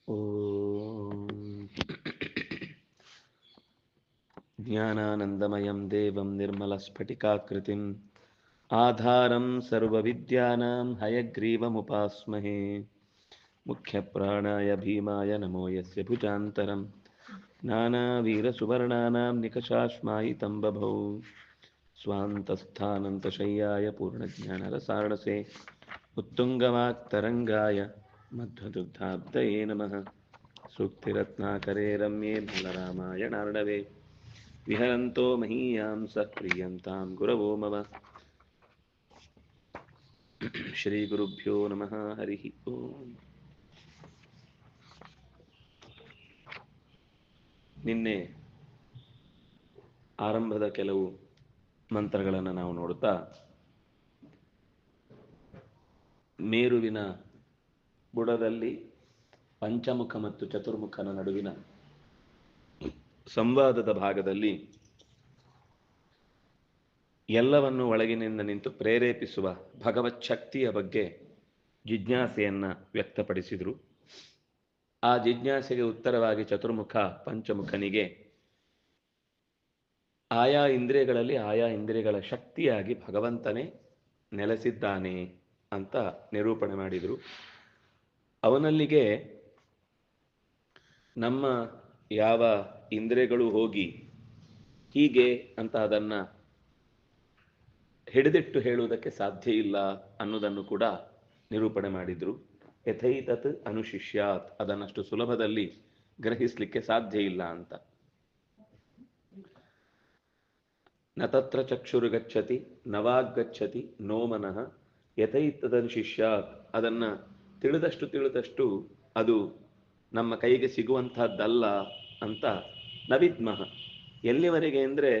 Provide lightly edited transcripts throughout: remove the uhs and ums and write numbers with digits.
ಓಂ ಜ್ಞಾನಾನಂದಮಯಂ ದೇವಂ ನಿರ್ಮಲಸ್ಫಟಿಕಾಕೃತಿಂ ಆಧಾರಂ ಸರ್ವವಿದ್ಯಾನಾಂ ಹಯಗ್ರೀವಮುಪಾಸ್ಮಹೇ ಮುಖ್ಯಪ್ರಾಣಾಯ ಭೀಮಾಯ ನಮೋ ಯಸ್ಯ ಭುಜಾಂತರಂ ನಾನಾವೀರಸುವರ್ಣಾನಾಂ ನಿಕಷಾಶ್ಮಾಯಿತಂ ಬಭೌ ಸ್ವಾಂತಸ್ಥಾನಂತಶಯ್ಯಾಯ ಪೂರ್ಣಜ್ಞಾನರಸಾರಣಸೇ ಉತ್ತುಂಗವಾಕ್ತರಂಗಾಯ ಮಧ್ವದುಗ್ಧಾಬ್ಧಯೇ ನಮಃ ಸೂಕ್ತಿರತ್ನಾಕರೇ ರಮ್ಯೇ ಬಲರಾಮಾಯಣಾರ್ಣವೇ ವಿಹರಂತೋ ಮಹೀಯಾಂ ಸಃ ಪ್ರೀಯಂತಾಂ ಗುರವೋ ಮಮ ಶ್ರೀಗುರುಭ್ಯೋ ನಮಃ ಹರಿ ಓಂ. ನಿನ್ನೆ ಆರಂಭದ ಕೆಲವು ಮಂತ್ರಗಳನ್ನು ನಾವು ನೋಡುತ್ತಾ ಮೇರುವಿನ ಬುಡದಲ್ಲಿ ಪಂಚಮುಖ ಮತ್ತು ಚತುರ್ಮುಖನ ನಡುವಿನ ಸಂವಾದದ ಭಾಗದಲ್ಲಿ ಎಲ್ಲವನ್ನು ಒಳಗಿನಿಂದ ನಿಂತು ಪ್ರೇರೇಪಿಸುವ ಭಗವತ್ ಶಕ್ತಿಯ ಬಗ್ಗೆ ಜಿಜ್ಞಾಸೆಯನ್ನ ವ್ಯಕ್ತಪಡಿಸಿದರು. ಆ ಜಿಜ್ಞಾಸೆಗೆ ಉತ್ತರವಾಗಿ ಚತುರ್ಮುಖ ಪಂಚಮುಖನಿಗೆ ಆಯಾ ಇಂದ್ರಿಯಗಳಲ್ಲಿ ಆಯಾ ಇಂದ್ರಿಯಗಳ ಶಕ್ತಿಯಾಗಿ ಭಗವಂತನೇ ನೆಲೆಸಿದ್ದಾನೆ ಅಂತ ನಿರೂಪಣೆ ಮಾಡಿದರು. ಅವನಲ್ಲಿಗೆ ನಮ್ಮ ಯಾವ ಇಂದ್ರಿಯಗಳು ಹೋಗಿ ಹೀಗೆ ಅಂತ ಅದನ್ನ ಹಿಡಿದಿಟ್ಟು ಹೇಳುವುದಕ್ಕೆ ಸಾಧ್ಯ ಇಲ್ಲ ಅನ್ನೋದನ್ನು ಕೂಡ ನಿರೂಪಣೆ ಮಾಡಿದ್ರು. ಯಥೈತತ್ ಅನುಶಿಷ್ಯಾತ್, ಅದನ್ನಷ್ಟು ಸುಲಭದಲ್ಲಿ ಗ್ರಹಿಸಲಿಕ್ಕೆ ಸಾಧ್ಯ ಇಲ್ಲ ಅಂತ. ನ ತತ್ರ ಚಕ್ಷುರುಗಚ್ಚತಿ ನವಾಗಚ್ಚತಿ ನೋ ಮನಃ ಯಥೈತದನುಶಿಷ್ಯಾತ್, ಅದನ್ನ ತಿಳಿದಷ್ಟು ಅದು ನಮ್ಮ ಕೈಗೆ ಸಿಗುವಂತಹದ್ದಲ್ಲ ಅಂತ. ನವಿದ್ಮಃ, ಎಲ್ಲಿವರೆಗೆ ಅಂದ್ರೆ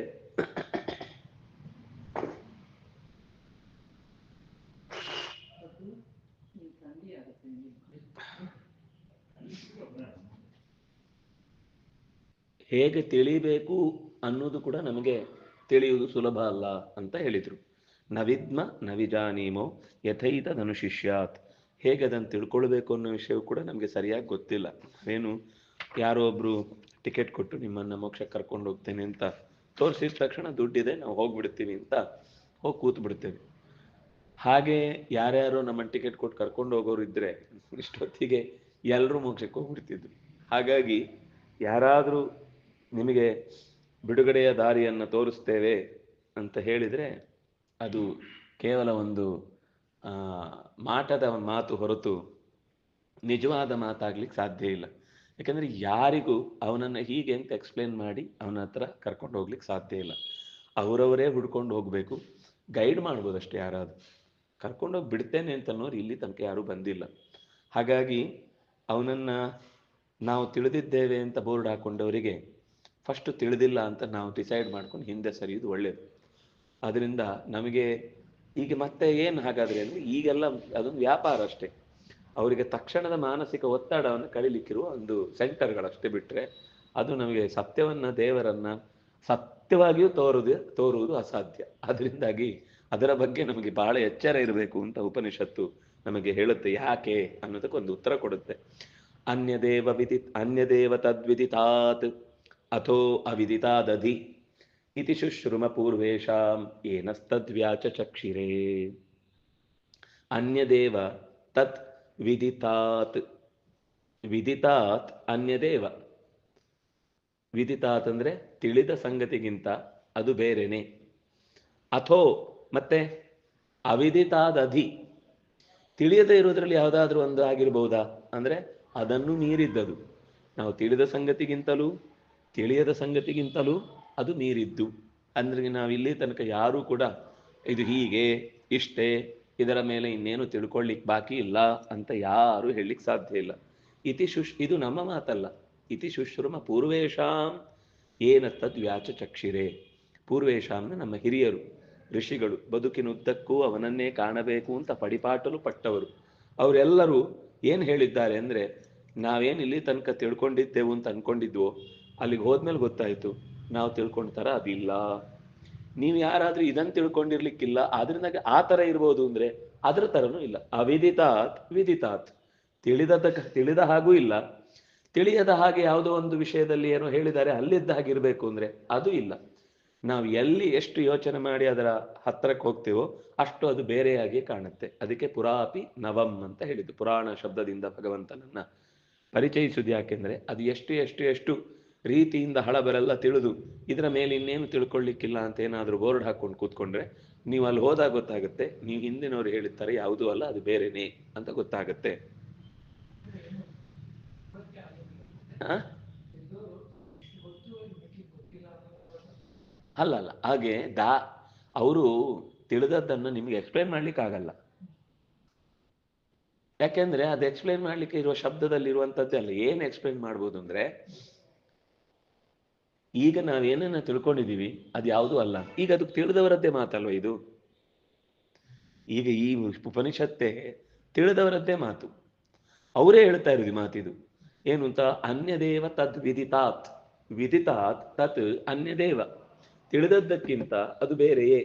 ಹೇಗೆ ತಿಳಿಬೇಕು ಅನ್ನೋದು ಕೂಡ ನಮಗೆ ತಿಳಿಯುವುದು ಸುಲಭ ಅಲ್ಲ ಅಂತ ಹೇಳಿದರು. ನವಿದ್ಮ ನವಿಜಾನೀಮೋ ಯಥೈತದನುಶಿಷ್ಯಾತ್, ಹೇಗೆ ಅದನ್ನು ತಿಳ್ಕೊಳ್ಬೇಕು ಅನ್ನೋ ವಿಷಯವು ಕೂಡ ನಮಗೆ ಸರಿಯಾಗಿ ಗೊತ್ತಿಲ್ಲ. ಏನು, ಯಾರೋ ಒಬ್ರು ಟಿಕೆಟ್ ಕೊಟ್ಟು ನಿಮ್ಮನ್ನ ಮೋಕ್ಷಕ್ಕೆ ಕರ್ಕೊಂಡು ಹೋಗ್ತೇನೆ ಅಂತ ತೋರಿಸಿದ ತಕ್ಷಣ ದುಡ್ಡಿದೆ ನಾವು ಹೋಗ್ಬಿಡ್ತೀವಿ ಅಂತ ಹೋಗಿ ಕೂತ್ ಬಿಡ್ತೇವೆ. ಹಾಗೆ ಯಾರ್ಯಾರೋ ನಮ್ಮನ್ನು ಟಿಕೆಟ್ ಕೊಟ್ಟು ಕರ್ಕೊಂಡು ಹೋಗೋರು ಇದ್ರೆ ಇಷ್ಟೊತ್ತಿಗೆ ಎಲ್ಲರೂ ಮೋಕ್ಷಕ್ಕೆ ಹೋಗ್ಬಿಡ್ತಿದ್ರು. ಹಾಗಾಗಿ ಯಾರಾದರೂ ನಿಮಗೆ ಬಿಡುಗಡೆಯ ದಾರಿಯನ್ನು ತೋರಿಸ್ತೇವೆ ಅಂತ ಹೇಳಿದರೆ ಅದು ಕೇವಲ ಒಂದು ಮಾಟದ ಮಾತು ಹೊರತು ನಿಜವಾದ ಮಾತಾಗ್ಲಿಕ್ಕೆ ಸಾಧ್ಯ ಇಲ್ಲ. ಯಾಕಂದ್ರೆ ಯಾರಿಗೂ ಅವನನ್ನು ಹೀಗೆ ಅಂತ ಎಕ್ಸ್ಪ್ಲೇನ್ ಮಾಡಿ ಅವನ ಹತ್ರ ಕರ್ಕೊಂಡು ಹೋಗ್ಲಿಕ್ಕೆ ಸಾಧ್ಯ ಇಲ್ಲ. ಅವರವರೇ ಹುಡ್ಕೊಂಡು ಹೋಗ್ಬೇಕು. ಗೈಡ್ ಮಾಡ್ಬೋದಷ್ಟೇ, ಯಾರಾದ್ರು ಕರ್ಕೊಂಡೋಗಿ ಬಿಡ್ತೇನೆ ಅಂತ ಅನ್ನೋರು ಇಲ್ಲಿ ತನಕ ಯಾರೂ ಬಂದಿಲ್ಲ. ಹಾಗಾಗಿ ಅವನನ್ನ ನಾವು ತಿಳಿದಿದ್ದೇವೆ ಅಂತ ಬೋರ್ಡ್ ಹಾಕೊಂಡವರಿಗೆ ಫಸ್ಟ್ ತಿಳಿದಿಲ್ಲ ಅಂತ ನಾವು ಡಿಸೈಡ್ ಮಾಡ್ಕೊಂಡು ಹಿಂದೆ ಸರಿಯುವುದು ಒಳ್ಳೇದು. ಅದರಿಂದ ನಮಗೆ ಈಗ ಮತ್ತೆ ಏನು ಹಾಗಾದ್ರೆ ಅಂದ್ರೆ ಈಗೆಲ್ಲ ಅದೊಂದು ವ್ಯಾಪಾರ ಅಷ್ಟೇ. ಅವರಿಗೆ ತಕ್ಷಣದ ಮಾನಸಿಕ ಒತ್ತಡವನ್ನು ಕಳಿಲಿಕ್ಕಿರುವ ಒಂದು ಸೆಂಟರ್ಗಳಷ್ಟೇ, ಬಿಟ್ರೆ ಅದು ನಮಗೆ ಸತ್ಯವನ್ನ ದೇವರನ್ನ ಸತ್ಯವಾಗಿಯೂ ತೋರುವುದು ಅಸಾಧ್ಯ. ಅದರಿಂದಾಗಿ ಅದರ ಬಗ್ಗೆ ನಮಗೆ ಬಹಳ ಎಚ್ಚರ ಇರಬೇಕು ಅಂತ ಉಪನಿಷತ್ತು ನಮಗೆ ಹೇಳುತ್ತೆ. ಯಾಕೆ ಅನ್ನೋದಕ್ಕೊಂದು ಉತ್ತರ ಕೊಡುತ್ತೆ. ಅನ್ಯದೇವ ತದ್ವಿದಿತಾತ್ ಅಥೋ ಅವಿದಿತಾದಧಿ ಇತಿ ಶುಶ್ರುಮ ಪೂರ್ವೇಶಾಂ ಏನಸ್ತದ್ವ್ಯಾಚಕ್ಷಿರೇ. ಅನ್ಯದೇವ ತತ್ ವಿದಿತಾತ್, ವಿದಿತಾತ್ ಅನ್ಯದೇವ. ವಿದಿತಾತ್ ಅಂದ್ರೆ ತಿಳಿದ ಸಂಗತಿಗಿಂತ ಅದು ಬೇರೆನೆ. ಅಥೋ ಮತ್ತೆ ಅವಿದಿತಾದಧಿ, ತಿಳಿಯದೇ ಇರೋದ್ರಲ್ಲಿ ಯಾವುದಾದ್ರೂ ಒಂದು ಆಗಿರ್ಬಹುದಾ ಅಂದ್ರೆ ಅದನ್ನು ಮೀರಿದ್ದದು. ನಾವು ತಿಳಿದ ಸಂಗತಿಗಿಂತಲೂ ತಿಳಿಯದ ಸಂಗತಿಗಿಂತಲೂ ಅದು ಮೀರಿದ್ದು. ಅಂದ್ರೆ ನಾವಿಲ್ಲಿ ತನಕ ಯಾರೂ ಕೂಡ ಇದು ಹೀಗೆ ಇಷ್ಟೇ, ಇದರ ಮೇಲೆ ಇನ್ನೇನು ತಿಳ್ಕೊಳ್ಳಿಕ್ ಬಾಕಿ ಇಲ್ಲ ಅಂತ ಯಾರು ಹೇಳಲಿಕ್ಕೆ ಸಾಧ್ಯ ಇಲ್ಲ. ಇದು ನಮ್ಮ ಮಾತಲ್ಲ. ಇತಿ ಶುಶ್ರುಮ ಪೂರ್ವೇಶಾಂ ಏನ ತದ್ವ್ಯಾಚ ಚಕ್ಷಿರೆ. ಪೂರ್ವೇಶಾಂನ ನಮ್ಮ ಹಿರಿಯರು ಋಷಿಗಳು, ಬದುಕಿನುದ್ದಕ್ಕೂ ಅವನನ್ನೇ ಕಾಣಬೇಕು ಅಂತ ಪಡಿಪಾಟಲು ಪಟ್ಟವರು. ಅವರೆಲ್ಲರೂ ಏನು ಹೇಳಿದ್ದಾರೆ ಅಂದ್ರೆ, ನಾವೇನು ತನಕ ತಿಳ್ಕೊಂಡಿದ್ದೆವು ಅಂತ ಅನ್ಕೊಂಡಿದ್ವೋ ಅಲ್ಲಿಗೆ ಹೋದ್ಮೇಲೆ ಗೊತ್ತಾಯ್ತು ನಾವು ತಿಳ್ಕೊಂಡ್ತಾರ ಅದಿಲ್ಲ. ನೀವು ಯಾರಾದ್ರೂ ಇದನ್ನು ತಿಳ್ಕೊಂಡಿರ್ಲಿಕ್ಕಿಲ್ಲ ಆದ್ರಿಂದ ಆ ತರ ಇರ್ಬೋದು ಅಂದ್ರೆ ಅದ್ರ ತರನೂ ಇಲ್ಲ. ಅವಿದಿತಾತ್ ವಿದಿತಾತ್, ತಿಳಿದ ಹಾಗೂ ಇಲ್ಲ, ತಿಳಿಯದ ಹಾಗೆ ಯಾವುದೋ ಒಂದು ವಿಷಯದಲ್ಲಿ ಏನೋ ಹೇಳಿದ್ದಾರೆ ಅಲ್ಲಿದ್ದ ಹಾಗೆ ಇರಬೇಕು ಅಂದ್ರೆ ಅದು ಇಲ್ಲ. ನಾವು ಎಲ್ಲಿ ಎಷ್ಟು ಯೋಚನೆ ಮಾಡಿ ಅದರ ಹತ್ತಿರಕ್ಕೆ ಹೋಗ್ತೀವೋ ಅಷ್ಟು ಅದು ಬೇರೆಯಾಗಿ ಕಾಣುತ್ತೆ. ಅದಕ್ಕೆ ಪುರಾಪಿ ನವಂ ಅಂತ ಹೇಳಿದ್ದು. ಪುರಾಣ ಶಬ್ದದಿಂದ ಭಗವಂತನನ್ನ ಪರಿಚಯಿಸುವುದು ಯಾಕೆಂದ್ರೆ ಅದು ಎಷ್ಟು ಎಷ್ಟು ಎಷ್ಟು ರೀತಿಯಿಂದ ಹಳಬರೆಲ್ಲ ತಿಳಿದು ಇದರ ಮೇಲೆ ಇನ್ನೇನು ತಿಳ್ಕೊಳ್ಳಿಕ್ಕಿಲ್ಲ ಅಂತ ಏನಾದರೂ ಬೋರ್ಡ್ ಹಾಕೊಂಡು ಕೂತ್ಕೊಂಡ್ರೆ ನೀವು ಅಲ್ಲಿ ಹೋದಾಗ ಗೊತ್ತಾಗುತ್ತೆ, ನೀವು ಹಿಂದಿನವ್ರು ಹೇಳಿರ್ತಾರೆ ಯಾವುದೂ ಅಲ್ಲ, ಅದು ಬೇರೆನೇ ಅಂತ ಗೊತ್ತಾಗುತ್ತೆ. ಅಲ್ಲ ಅಲ್ಲ, ಹಾಗೆ ಅವರು ತಿಳಿದದ್ದನ್ನು ನಿಮ್ಗೆ ಎಕ್ಸ್ಪ್ಲೈನ್ ಮಾಡ್ಲಿಕ್ಕೆ ಆಗಲ್ಲ. ಯಾಕೆಂದ್ರೆ ಅದು ಎಕ್ಸ್ಪ್ಲೈನ್ ಮಾಡ್ಲಿಕ್ಕೆ ಇರುವ ಶಬ್ದದಲ್ಲಿ ಇರುವಂತದ್ದೇ ಅಲ್ಲ. ಏನ್ ಎಕ್ಸ್ಪ್ಲೈನ್ ಮಾಡ್ಬೋದು ಅಂದ್ರೆ, ಈಗ ನಾವೇನನ್ನ ತಿಳ್ಕೊಂಡಿದೀವಿ ಅದು ಯಾವುದೂ ಅಲ್ಲ. ಈಗ ಅದಕ್ಕೆ ತಿಳಿದವರದ್ದೇ ಮಾತಲ್ವ ಇದು. ಈಗ ಈ ಉಪನಿಷತ್ತೇ ತಿಳಿದವರದ್ದೇ ಮಾತು. ಅವರೇ ಹೇಳ್ತಾ ಇರೋದು ಮಾತಿದು. ಏನು ಅಂತ, ಅನ್ಯದೇವ ತದ್ ವಿದಿತಾತ್, ವಿದಿತಾತ್ ತತ್ ಅನ್ಯದೇವ, ತಿಳಿದದ್ದಕ್ಕಿಂತ ಅದು ಬೇರೆಯೇ.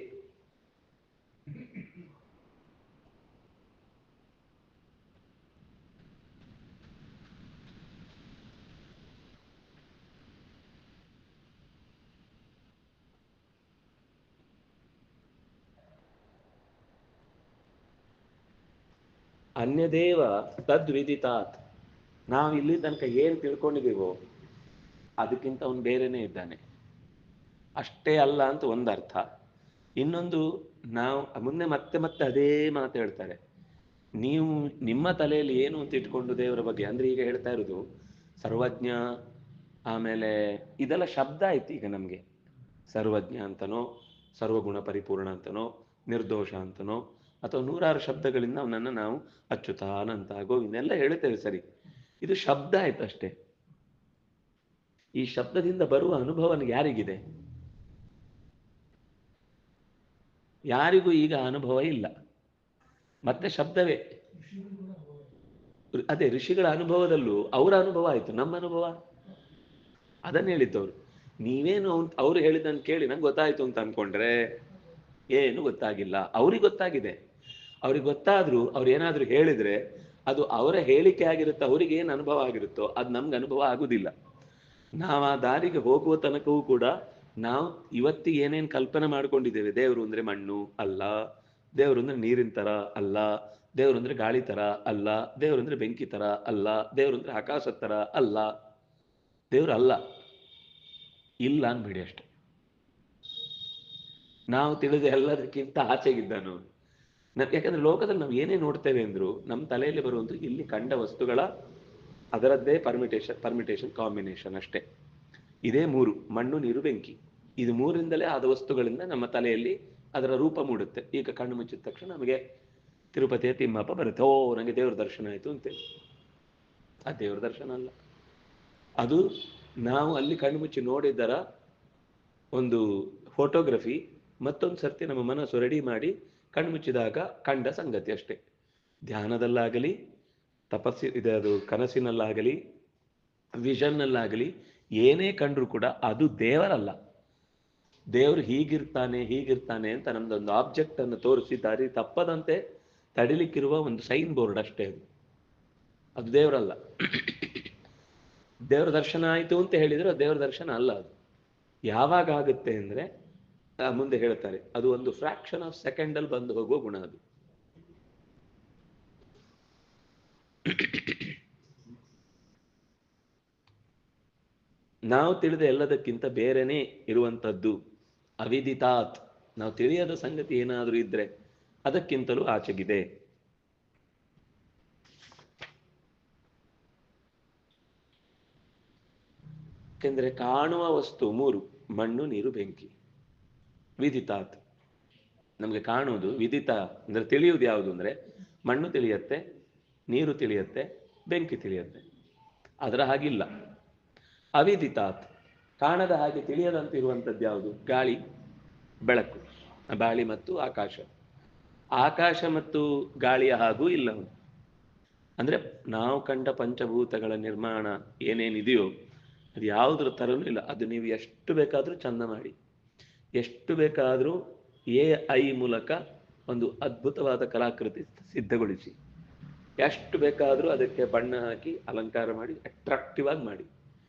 ಅನ್ಯದೇವ ತದ್ ವಿದಿತಾತ್, ನಾವು ಇಲ್ಲಿ ತನಕ ಏನ್ ತಿಳ್ಕೊಂಡಿದ್ದೀವೋ ಅದಕ್ಕಿಂತ ಅವನು ಬೇರೆನೇ ಇದ್ದಾನೆ, ಅಷ್ಟೇ ಅಲ್ಲ ಅಂತ ಒಂದರ್ಥ. ಇನ್ನೊಂದು, ನಾವು ಮುಂದೆ ಮತ್ತೆ ಮತ್ತೆ ಅದೇ ಮಾತು ಹೇಳ್ತಾರೆ. ನೀವು ನಿಮ್ಮ ತಲೆಯಲ್ಲಿ ಏನು ಅಂತ ಇಟ್ಕೊಂಡು ದೇವರ ಬಗ್ಗೆ, ಅಂದ್ರೆ ಈಗ ಹೇಳ್ತಾ ಇರೋದು ಸರ್ವಜ್ಞ, ಆಮೇಲೆ ಇದೆಲ್ಲ ಶಬ್ದ ಆಯ್ತು ಈಗ ನಮ್ಗೆ. ಸರ್ವಜ್ಞ ಅಂತನೋ, ಸರ್ವಗುಣ ಪರಿಪೂರ್ಣ ಅಂತನೋ, ನಿರ್ದೋಷ ಅಂತನೋ, ಅಥವಾ ನೂರಾರು ಶಬ್ದಗಳಿಂದ ಅವನನ್ನು ನಾವು ಅಚ್ಯುತ, ಅನಂತ, ಗೋವಿಂದ ಹೇಳ್ತೇವೆ. ಸರಿ, ಇದು ಶಬ್ದ ಆಯ್ತು ಅಷ್ಟೇ. ಈ ಶಬ್ದದಿಂದ ಬರುವ ಅನುಭವ ಯಾರಿಗಿದೆ? ಯಾರಿಗೂ ಈಗ ಅನುಭವ ಇಲ್ಲ. ಮತ್ತೆ ಶಬ್ದವೇ. ಅದೇ ಋಷಿಗಳ ಅನುಭವದಲ್ಲೂ ಅವರ ಅನುಭವ ಆಯ್ತು, ನಮ್ಮ ಅನುಭವ ಅದನ್ನ ಹೇಳಿದ್ದವ್ರು. ನೀವೇನು ಅವ್ರು ಹೇಳಿದ್ದನ್ನು ಕೇಳಿ ನಂಗೆ ಗೊತ್ತಾಯ್ತು ಅಂತ ಅನ್ಕೊಂಡ್ರೆ ಏನು ಗೊತ್ತಾಗಿಲ್ಲ. ಅವ್ರಿಗೆ ಗೊತ್ತಾಗಿದೆ. ಅವ್ರಿಗೆ ಗೊತ್ತಾದ್ರೂ ಅವ್ರು ಏನಾದ್ರೂ ಹೇಳಿದ್ರೆ ಅದು ಅವರ ಹೇಳಿಕೆ ಆಗಿರುತ್ತೆ. ಅವ್ರಿಗೆ ಏನು ಅನುಭವ ಆಗಿರುತ್ತೋ ಅದು ನಮ್ಗೆ ಅನುಭವ ಆಗುದಿಲ್ಲ. ನಾವು ಆ ದಾರಿಗೆ ಹೋಗುವ ತನಕವೂ ಕೂಡ ನಾವು ಇವತ್ತಿಗೆ ಏನೇನು ಕಲ್ಪನೆ ಮಾಡ್ಕೊಂಡಿದ್ದೇವೆ, ದೇವರು ಅಂದ್ರೆ ಮಣ್ಣು ಅಲ್ಲ, ದೇವರು ಅಂದ್ರೆ ನೀರಿನ ತರ ಅಲ್ಲ, ದೇವರು ಅಂದ್ರೆ ಗಾಳಿ ತರ ಅಲ್ಲ, ದೇವರು ಅಂದ್ರೆ ಬೆಂಕಿ ತರ ಅಲ್ಲ, ದೇವರು ಅಂದ್ರೆ ಆಕಾಶದ ತರ ಅಲ್ಲ, ದೇವರು ಅಲ್ಲ, ಇಲ್ಲ ಅನ್ಬಿಡಿ ಅಷ್ಟೆ. ನಾವು ತಿಳಿದ ಎಲ್ಲದಕ್ಕಿಂತ ಆಚೆಗಿದ್ದಾನು. ಯಾಕಂದ್ರೆ ಲೋಕದಲ್ಲಿ ನಾವು ಏನೇ ನೋಡ್ತೇವೆ ಅಂದ್ರು ನಮ್ಮ ತಲೆಯಲ್ಲಿ ಬರುವಂತ ಇಲ್ಲಿ ಕಂಡ ವಸ್ತುಗಳ ಅದರದ್ದೇ ಪರ್ಮಿಟೇಷನ್ ಕಾಂಬಿನೇಷನ್ ಅಷ್ಟೇ. ಇದೇ ಮೂರು, ಮಣ್ಣು ನೀರು ಬೆಂಕಿ, ಇದು ಮೂರಿಂದಲೇ ಆದ ವಸ್ತುಗಳಿಂದ ನಮ್ಮ ತಲೆಯಲ್ಲಿ ಅದರ ರೂಪ ಮೂಡುತ್ತೆ. ಈಗ ಕಣ್ಣು ಮುಚ್ಚಿದ ತಕ್ಷಣ ನಮಗೆ ತಿರುಪತಿಯ ತಿಮ್ಮಪ್ಪ ಬರುತ್ತೆ, ಓ ನನಗೆ ದೇವ್ರ ದರ್ಶನ ಆಯ್ತು ಅಂತೇಳಿ. ಆ ದೇವ್ರ ದರ್ಶನ ಅಲ್ಲ, ಅದು ನಾವು ಅಲ್ಲಿ ಕಣ್ಣು ಮುಚ್ಚಿ ನೋಡಿದ್ದರ ಒಂದು ಫೋಟೋಗ್ರಫಿ. ಮತ್ತೊಂದು ಸರ್ತಿ ನಮ್ಮ ಮನಸ್ಸು ರೆಡಿ ಮಾಡಿ ಕಣ್ಣು ಮುಚ್ಚಿದಾಗ ಕಂಡ ಸಂಗತಿ ಅಷ್ಟೇ. ಧ್ಯಾನದಲ್ಲಾಗಲಿ, ಅದು ಕನಸಿನಲ್ಲಾಗಲಿ, ವಿಷನ್ನಲ್ಲಾಗಲಿ ಏನೇ ಕಂಡ್ರು ಕೂಡ ಅದು ದೇವರಲ್ಲ. ದೇವರು ಹೀಗಿರ್ತಾನೆ ಅಂತ ನಮ್ದೊಂದು ಆಬ್ಜೆಕ್ಟ್ ಅನ್ನು ತೋರಿಸಿ ದಾರಿ ತಪ್ಪದಂತೆ ತಡಿಲಿಕ್ಕಿರುವ ಒಂದು ಸೈನ್ ಬೋರ್ಡ್ ಅಷ್ಟೇ. ಅದು ದೇವರಲ್ಲ. ದೇವರ ದರ್ಶನ ಆಯಿತು ಅಂತ ಹೇಳಿದ್ರೆ ದೇವರ ದರ್ಶನ ಅಲ್ಲ. ಅದು ಯಾವಾಗ ಆಗುತ್ತೆ ಅಂದ್ರೆ ಮುಂದೆ ಹೇಳ್ತಾರೆ, ಅದು ಒಂದು ಫ್ರಾಕ್ಷನ್ ಆಫ್ ಸೆಕೆಂಡ್ ಅಲ್ಲಿ ಬಂದು ಹೋಗುವ ಗುಣ ಅದು. ನಾವು ತಿಳಿದ ಎಲ್ಲದಕ್ಕಿಂತ ಬೇರೆನೇ ಇರುವಂಥದ್ದು ಅವಿದಿತಾತ್. ನಾವು ತಿಳಿಯದ ಸಂಗತಿ ಏನಾದರೂ ಇದ್ರೆ ಅದಕ್ಕಿಂತಲೂ ಆಚೆಗಿದೆ. ಯಾಕೆಂದ್ರೆ ಕಾಣುವ ವಸ್ತು ಮೂರು, ಮಣ್ಣು ನೀರು ಬೆಂಕಿ. ವಿದಿತಾತ್ ನಮ್ಗೆ ಕಾಣುವುದು, ವಿದಿತ ಅಂದ್ರೆ ತಿಳಿಯುವುದು ಯಾವುದು ಅಂದ್ರೆ ಮಣ್ಣು ತಿಳಿಯತ್ತೆ, ನೀರು ತಿಳಿಯತ್ತೆ, ಬೆಂಕಿ ತಿಳಿಯತ್ತೆ. ಅದರ ಹಾಗಿಲ್ಲ. ಅವಿದಿತಾತ್ ಕಾಣದ ಹಾಗೆ ತಿಳಿಯದಂತಿರುವಂಥದ್ದು ಯಾವುದು? ಗಾಳಿ, ಬೆಳಕು, ಗಾಳಿ ಮತ್ತು ಆಕಾಶ. ಆಕಾಶ ಮತ್ತು ಗಾಳಿಯ ಹಾಗೂ ಇಲ್ಲ. ಅಂದ್ರೆ ನಾವು ಕಂಡ ಪಂಚಭೂತಗಳ ನಿರ್ಮಾಣ ಏನೇನಿದೆಯೋ ಅದು ಯಾವುದ್ರ ತರನೂ ಇಲ್ಲ. ಅದು ನೀವು ಎಷ್ಟು ಬೇಕಾದರೂ ಚಂದ ಮಾಡಿ, ಎಷ್ಟು ಬೇಕಾದರೂ AI ಮೂಲಕ ಒಂದು ಅದ್ಭುತವಾದ ಕಲಾಕೃತಿ ಸಿದ್ಧಗೊಳಿಸಿ, ಎಷ್ಟು ಬೇಕಾದರೂ ಅದಕ್ಕೆ ಬಣ್ಣ ಹಾಕಿ ಅಲಂಕಾರ ಮಾಡಿ ಅಟ್ರಾಕ್ಟಿವ್ ಆಗಿ ಮಾಡಿ.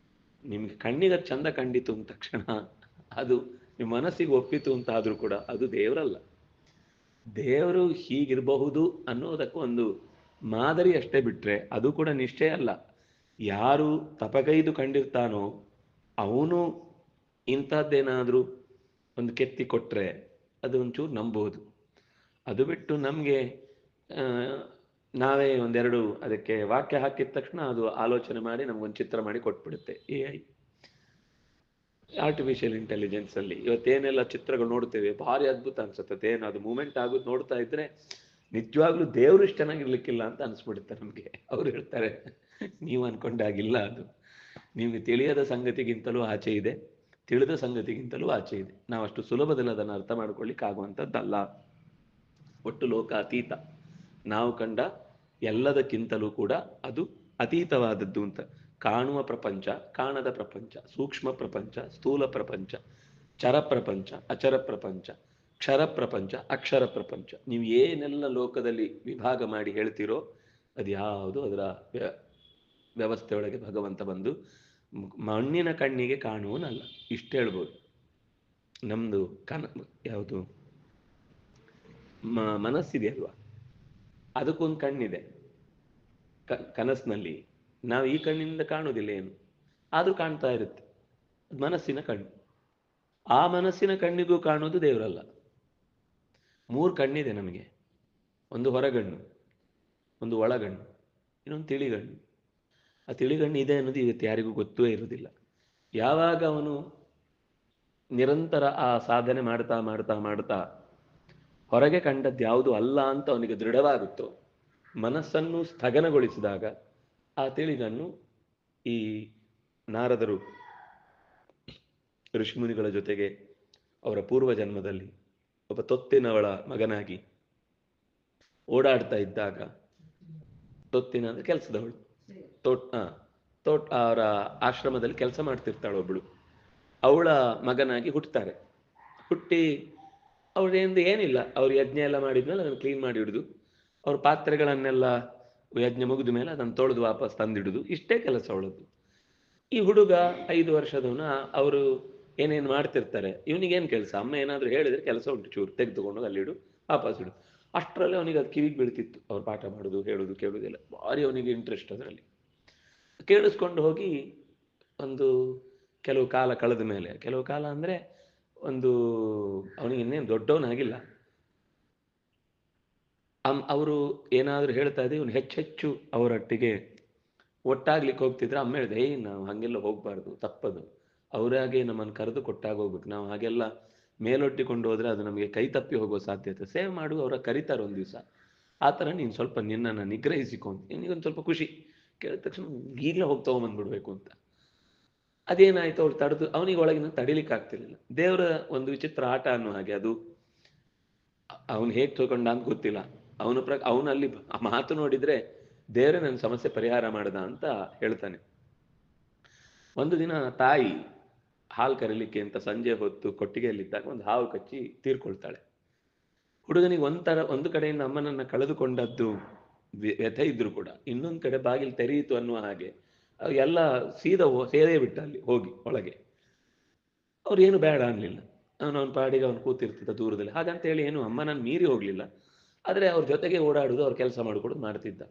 ನಿಮ್ಗೆ ಕಣ್ಣಿಗೆ ಚಂದ ಕಂಡಿತು ಅಂದ ತಕ್ಷಣ ಅದು ನಿಮ್ಮ ಮನಸ್ಸಿಗೆ ಒಪ್ಪಿತು ಅಂತ ಆದ್ರೂ ಕೂಡ ಅದು ದೇವರಲ್ಲ. ದೇವರು ಹೀಗಿರಬಹುದು ಅನ್ನೋದಕ್ಕೆ ಒಂದು ಮಾದರಿ ಅಷ್ಟೇ ಬಿಟ್ರೆ ಅದು ಕೂಡ ನಿಶ್ಚಯ ಅಲ್ಲ. ಯಾರು ತಪಗೈದು ಕಂಡಿರ್ತಾನೋ ಅವನು ಇಂಥದ್ದೇನಾದ್ರೂ ಒಂದು ಕೆತ್ತಿ ಕೊಟ್ರೆ ಅದು ಒಂಚೂರು ನಂಬಬಹುದು. ಅದು ಬಿಟ್ಟು ನಮಗೆ ನಾವೇ ಒಂದೆರಡು ಅದಕ್ಕೆ ವಾಕ್ಯ ಹಾಕಿದ ತಕ್ಷಣ ಅದು ಆಲೋಚನೆ ಮಾಡಿ ನಮ್ಗೊಂದು ಚಿತ್ರ ಮಾಡಿ ಕೊಟ್ಬಿಡುತ್ತೆ AI. ಆರ್ಟಿಫಿಷಿಯಲ್ ಇಂಟೆಲಿಜೆನ್ಸ್ ಅಲ್ಲಿ ಇವತ್ತೇನೆಲ್ಲ ಚಿತ್ರಗಳು ನೋಡ್ತೇವೆ, ಭಾರಿ ಅದ್ಭುತ ಅನ್ಸುತ್ತೆ. ಏನು ಅದು ಮೂಮೆಂಟ್ ಆಗೋದು ನೋಡ್ತಾ ಇದ್ರೆ ನಿಜವಾಗ್ಲೂ ದೇವರು ಇಷ್ಟು ಚೆನ್ನಾಗಿರ್ಲಿಕ್ಕಿಲ್ಲ ಅಂತ ಅನ್ಸ್ಬಿಡುತ್ತೆ ನಮ್ಗೆ. ಅವ್ರು ಹೇಳ್ತಾರೆ ನೀವು ಅನ್ಕೊಂಡಾಗಿಲ್ಲ, ಅದು ನಿಮ್ಗೆ ತಿಳಿಯದ ಸಂಗತಿಗಿಂತಲೂ ಆಚೆ ಇದೆ, ತಿಳಿದ ಸಂಗತಿಗಿಂತಲೂ ಆಚೆ ಇದೆ. ನಾವು ಅಷ್ಟು ಸುಲಭದಲ್ಲಿ ಅದನ್ನು ಅರ್ಥ ಮಾಡ್ಕೊಳ್ಳಿಕ್ಕೆ ಆಗುವಂಥದ್ದಲ್ಲ. ಒಟ್ಟು ಲೋಕ ಅತೀತ, ನಾವು ಕಂಡ ಎಲ್ಲದಕ್ಕಿಂತಲೂ ಕೂಡ ಅದು ಅತೀತವಾದದ್ದು ಅಂತ. ಕಾಣುವ ಪ್ರಪಂಚ, ಕಾಣದ ಪ್ರಪಂಚ, ಸೂಕ್ಷ್ಮ ಪ್ರಪಂಚ, ಸ್ಥೂಲ ಪ್ರಪಂಚ, ಚರ ಪ್ರಪಂಚ, ಅಚರ ಪ್ರಪಂಚ, ಕ್ಷರ ಪ್ರಪಂಚ, ಅಕ್ಷರ ಪ್ರಪಂಚ, ನೀವು ಏನೆಲ್ಲ ಲೋಕದಲ್ಲಿ ವಿಭಾಗ ಮಾಡಿ ಹೇಳ್ತೀರೋ ಅದು ಯಾವುದು ಅದರ ವ್ಯವಸ್ಥೆಯೊಳಗೆ ಭಗವಂತ ಬಂದು ಮಣ್ಣಿನ ಕಣ್ಣಿಗೆ ಕಾಣುವನಲ್ಲ. ಇಷ್ಟು ಹೇಳ್ಬೋದು. ನಮ್ದು ಯಾವುದು ಮನಸ್ಸಿದೆ ಅಲ್ವಾ, ಅದಕ್ಕೊಂದು ಕಣ್ಣಿದೆ. ಕನಸಿನಲ್ಲಿ ನಾವು ಈ ಕಣ್ಣಿನಿಂದ ಕಾಣುವುದಿಲ್ಲ ಏನು, ಆದ್ರೂ ಕಾಣ್ತಾ ಇರುತ್ತೆ. ಮನಸ್ಸಿನ ಕಣ್ಣು. ಆ ಮನಸ್ಸಿನ ಕಣ್ಣಿಗೂ ಕಾಣುವುದು ದೇವರಲ್ಲ. 3 ಕಣ್ಣಿದೆ ನಮಗೆ. ಒಂದು ಹೊರಗಣ್ಣು, ಒಂದು ಒಳಗಣ್ಣು, ಇನ್ನೊಂದು ತಿಳಿಗಣ್ಣು. ಆ ತಿಳಿಗಣ್ಣು ಇದೆ ಅನ್ನೋದು ಇವತ್ತು ಯಾರಿಗೂ ಗೊತ್ತೇ ಇರುವುದಿಲ್ಲ. ಯಾವಾಗ ಅವನು ನಿರಂತರ ಆ ಸಾಧನೆ ಮಾಡ್ತಾ ಮಾಡ್ತಾ ಮಾಡ್ತಾ ಹೊರಗೆ ಕಂಡದ್ದು ಯಾವುದು ಅಲ್ಲ ಅಂತ ಅವನಿಗೆ ದೃಢವಾಗುತ್ತೋ, ಮನಸ್ಸನ್ನು ಸ್ಥಗನಗೊಳಿಸಿದಾಗ ಆ ತಿಳಿಗಣ್ಣು ಈ ನಾರದರು ಋಷಿಮುನಿಗಳ ಜೊತೆಗೆ ಅವರ ಪೂರ್ವ ಜನ್ಮದಲ್ಲಿ ಒಬ್ಬ ತೊತ್ತಿನವಳ ಮಗನಾಗಿ ಓಡಾಡ್ತಾ ಇದ್ದಾಗ, ತೊತ್ತಿನ ಅಂದ್ರೆ ಕೆಲಸದವಳು, ಅವರ ಆಶ್ರಮದಲ್ಲಿ ಕೆಲಸ ಮಾಡ್ತಿರ್ತಾಳೆ ಒಬ್ಬಳು, ಅವಳ ಮಗನಾಗಿ ಹುಟ್ಟುತ್ತಾರೆ. ಹುಟ್ಟಿ ಅವ್ರೇಂದು ಏನಿಲ್ಲ, ಅವ್ರು ಯಜ್ಞ ಎಲ್ಲ ಮಾಡಿದ್ಮೇಲೆ ಅದನ್ನು ಕ್ಲೀನ್ ಮಾಡಿ ಹಿಡಿದು, ಅವ್ರ ಪಾತ್ರೆಗಳನ್ನೆಲ್ಲ ಯಜ್ಞ ಮುಗಿದ ಮೇಲೆ ಅದನ್ನು ತೊಳೆದು ವಾಪಸ್ ತಂದಿಡುದು, ಇಷ್ಟೇ ಕೆಲಸ ಅವಳದ್ದು. ಈ ಹುಡುಗ 5 ವರ್ಷದವನ, ಅವರು ಏನೇನು ಮಾಡ್ತಿರ್ತಾರೆ, ಇವನಿಗೇನು ಕೆಲಸ, ಅಮ್ಮ ಏನಾದರೂ ಹೇಳಿದ್ರೆ ಕೆಲಸ ಉಂಟು, ಚೂರು ತೆಗೆದುಕೊಂಡು ಅಲ್ಲಿಡು ವಾಪಸ್ ಇಡು. ಅಷ್ಟರಲ್ಲಿ ಅವನಿಗೆ ಅದು ಕಿವಿಗೆ ಬೀಳ್ತಿತ್ತು, ಅವ್ರು ಪಾಠ ಮಾಡೋದು ಹೇಳೋದು ಕೇಳೋದಿಲ್ಲ, ಭಾರಿ ಅವನಿಗೆ ಇಂಟ್ರೆಸ್ಟ್ ಅದರಲ್ಲಿ. ಕೇಳಿಸ್ಕೊಂಡು ಹೋಗಿ ಒಂದು ಕೆಲವು ಕಾಲ ಕಳೆದ ಮೇಲೆ, ಕೆಲವು ಕಾಲ ಅಂದರೆ ಒಂದು ಅವನಿಗೆ ಇನ್ನೇನು ದೊಡ್ಡವನಾಗಿಲ್ಲ, ಅವರು ಏನಾದರೂ ಹೇಳ್ತಾ ಇದ್ದೆ ಇವನು ಹೆಚ್ಚೆಚ್ಚು ಅವರೊಟ್ಟಿಗೆ ಒಟ್ಟಾಗ್ಲಿಕ್ಕೆ ಹೋಗ್ತಿದ್ರೆ ಅಮ್ಮ ಹೇಳಿದೆ, ನಾವು ಹಾಗೆಲ್ಲ ಹೋಗ್ಬಾರ್ದು, ತಪ್ಪದು, ಅವರಾಗೆ ನಮ್ಮನ್ನು ಕರೆದು ಕೊಟ್ಟಾಗ ಹೋಗ್ಬೇಕು, ನಾವು ಹಾಗೆಲ್ಲ ಮೇಲೊಟ್ಟಿಕೊಂಡು ಹೋದ್ರೆ ಅದು ನಮಗೆ ಕೈ ತಪ್ಪಿ ಹೋಗೋ ಸಾಧ್ಯತೆ. ಸೇವೆ ಮಾಡು, ಅವರ ಕರೀತಾರೆ ಒಂದು ದಿವಸ, ಆ ಥರ ನೀನು ಸ್ವಲ್ಪ ನಿನ್ನನ್ನು ನಿಗ್ರಹಿಸಿಕೊಂಡು, ನಿನಗೊಂದು ಸ್ವಲ್ಪ ಖುಷಿ, ಕೇಳಿದ ತಕ್ಷಣ ಈಗಲೇ ಹೋಗ್ತಗೊಂಬಂದ್ಬಿಡ್ಬೇಕು ಅಂತ. ಅದೇನಾಯ್ತು, ಅವ್ರು ತಡೆದು ಅವನಿಗೆ ಒಳಗಿನ ತಡಿಲಿಕ್ಕೆ ಆಗ್ತಿರ್ಲಿಲ್ಲ. ದೇವರ ಒಂದು ವಿಚಿತ್ರ ಆಟ ಅನ್ನೋ ಹಾಗೆ ಅದು. ಅವನು ಹೇಗೆ ತಗೊಂಡ ಅಂತ ಗೊತ್ತಿಲ್ಲ, ಅವನಲ್ಲಿ ಆ ಮಾತು ನೋಡಿದ್ರೆ ದೇವರೇ ನನ್ನ ಸಮಸ್ಯೆ ಪರಿಹಾರ ಮಾಡದ ಅಂತ ಹೇಳ್ತಾನೆ. ಒಂದು ದಿನ ತಾಯಿ ಹಾಲು ಕರೀಲಿಕ್ಕೆ ಅಂತ ಸಂಜೆ ಹೊತ್ತು ಕೊಟ್ಟಿಗೆಯಲ್ಲಿದ್ದಾಗ ಒಂದು ಹಾವು ಕಚ್ಚಿ ತೀರ್ಕೊಳ್ತಾಳೆ. ಹುಡುಗನಿಗೆ ಒಂದು ಕಡೆಯಿಂದ ಅಮ್ಮನನ್ನ ಕಳೆದುಕೊಂಡದ್ದು ವ್ಯಥೆ ಇದ್ರು ಕೂಡ ಇನ್ನೊಂದು ಕಡೆ ಬಾಗಿಲು ತೆರೆಯಿತು ಅನ್ನುವ ಹಾಗೆ ಎಲ್ಲ ಸೀದಾ ಸೇದೇ ಬಿಟ್ಟ ಅಲ್ಲಿ ಹೋಗಿ ಒಳಗೆ. ಅವ್ರು ಏನು ಬೇಡ ಅನ್ಲಿಲ್ಲ, ಅವನ ಪಾಡಿಗೆ ಅವನು ಕೂತಿರ್ತಿದ್ದ ದೂರದಲ್ಲಿ. ಹಾಗಂತ ಹೇಳಿ ಏನು ಅಮ್ಮನನ್ನು ಮೀರಿ ಹೋಗ್ಲಿಲ್ಲ, ಆದರೆ ಅವ್ರ ಜೊತೆಗೆ ಓಡಾಡುದು, ಅವ್ರ ಕೆಲಸ ಮಾಡಿಕೊಡೋದು ಮಾಡ್ತಿದ್ದ.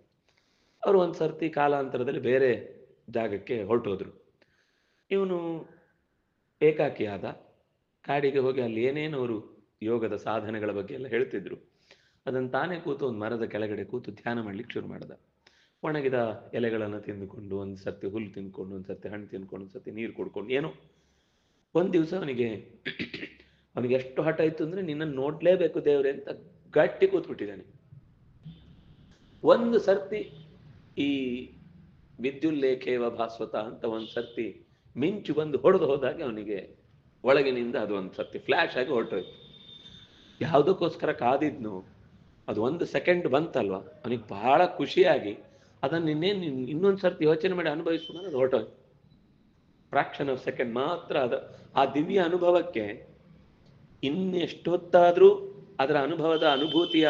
ಅವರು ಒಂದು ಸರ್ತಿ ಕಾಲಾಂತರದಲ್ಲಿ ಬೇರೆ ಜಾಗಕ್ಕೆ ಹೊರಟೋದ್ರು. ಇವನು ಏಕಾಕಿಯಾದ, ಕಾಡಿಗೆ ಹೋಗಿ ಅಲ್ಲಿ ಏನೇನು ಅವರು ಯೋಗದ ಸಾಧನೆಗಳ ಬಗ್ಗೆ ಎಲ್ಲ ಹೇಳ್ತಿದ್ರು, ಅದನ್ನು ತಾನೇ ಕೂತು ಒಂದು ಮರದ ಕೆಳಗಡೆ ಕೂತು ಧ್ಯಾನ ಮಾಡ್ಲಿಕ್ಕೆ ಶುರು ಮಾಡ್ದ. ಒಣಗಿದ ಎಲೆಗಳನ್ನು ತಿಂದುಕೊಂಡು, ಒಂದು ಸರ್ತಿ ಹುಲ್ಲು ತಿಂದ್ಕೊಂಡು, ಒಂದು ಸರ್ತಿ ಹಣ್ಣು ತಿಂದ್ಕೊಂಡು, ಒಂದು ಸರ್ತಿ ನೀರು ಕುಡ್ಕೊಂಡು, ಏನೋ ಒಂದು ದಿವಸ ಅವನಿಗೆ ಎಷ್ಟು ಹಠ ಇತ್ತು ಅಂದ್ರೆ ನಿನ್ನನ್ನು ನೋಡ್ಲೇಬೇಕು ದೇವ್ರೆ ಅಂತ ಗಟ್ಟಿ ಕೂತ್ಬಿಟ್ಟಿದ್ದಾನೆ. ಒಂದು ಸರ್ತಿ ಈ ವಿದ್ಯುಲ್ಲೇಖೇವ ಭಾಸ್ವತ ಅಂತ ಒಂದು ಸರ್ತಿ ಮಿಂಚು ಬಂದು ಹೊಡೆದು ಹೋದಾಗೆ ಅವನಿಗೆ ಒಳಗಿನಿಂದ ಅದು ಒಂದು ಸರ್ತಿ ಫ್ಲಾಶ್ ಆಗಿ ಹೊರಟೋಯ್ತು. ಯಾವುದಕ್ಕೋಸ್ಕರ ಕಾದಿದ್ನು ಅದು 1 ಸೆಕೆಂಡ್ ಬಂತಲ್ವಾ, ಅವನಿಗೆ ಬಹಳ ಖುಷಿಯಾಗಿ ಅದನ್ನು ಇನ್ನೊಂದು ಸರ್ತಿ ಯೋಚನೆ ಮಾಡಿ ಅನುಭವಿಸ್ಕೊಂಡು ಅದು ಹೊರಟೋಯ್ತು. ಫ್ರಾಕ್ಷನ್ ಆಫ್ ಸೆಕೆಂಡ್ ಮಾತ್ರ. ಆ ದಿವ್ಯ ಅನುಭವಕ್ಕೆ ಇನ್ನೆಷ್ಟೊತ್ತಾದ್ರೂ ಅದರ ಅನುಭವದ ಅನುಭೂತಿಯ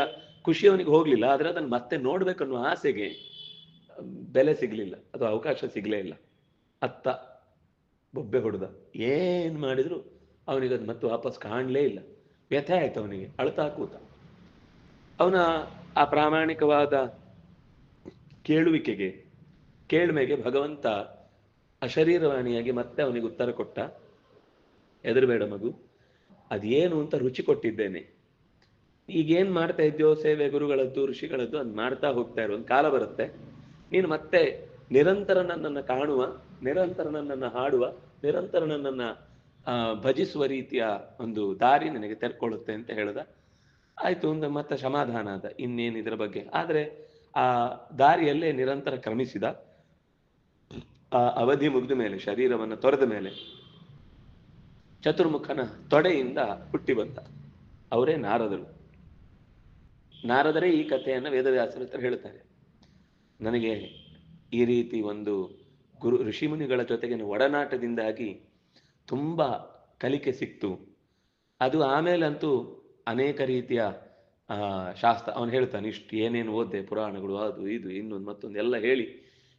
ಖುಷಿ ಅವನಿಗೆ ಹೋಗ್ಲಿಲ್ಲ, ಆದ್ರೆ ಅದನ್ನು ಮತ್ತೆ ನೋಡ್ಬೇಕನ್ನೋ ಆಸೆಗೆ ಬೆಲೆ ಸಿಗ್ಲಿಲ್ಲ, ಅದು ಅವಕಾಶ ಸಿಗ್ಲೇ ಇಲ್ಲ. ಅತ್ತ ಬೊಬ್ಬೆ ಹೊಡೆದ, ಏನ್ ಮಾಡಿದ್ರು ಅವನಿಗದು ಮತ್ತೆ ವಾಪಸ್ ಕಾಣಲೇ ಇಲ್ಲ. ವ್ಯಥೆ ಆಯ್ತು ಅವನಿಗೆ, ಅಳ್ತಾ ಕೂತ. ಅವನ ಆ ಪ್ರಾಮಾಣಿಕವಾದ ಕೇಳುವಿಕೆಗೆ, ಕೇಳ್ಮೆಗೆ ಭಗವಂತ ಅಶರೀರವಾಣಿಯಾಗಿ ಮತ್ತೆ ಅವನಿಗೆ ಉತ್ತರ ಕೊಟ್ಟ, ಹೆದರಬೇಡ ಮಗು, ಅದೇನು ಅಂತ ರುಚಿ ಕೊಟ್ಟಿದ್ದೇನೆ. ಈಗೇನ್ ಮಾಡ್ತಾ ಇದ್ಯೋ ಸೇವೆ ಗುರುಗಳದ್ದು ಋಷಿಗಳದ್ದು ಅದ್ ಮಾಡ್ತಾ ಹೋಗ್ತಾ ಇರೋ, ಒಂದು ಕಾಲ ಬರುತ್ತೆ ನೀನು ಮತ್ತೆ ನಿರಂತರ ನನ್ನನ್ನು ಕಾಣುವ, ನಿರಂತರ ನನ್ನನ್ನು ಹಾಡುವ, ನಿರಂತರ ನನ್ನನ್ನ ಭಜಿಸುವ ರೀತಿಯ ಒಂದು ದಾರಿ ನನಗೆ ತೆರ್ಕೊಳ್ಳುತ್ತೆ ಅಂತ ಹೇಳ್ದ. ಆಯ್ತು ಒಂದು ಮತ್ತೆ ಸಮಾಧಾನ ಆದ, ಇನ್ನೇನು ಇದರ ಬಗ್ಗೆ. ಆದ್ರೆ ಆ ದಾರಿಯಲ್ಲೇ ನಿರಂತರ ಕ್ರಮಿಸಿದ. ಆ ಅವಧಿ ಮುಗಿದ ಮೇಲೆ, ಶರೀರವನ್ನು ತೊರೆದ ಮೇಲೆ ಚತುರ್ಮುಖನ ತೊಡೆಯಿಂದ ಹುಟ್ಟಿ ಬಂದ. ಅವರೇ ನಾರದರು. ನಾರದರೇ ಈ ಕಥೆಯನ್ನು ವೇದವ್ಯಾಸರ ಹತ್ರ ಹೇಳ್ತಾರೆ. ನನಗೆ ಈ ರೀತಿ ಒಂದು ಋಷಿಮುನಿಗಳ ಜೊತೆಗಿನ ಒಡನಾಟದಿಂದಾಗಿ ತುಂಬಾ ಕಲಿಕೆ ಸಿಕ್ತು. ಅದು ಆಮೇಲಂತೂ ಅನೇಕ ರೀತಿಯ ಶಾಸ್ತ್ರ ಅವನು ಹೇಳ್ತಾನೆ, ಇಷ್ಟು ಏನೇನು ಓದ್ದೆ, ಪುರಾಣಗಳು ಅದು ಇದು ಇನ್ನೊಂದು ಮತ್ತೊಂದು ಎಲ್ಲ ಹೇಳಿ,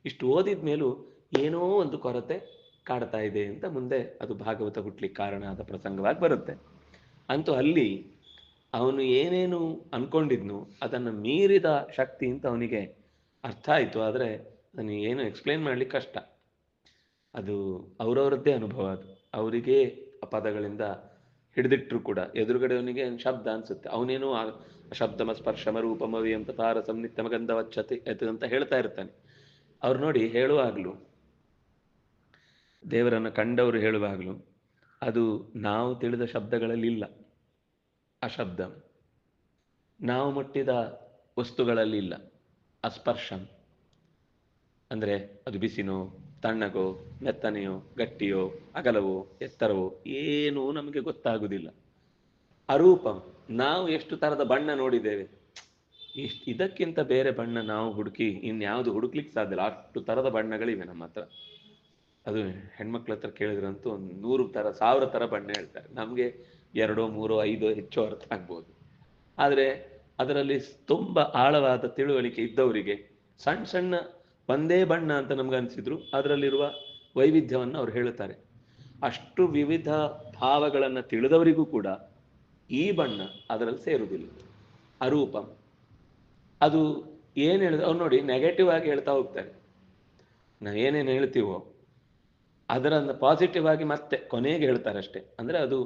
ಇಷ್ಟು ಓದಿದ ಮೇಲೂ ಏನೋ ಒಂದು ಕೊರತೆ ಕಾಡ್ತಾ ಇದೆ ಅಂತ ಮುಂದೆ ಅದು ಭಾಗವತ ಹುಟ್ಲಿಕ್ಕೆ ಕಾರಣ ಆದ ಪ್ರಸಂಗವಾಗಿ ಬರುತ್ತೆ. ಅಂತೂ ಅಲ್ಲಿ ಅವನು ಏನೇನು ಅನ್ಕೊಂಡಿದ್ನು ಅದನ್ನು ಮೀರಿದ ಶಕ್ತಿ ಅಂತ ಅವನಿಗೆ ಅರ್ಥ ಆಯಿತು. ಆದರೆ ಅದನ್ನು ಏನು ಎಕ್ಸ್ಪ್ಲೇನ್ ಮಾಡ್ಲಿಕ್ಕೆ ಕಷ್ಟ. ಅದು ಅವರವರದ್ದೇ ಅನುಭವ. ಅದು ಅವರಿಗೆ ಆ ಪದಗಳಿಂದ ಹಿಡಿದಿಟ್ರು ಕೂಡ ಎದುರುಗಡೆ ಅವನಿಗೆ ಶಬ್ದ ಅನ್ಸುತ್ತೆ, ಅವನೇನು ಆ ಶಬ್ದಮ ಸ್ಪರ್ಶಮ ರೂಪಮವಿ ಅಂತ ತಾರ ಸಂನಿತ್ಯಮ ಗಂಧವಚ್ಚತೆ ಅಂತ ಹೇಳ್ತಾ ಇರ್ತಾನೆ. ಅವ್ರು ನೋಡಿ ಹೇಳುವಾಗ್ಲು, ದೇವರನ್ನು ಕಂಡವರು ಹೇಳುವಾಗ್ಲು ಅದು ನಾವು ತಿಳಿದ ಶಬ್ದಗಳಲ್ಲಿ ಇಲ್ಲ. ಅಶಬ್ದ ನಾವು ಮುಟ್ಟಿದ ವಸ್ತುಗಳಲ್ಲಿ ಇಲ್ಲ. ಅಸ್ಪರ್ಶಂ ಅಂದ್ರೆ ಅದು ಬಿಸಿನೋ ತಣ್ಣಗೋ ಮೆತ್ತನೆಯೋ ಗಟ್ಟಿಯೋ ಅಗಲವೋ ಎತ್ತರವೋ ಏನೂ ನಮಗೆ ಗೊತ್ತಾಗುವುದಿಲ್ಲ. ಅರೂಪಂ ನಾವು ಎಷ್ಟು ತರದ ಬಣ್ಣ ನೋಡಿದ್ದೇವೆ, ಇದಕ್ಕಿಂತ ಬೇರೆ ಬಣ್ಣ ನಾವು ಹುಡುಕಿ ಇನ್ಯಾವುದು ಹುಡುಕ್ಲಿಕ್ಕೆ ಸಾಧ್ಯ ಇಲ್ಲ. ಅಷ್ಟು ತರದ ಬಣ್ಣಗಳಿವೆ ನಮ್ಮ ಹತ್ರ. ಅದು ಹೆಣ್ಮಕ್ಳ ಹತ್ರ ಕೇಳಿದ್ರಂತೂ ಒಂದು 100 ತರ 1000 ತರ ಬಣ್ಣ ಹೇಳ್ತಾರೆ. ನಮ್ಗೆ 2 3 5 ಹೆಚ್ಚು ಅರ್ಥ ಆಗ್ಬೋದು. ಆದ್ರೆ ಅದರಲ್ಲಿ ತುಂಬಾ ಆಳವಾದ ತಿಳುವಳಿಕೆ ಇದ್ದವರಿಗೆ ಸಣ್ಣ ಸಣ್ಣ ಒಂದೇ ಬಣ್ಣ ಅಂತ ನಮ್ಗೆ ಅನಿಸಿದ್ರು ಅದರಲ್ಲಿರುವ ವೈವಿಧ್ಯವನ್ನು ಅವ್ರು ಹೇಳುತ್ತಾರೆ. ಅಷ್ಟು ವಿವಿಧ ಭಾವಗಳನ್ನು ತಿಳಿದವರಿಗೂ ಕೂಡ ಈ ಬಣ್ಣ ಅದರಲ್ಲಿ ಸೇರುವುದಿಲ್ಲ. ಅರೂಪಂ ಅದು ಏನು ಹೇಳಿದ್ರು ಅವ್ರು ನೋಡಿ ನೆಗೆಟಿವ್ ಆಗಿ ಹೇಳ್ತಾ ಹೋಗ್ತಾರೆ. ನಾವು ಏನೇನು ಹೇಳ್ತೀವೋ ಅದರನ್ನು ಪಾಸಿಟಿವ್ ಆಗಿ ಮತ್ತೆ ಕೊನೆಗೆ ಹೇಳ್ತಾರೆ ಅಷ್ಟೇ. ಅಂದ್ರೆ ಅದು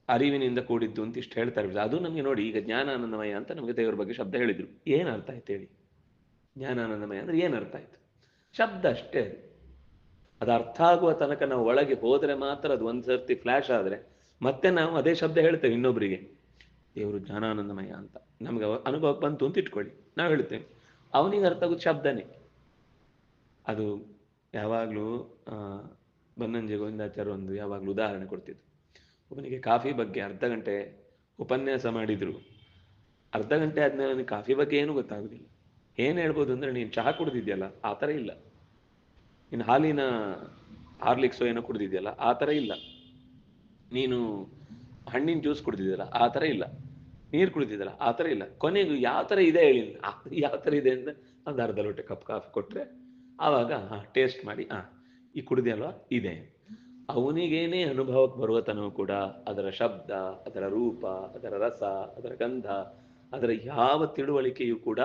ಅರಿವಿನಿಂದ ಕೂಡಿದ್ದು ಅಂತ ಇಷ್ಟು ಹೇಳ್ತಾರೆ. ಅದು ನಮಗೆ ನೋಡಿ, ಈಗ ಜ್ಞಾನಾನಂದಮಯ ಅಂತ ನಮಗೆ ದೇವರ ಬಗ್ಗೆ ಶಬ್ದ ಹೇಳಿದ್ರು, ಏನ್ ಅರ್ಥ ಆಯ್ತು ಹೇಳಿ? ಜ್ಞಾನಾನಂದಮಯ ಅಂದ್ರೆ ಏನ್ ಅರ್ಥ ಆಯ್ತು? ಶಬ್ದ ಅಷ್ಟೇ. ಅದು ಅರ್ಥ ಆಗುವ ತನಕ ನಾವು ಒಳಗೆ ಹೋದ್ರೆ ಮಾತ್ರ ಅದು ಒಂದ್ಸರ್ತಿ ಫ್ಲಾಶ್ ಆದ್ರೆ ಮತ್ತೆ ನಾವು ಅದೇ ಶಬ್ದ ಹೇಳ್ತೇವೆ ಇನ್ನೊಬ್ಬರಿಗೆ, ದೇವರು ಜ್ಞಾನಾನಂದಮಯ ಅಂತ. ನಮ್ಗೆ ಅನುಭವಕ್ಕೆ ಬಂತು ಅಂತ ಇಟ್ಕೊಳ್ಳಿ, ನಾವು ಹೇಳ್ತೇವೆ, ಅವನಿಗೆ ಅರ್ಥ ಆಗೋದು ಶಬ್ದನೇ. ಅದು ಯಾವಾಗಲೂ ಬನ್ನಂಜೆ ಗೋವಿಂದಾಚಾರ್ಯ ಒಂದು ಯಾವಾಗಲೂ ಉದಾಹರಣೆ ಕೊಡ್ತಿದ್ರು. ಒಬ್ಬನಿಗೆ ಕಾಫಿ ಬಗ್ಗೆ ಅರ್ಧ ಗಂಟೆ ಉಪನ್ಯಾಸ ಮಾಡಿದ್ರು. ಅರ್ಧ ಗಂಟೆ ಆದ್ಮೇಲೆ ಅವನಿಗೆ ಕಾಫಿ ಬಗ್ಗೆ ಏನೂ ಗೊತ್ತಾಗುದಿಲ್ಲ. ಏನ್ ಹೇಳ್ಬೋದು ಅಂದ್ರೆ, ನೀನು ಚಹಾ ಕುಡ್ದಿದ್ಯಲ್ಲ ಆ ಥರ ಇಲ್ಲ, ನೀನು ಹಾಲಿನ ಹಾರ್ಲಿಕ್ಸೋ ಏನೋ ಕುಡ್ದಿದ್ಯಲ್ಲ ಆ ಥರ ಇಲ್ಲ, ನೀನು ಹಣ್ಣಿನ ಜ್ಯೂಸ್ ಕುಡ್ದಿದ್ಯಲ್ಲ ಆ ಥರ ಇಲ್ಲ, ನೀರು ಕುಡಿದಿದ್ದಲ್ಲ ಆ ಥರ ಇಲ್ಲ. ಕೊನೆಗೂ ಯಾವ ಥರ ಇದೆ ಹೇಳಿ, ಯಾವ ಥರ ಇದೆ ಅಂತ ಒಂದು ಅರ್ಧ ಲೋಟ ಕಪ್ ಕಾಫಿ ಕೊಟ್ರೆ ಆವಾಗ ಟೇಸ್ಟ್ ಮಾಡಿ ಈ ಕುಡಿದೆಯಲ್ವಾ ಇದೆ. ಅವನಿಗೇನೇ ಅನುಭವಕ್ಕೆ ಬರುವ ತನಕ ಕೂಡ ಅದರ ಶಬ್ದ, ಅದರ ರೂಪ, ಅದರ ರಸ, ಅದರ ಗಂಧ, ಅದರ ಯಾವ ತಿಳುವಳಿಕೆಯೂ ಕೂಡ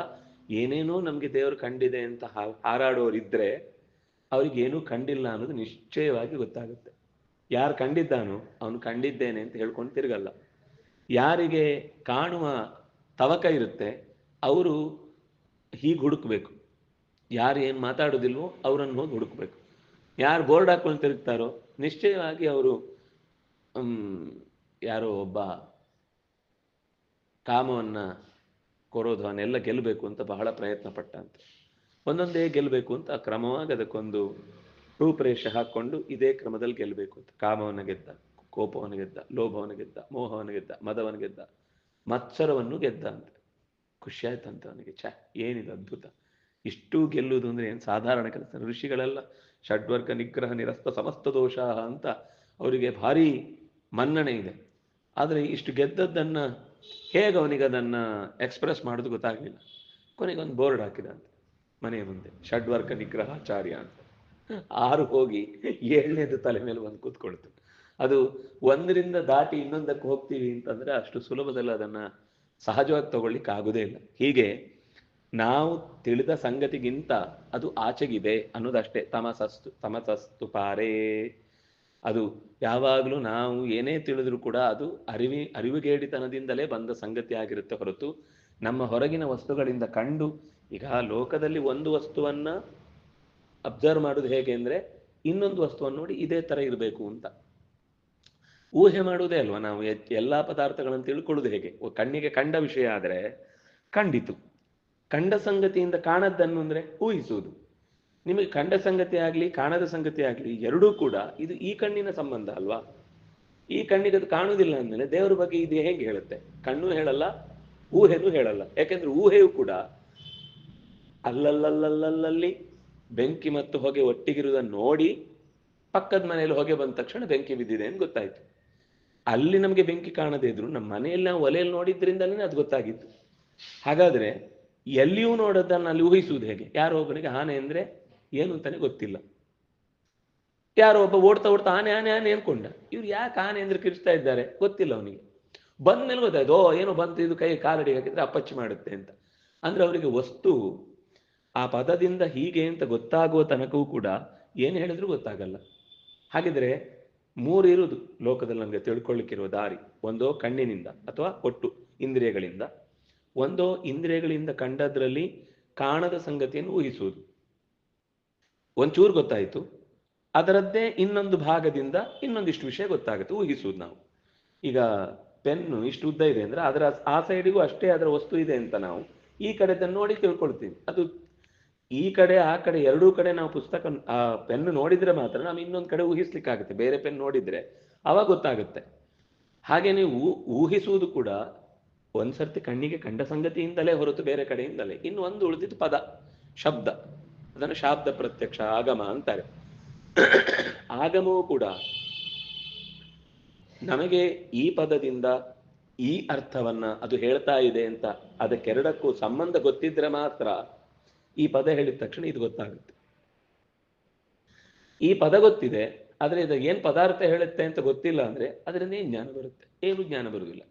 ಏನೇನೋ ನಮ್ಗೆ ದೇವರು ಕಂಡಿದೆ ಅಂತ ಹಾರಾಡೋರಿದ್ರೆ ಅವ್ರಿಗೇನೂ ಕಂಡಿಲ್ಲ ಅನ್ನೋದು ನಿಶ್ಚಯವಾಗಿ ಗೊತ್ತಾಗುತ್ತೆ. ಯಾರು ಕಂಡಿದ್ದಾನೋ ಅವನು ಕಂಡಿದ್ದೇನೆ ಅಂತ ಹೇಳ್ಕೊಂಡು ತಿರುಗಲ್ಲ. ಯಾರಿಗೆ ಕಾಣುವ ತವಕ ಇರುತ್ತೆ ಅವರು ಹೀಗೆ ಹುಡುಕ್ಬೇಕು. ಯಾರು ಏನು ಮಾತಾಡೋದಿಲ್ವೋ ಅವರನ್ನು ಹೋಗಿ ಹುಡುಕ್ಬೇಕು. ಯಾರು ಬೋರ್ಡ್ ಹಾಕೊಂಡು ತಿರುಗ್ತಾರೋ ನಿಶ್ಚಯವಾಗಿ ಅವರು ಯಾರೋ ಒಬ್ಬ ಕಾಮವನ್ನ ಕ್ರೋಧವನ್ನೆಲ್ಲ ಗೆಲ್ಲಬೇಕು ಅಂತ ಬಹಳ ಪ್ರಯತ್ನ ಪಟ್ಟಂತೆ, ಒಂದೊಂದೇ ಗೆಲ್ಲಬೇಕು ಅಂತ ಕ್ರಮವಾಗಿ ಅದಕ್ಕೊಂದು ರೂಪರೇಷೆ ಹಾಕೊಂಡು ಇದೇ ಕ್ರಮದಲ್ಲಿ ಗೆಲ್ಲಬೇಕು ಅಂತ ಕಾಮವನ್ನು ಗೆದ್ದ, ಕೋಪವನ್ನು ಗೆದ್ದ, ಲೋಭವನ್ನು ಗೆದ್ದ, ಮೋಹವನ್ನು ಗೆದ್ದ, ಮದವನ್ನು ಗೆದ್ದ, ಮತ್ಸರವನ್ನು ಗೆದ್ದ ಅಂತ. ಖುಷಿ ಆಯ್ತಂತ ಅವನಿಗೆ. ಏನಿದು ಅದ್ಭುತ, ಇಷ್ಟು ಗೆಲ್ಲುವುದು ಅಂದ್ರೆ ಏನು ಸಾಧಾರಣ ಕೆಲಸ. ಋಷಿಗಳೆಲ್ಲ ಷಡ್ವರ್ಗ ನಿಗ್ರಹ ನಿರಸ್ತ ಸಮಸ್ತ ದೋಷ ಅಂತ ಅವರಿಗೆ ಭಾರಿ ಮನ್ನಣೆ ಇದೆ. ಆದರೆ ಇಷ್ಟು ಗೆದ್ದದ್ದನ್ನ ಹೇಗೆ ಅವನಿಗೆ ಅದನ್ನು ಎಕ್ಸ್ಪ್ರೆಸ್ ಮಾಡೋದು ಗೊತ್ತಾಗಲಿಲ್ಲ. ಕೊನೆಗೆ ಒಂದು ಬೋರ್ಡ್ ಹಾಕಿದಂತೆ ಮನೆಯ ಮುಂದೆ, ಷಡ್ವರ್ಗ ನಿಗ್ರಹಾಚಾರ್ಯ ಅಂತ. 6 ಹೋಗಿ 7ನೇದು ತಲೆ ಮೇಲೆ ಬಂದು ಕೂತ್ಕೊಳ್ತು. ಅದು ಒಂದರಿಂದ ದಾಟಿ ಇನ್ನೊಂದಕ್ಕೆ ಹೋಗ್ತೀವಿ ಅಂತಂದ್ರೆ ಅಷ್ಟು ಸುಲಭದಲ್ಲಿ ಅದನ್ನ ಸಹಜವಾಗಿ ತಗೊಳ್ಳಿಕ್ಕೆ ಆಗುದೇ ಇಲ್ಲ. ಹೀಗೆ ನಾವು ತಿಳಿದ ಸಂಗತಿಗಿಂತ ಅದು ಆಚೆಗಿದೆ ಅನ್ನೋದಷ್ಟೇ. ತಮಸಸ್ತು ಪಾರೇ. ಅದು ಯಾವಾಗಲೂ ನಾವು ಏನೇ ತಿಳಿದ್ರೂ ಕೂಡ ಅದು ಅರಿವುಗೇಡಿತನದಿಂದಲೇ ಬಂದ ಸಂಗತಿ ಆಗಿರುತ್ತೆ ಹೊರತು ನಮ್ಮ ಹೊರಗಿನ ವಸ್ತುಗಳಿಂದ ಕಂಡು. ಈಗ ಲೋಕದಲ್ಲಿ ಒಂದು ವಸ್ತುವನ್ನ ಅಬ್ಸರ್ವ್ ಮಾಡೋದು ಹೇಗೆ ಅಂದ್ರೆ, ಇನ್ನೊಂದು ವಸ್ತುವನ್ನು ನೋಡಿ ಇದೇ ತರ ಇರಬೇಕು ಅಂತ ಊಹೆ ಮಾಡುವುದೇ ಅಲ್ವಾ ನಾವು. ಎಲ್ಲಾ ಪದಾರ್ಥಗಳನ್ನು ತಿಳ್ಕೊಳ್ಳೋದು ಹೇಗೆ? ಕಣ್ಣಿಗೆ ಕಂಡ ವಿಷಯ ಆದರೆ ಕಂಡಿತು, ಕಂಡ ಸಂಗತಿಯಿಂದ ಕಾಣದ್ದನ್ನು ಅಂದ್ರೆ ಊಹಿಸುವುದು. ನಿಮಗೆ ಕಂಡ ಸಂಗತಿ ಆಗ್ಲಿ ಕಾಣದ ಸಂಗತಿ ಆಗ್ಲಿ ಎರಡೂ ಕೂಡ ಇದು ಈ ಕಣ್ಣಿನ ಸಂಬಂಧ ಅಲ್ವಾ. ಈ ಕಣ್ಣಿಗೆ ಅದು ಕಾಣುವುದಿಲ್ಲ ಅಂದ್ಮೇಲೆ ದೇವರ ಬಗ್ಗೆ ಇದು ಹೇಗೆ ಹೇಳುತ್ತೆ? ಕಣ್ಣು ಹೇಳಲ್ಲ, ಊಹೆನೂ ಹೇಳಲ್ಲ. ಯಾಕೆಂದ್ರೆ ಊಹೆಯೂ ಕೂಡ ಅಲ್ಲಲ್ಲಲ್ಲಲ್ಲಲ್ಲಿ ಬೆಂಕಿ ಮತ್ತು ಹೊಗೆ ಒಟ್ಟಿಗಿರುವುದನ್ನು ನೋಡಿ ಪಕ್ಕದ ಮನೆಯಲ್ಲಿ ಹೊಗೆ ಬಂದ ತಕ್ಷಣ ಬೆಂಕಿ ಬಿದ್ದಿದೆ ಅಂತ ಗೊತ್ತಾಯ್ತು. ಅಲ್ಲಿ ನಮಗೆ ಬೆಂಕಿ ಕಾಣದೇ ಇದ್ರು ನಮ್ಮ ಮನೆಯಲ್ಲಿ ನಾವು ಒಲೆಯಲ್ಲಿ ನೋಡಿದ್ರಿಂದಲೇ ಅದು ಗೊತ್ತಾಗಿತ್ತು. ಹಾಗಾದ್ರೆ ಎಲ್ಲಿಯೂ ನೋಡೋದನ್ನು ಅಲ್ಲಿ ಊಹಿಸುವುದು ಹೇಗೆ? ಯಾರೋ ಒಬ್ಬನಿಗೆ ಆನೆ ಅಂದ್ರೆ ಏನು ಅಂತಾನೆ ಗೊತ್ತಿಲ್ಲ. ಯಾರೋ ಒಬ್ಬ ಓಡ್ತಾ ಓಡ್ತಾ ಆನೆ ಆನೆ ಆನೆ ಅನ್ಕೊಂಡ. ಇವ್ರು ಯಾಕೆ ಆನೆ ಅಂದ್ರೆ ಕಿರಿಸ್ತಾ ಇದ್ದಾರೆ ಗೊತ್ತಿಲ್ಲ ಅವನಿಗೆ. ಬಂದ ಮೇಲೆ ಗೊತ್ತಾಯ್ತು, ಓ ಏನೋ ಬಂತು, ಇದು ಕೈ ಕಾಲಡಿ ಹಾಕಿದ್ರೆ ಅಪ್ಪಚ್ಚಿ ಮಾಡುತ್ತೆ ಅಂತ. ಅಂದ್ರೆ ಅವರಿಗೆ ವಸ್ತು ಆ ಪದದಿಂದ ಹೀಗೆ ಅಂತ ಗೊತ್ತಾಗುವ ತನಕವೂ ಕೂಡ ಏನು ಹೇಳಿದ್ರು ಗೊತ್ತಾಗಲ್ಲ. ಹಾಗಿದ್ರೆ 3 ಇರುವುದು ಲೋಕದಲ್ಲಿ ನಮಗೆ ತಿಳ್ಕೊಳ್ಳಿಕ್ಕಿರುವ ದಾರಿ. ಒಂದೋ ಕಣ್ಣಿನಿಂದ ಅಥವಾ ಒಟ್ಟು ಇಂದ್ರಿಯಗಳಿಂದ, ಒಂದೋ ಇಂದ್ರಿಯಗಳಿಂದ ಕಂಡದ್ರಲ್ಲಿ ಕಾಣದ ಸಂಗತಿಯನ್ನು ಊಹಿಸುವುದು. ಒಂಚೂರು ಗೊತ್ತಾಯಿತು, ಅದರದ್ದೇ ಇನ್ನೊಂದು ಭಾಗದಿಂದ ಇನ್ನೊಂದಿಷ್ಟು ವಿಷಯ ಗೊತ್ತಾಗುತ್ತೆ, ಊಹಿಸುವುದು ನಾವು. ಈಗ ಪೆನ್ನು ಇಷ್ಟು ಉದ್ದ ಇದೆ ಅಂದ್ರೆ ಅದರ ಆ ಸೈಡಿಗೂ ಅಷ್ಟೇ ಅದರ ವಸ್ತು ಇದೆ ಅಂತ ನಾವು ಈ ಕಡೆದನ್ನು ನೋಡಿ ತಿಳ್ಕೊಳ್ತೀವಿ. ಅದು ಈ ಕಡೆ ಆ ಕಡೆ ಎರಡೂ ಕಡೆ ನಾವು ಪುಸ್ತಕ ಆ ಪೆನ್ನು ನೋಡಿದ್ರೆ ಮಾತ್ರ ನಾವು ಇನ್ನೊಂದು ಕಡೆ ಊಹಿಸ್ಲಿಕ್ಕಾಗುತ್ತೆ. ಬೇರೆ ಪೆನ್ ನೋಡಿದ್ರೆ ಅವಾಗ ಗೊತ್ತಾಗುತ್ತೆ. ಹಾಗೆ ನೀವು ಊಹಿಸುವುದು ಕೂಡ ಒಂದ್ಸರ್ತಿ ಕಣ್ಣಿಗೆ ಕಂಡ ಸಂಗತಿಯಿಂದಲೇ ಹೊರತು ಬೇರೆ ಕಡೆಯಿಂದಲೇ. ಇನ್ನು ಒಂದು ಉಳಿದಿದ್ದು ಪದ, ಶಬ್ದ. ಅದನ್ನು ಶಾಬ್ದ ಪ್ರತ್ಯಕ್ಷ ಆಗಮ ಅಂತಾರೆ. ಆಗಮವೂ ಕೂಡ ನಮಗೆ ಈ ಪದದಿಂದ ಈ ಅರ್ಥವನ್ನ ಅದು ಹೇಳ್ತಾ ಇದೆ ಅಂತ ಅದಕ್ಕೆರಡಕ್ಕೂ ಸಂಬಂಧ ಗೊತ್ತಿದ್ರೆ ಮಾತ್ರ ಈ ಪದ ಹೇಳಿದ ತಕ್ಷಣ ಇದು ಗೊತ್ತಾಗುತ್ತೆ. ಈ ಪದ ಗೊತ್ತಿದೆ ಆದ್ರೆ ಇದು ಏನ್ ಪದಾರ್ಥ ಹೇಳುತ್ತೆ ಅಂತ ಗೊತ್ತಿಲ್ಲ ಅಂದ್ರೆ ಅದರಿಂದ ಏನ್ ಜ್ಞಾನ ಬರುತ್ತೆ? ಏನು ಜ್ಞಾನ ಬರುವುದಿಲ್ಲ.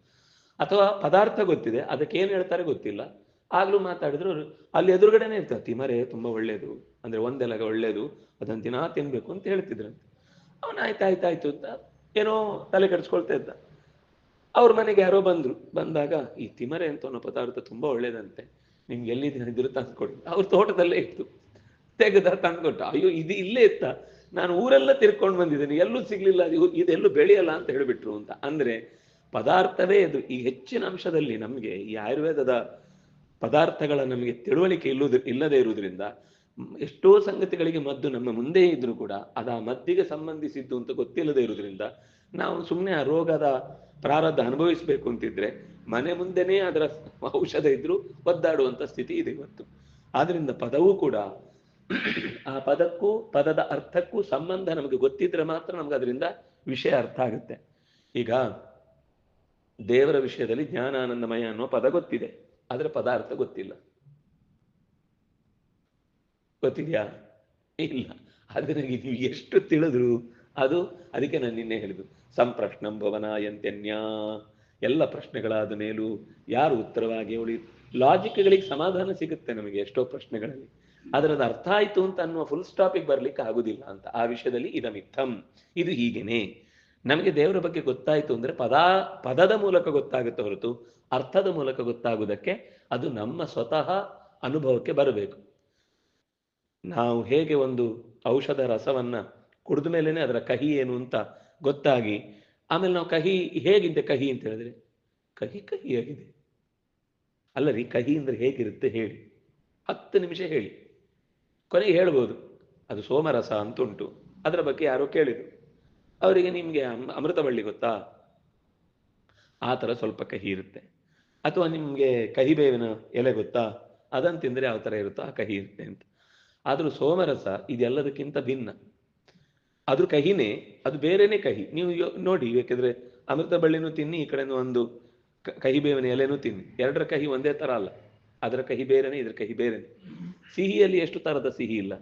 ಅಥವಾ ಪದಾರ್ಥ ಗೊತ್ತಿದೆ ಅದಕ್ಕೆ ಏನ್ ಹೇಳ್ತಾರೆ ಗೊತ್ತಿಲ್ಲ, ಆಗ್ಲೂ ಮಾತಾಡಿದ್ರು ಅಲ್ಲಿ ಎದುರುಗಡೆನೆ ಇರ್ತಾರೆ, ತಿಮರೆ ತುಂಬಾ ಒಳ್ಳೇದು ಅಂದ್ರೆ ಒಂದೆಲಗ ಒಳ್ಳೇದು, ಅದನ್ನ ದಿನಾ ತಿನ್ಬೇಕು ಅಂತ ಹೇಳ್ತಿದ್ರಂತೆ. ಅವನ ಆಯ್ತಾಯ್ತಾಯ್ತು ಅಂತ ಏನೋ ತಲೆ ಕೆಡಿಸ್ಕೊಳ್ತಾ ಇದ್ದ. ಅವ್ರ ಮನೆಗೆ ಯಾರೋ ಬಂದಾಗ ಈ ತಿಮರೆ ಅಂತ ಅನ್ನೋ ಪದಾರ್ಥ ತುಂಬಾ ಒಳ್ಳೇದಂತೆ, ನಿಮ್ಗೆ ಎಲ್ಲಿದೆ ಇದ್ರು ತಂದ್ಕೊಡಿ. ಅವ್ರ ತೋಟದಲ್ಲೇ ಇತ್ತು, ತೆಗೆದ ತಂದ್ಕೊಟ್ಟ. ಅಯ್ಯೋ ಇದು ಇಲ್ಲೇ ಇತ್ತ, ನಾನು ಊರೆಲ್ಲ ತಿರ್ಕೊಂಡು ಬಂದಿದ್ದೇನೆ, ಎಲ್ಲೂ ಸಿಗ್ಲಿಲ್ಲ, ಇದೆಲ್ಲೂ ಬೆಳೆಯಲ್ಲ ಅಂತ ಹೇಳ್ಬಿಟ್ರು ಅಂತ. ಅಂದ್ರೆ ಪದಾರ್ಥವೇ ಇದು. ಈ ಹೆಚ್ಚಿನ ಅಂಶದಲ್ಲಿ ನಮ್ಗೆ ಈ ಆಯುರ್ವೇದದ ಪದಾರ್ಥಗಳ ನಮಗೆ ತಿಳುವಳಿಕೆ ಇಲ್ಲದೆ ಇರುವುದರಿಂದ ಎಷ್ಟೋ ಸಂಗತಿಗಳಿಗೆ ಮದ್ದು ನಮ್ಮ ಮುಂದೆ ಇದ್ರೂ ಕೂಡ ಅದು ಆ ಮದ್ದಿಗೆ ಸಂಬಂಧಿಸಿದ್ದು ಅಂತ ಗೊತ್ತಿಲ್ಲದೆ ಇರುವುದರಿಂದ ನಾವು ಸುಮ್ಮನೆ ಆ ರೋಗದ ಪ್ರಾರಬ್ಧ ಅನುಭವಿಸ್ಬೇಕು ಅಂತಿದ್ರೆ ಮನೆ ಮುಂದೆನೇ ಅದರ ಔಷಧ ಇದ್ರೂ ಒದ್ದಾಡುವಂತ ಸ್ಥಿತಿ ಇದೆ ಇವತ್ತು. ಆದ್ರಿಂದ ಪದವೂ ಕೂಡ ಆ ಪದಕ್ಕೂ ಪದದ ಅರ್ಥಕ್ಕೂ ಸಂಬಂಧ ನಮಗೆ ಗೊತ್ತಿದ್ರೆ ಮಾತ್ರ ನಮ್ಗೆ ಅದರಿಂದ ವಿಷಯ ಅರ್ಥ ಆಗುತ್ತೆ. ಈಗ ದೇವರ ವಿಷಯದಲ್ಲಿ ಜ್ಞಾನಾನಂದಮಯ ಅನ್ನೋ ಪದ ಗೊತ್ತಿದೆ, ಆದ್ರೆ ಪದಾರ್ಥ ಗೊತ್ತಿಲ್ಲ. ಗೊತ್ತಿದ್ಯಾ? ಇಲ್ಲ. ಅದನ್ನ ನೀವು ಎಷ್ಟು ತಿಳಿದ್ರು ಅದು, ಅದಕ್ಕೆ ನಾನು ನಿನ್ನೆ ಹೇಳಿದ್ದು ಸಂಪ್ರಶ್ನಂ ಭವನಾಯಂತ್ಯನ್ಯ, ಎಲ್ಲ ಪ್ರಶ್ನೆಗಳಾದ ಮೇಲೂ ಯಾರು ಉತ್ತರವಾಗಿ ಉಳಿ ಲಾಜಿಕ್ಗಳಿಗೆ ಸಮಾಧಾನ ಸಿಗುತ್ತೆ ನಮಗೆ ಎಷ್ಟೋ ಪ್ರಶ್ನೆಗಳಲ್ಲಿ, ಅದರದ್ದು ಅರ್ಥ ಆಯ್ತು ಅಂತ ಅನ್ನುವ ಫುಲ್ ಸ್ಟಾಪಿಗೆ ಬರ್ಲಿಕ್ಕೆ ಆಗುದಿಲ್ಲ ಅಂತ. ಆ ವಿಷಯದಲ್ಲಿ ಇದಮಿತ್ತಂ, ಇದು ಹೀಗೇನೆ. ನಮಗೆ ದೇವರ ಬಗ್ಗೆ ಗೊತ್ತಾಯ್ತು ಅಂದ್ರೆ ಪದದ ಮೂಲಕ ಗೊತ್ತಾಗುತ್ತೆ ಹೊರತು ಅರ್ಥದ ಮೂಲಕ ಗೊತ್ತಾಗುವುದಕ್ಕೆ ಅದು ನಮ್ಮ ಸ್ವತಃ ಅನುಭವಕ್ಕೆ ಬರಬೇಕು. ನಾವು ಹೇಗೆ ಒಂದು ಔಷಧ ರಸವನ್ನ ಕುಡಿದ ಮೇಲೇನೆ ಅದರ ಕಹಿ ಏನು ಅಂತ ಗೊತ್ತಾಗಿ ಆಮೇಲೆ ನಾವು ಕಹಿ ಹೇಗಿದ್ದೆ ಕಹಿ ಅಂತ ಹೇಳಿದ್ರೆ ಕಹಿ ಕಹಿಯಾಗಿದೆ ಅಲ್ಲ ರೀ, ಕಹಿ ಅಂದ್ರೆ ಹೇಗಿರುತ್ತೆ ಹೇಳಿ, 10 ನಿಮಿಷ ಹೇಳಿ, ಕೊನೆಗೆ ಹೇಳ್ಬೋದು ಅದು ಸೋಮರಸ ಅಂತುಂಟು, ಅದರ ಬಗ್ಗೆ ಯಾರೋ ಕೇಳಿದ್ರು, ಅವರಿಗೆ ನಿಮ್ಗೆ ಅಮೃತಬಳ್ಳಿ ಗೊತ್ತಾ, ಆ ಥರ ಸ್ವಲ್ಪ ಕಹಿ ಇರುತ್ತೆ. ಅಥವಾ ನಿಮ್ಗೆ ಕಹಿಬೇವಿನ ಎಲೆ ಗೊತ್ತಾ, ಅದನ್ನು ತಿಂದರೆ ಯಾವ ಥರ ಇರುತ್ತೋ ಆ ಕಹಿ ಇರುತ್ತೆ ಅಂತ. ಆದರೂ ಸೋಮರಸ ಇದೆಲ್ಲದಕ್ಕಿಂತ ಭಿನ್ನ. ಅದ್ರ ಕಹಿನೇ, ಅದು ಬೇರೆನೇ ಕಹಿ. ನೀವು ನೋಡಿ, ಬೇಕಿದ್ರೆ ಅಮೃತ ಬಳ್ಳಿನೂ ತಿನ್ನಿ, ಈ ಕಡೆನೂ ಒಂದು ಕಹಿಬೇವಿನ ಎಲೆನೂ ತಿನ್ನಿ, ಎರಡರ ಕಹಿ ಒಂದೇ ತರ ಅಲ್ಲ. ಅದರ ಕಹಿ ಬೇರೆನೆ, ಇದ್ರ ಕಹಿ ಬೇರೆನೆ. ಸಿಹಿಯಲ್ಲಿ ಎಷ್ಟು ತರದ ಸಿಹಿ ಇಲ್ಲ.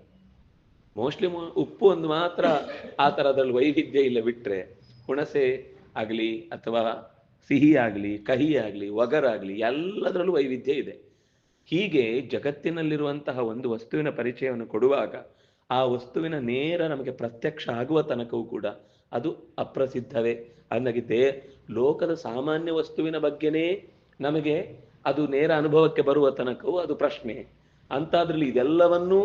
ಮೋಸ್ಟ್ಲಿ ಉಪ್ಪು ಒಂದು ಮಾತ್ರ ಆ ಥರದ್ರಲ್ಲಿ ವೈವಿಧ್ಯ ಇಲ್ಲ ಬಿಟ್ರೆ, ಹುಣಸೆ ಆಗಲಿ ಅಥವಾ ಸಿಹಿ ಆಗಲಿ ಕಹಿ ಆಗಲಿ ಒಗರಾಗಲಿ ಎಲ್ಲದರಲ್ಲೂ ವೈವಿಧ್ಯ ಇದೆ. ಹೀಗೆ ಜಗತ್ತಿನಲ್ಲಿರುವಂತಹ ಒಂದು ವಸ್ತುವಿನ ಪರಿಚಯವನ್ನು ಕೊಡುವಾಗ ಆ ವಸ್ತುವಿನ ನೇರ ನಮಗೆ ಪ್ರತ್ಯಕ್ಷ ಆಗುವ ತನಕವೂ ಕೂಡ ಅದು ಅಪ್ರಸಿದ್ಧವೇ. ಅಂದಾಗಿದ್ದೇ ಲೋಕದ ಸಾಮಾನ್ಯ ವಸ್ತುವಿನ ಬಗ್ಗೆನೇ ನಮಗೆ ಅದು ನೇರ ಅನುಭವಕ್ಕೆ ಬರುವ ತನಕವೂ ಅದು ಪ್ರಶ್ನೆ. ಅಂತಾದ್ರಲ್ಲಿ ಇದೆಲ್ಲವನ್ನೂ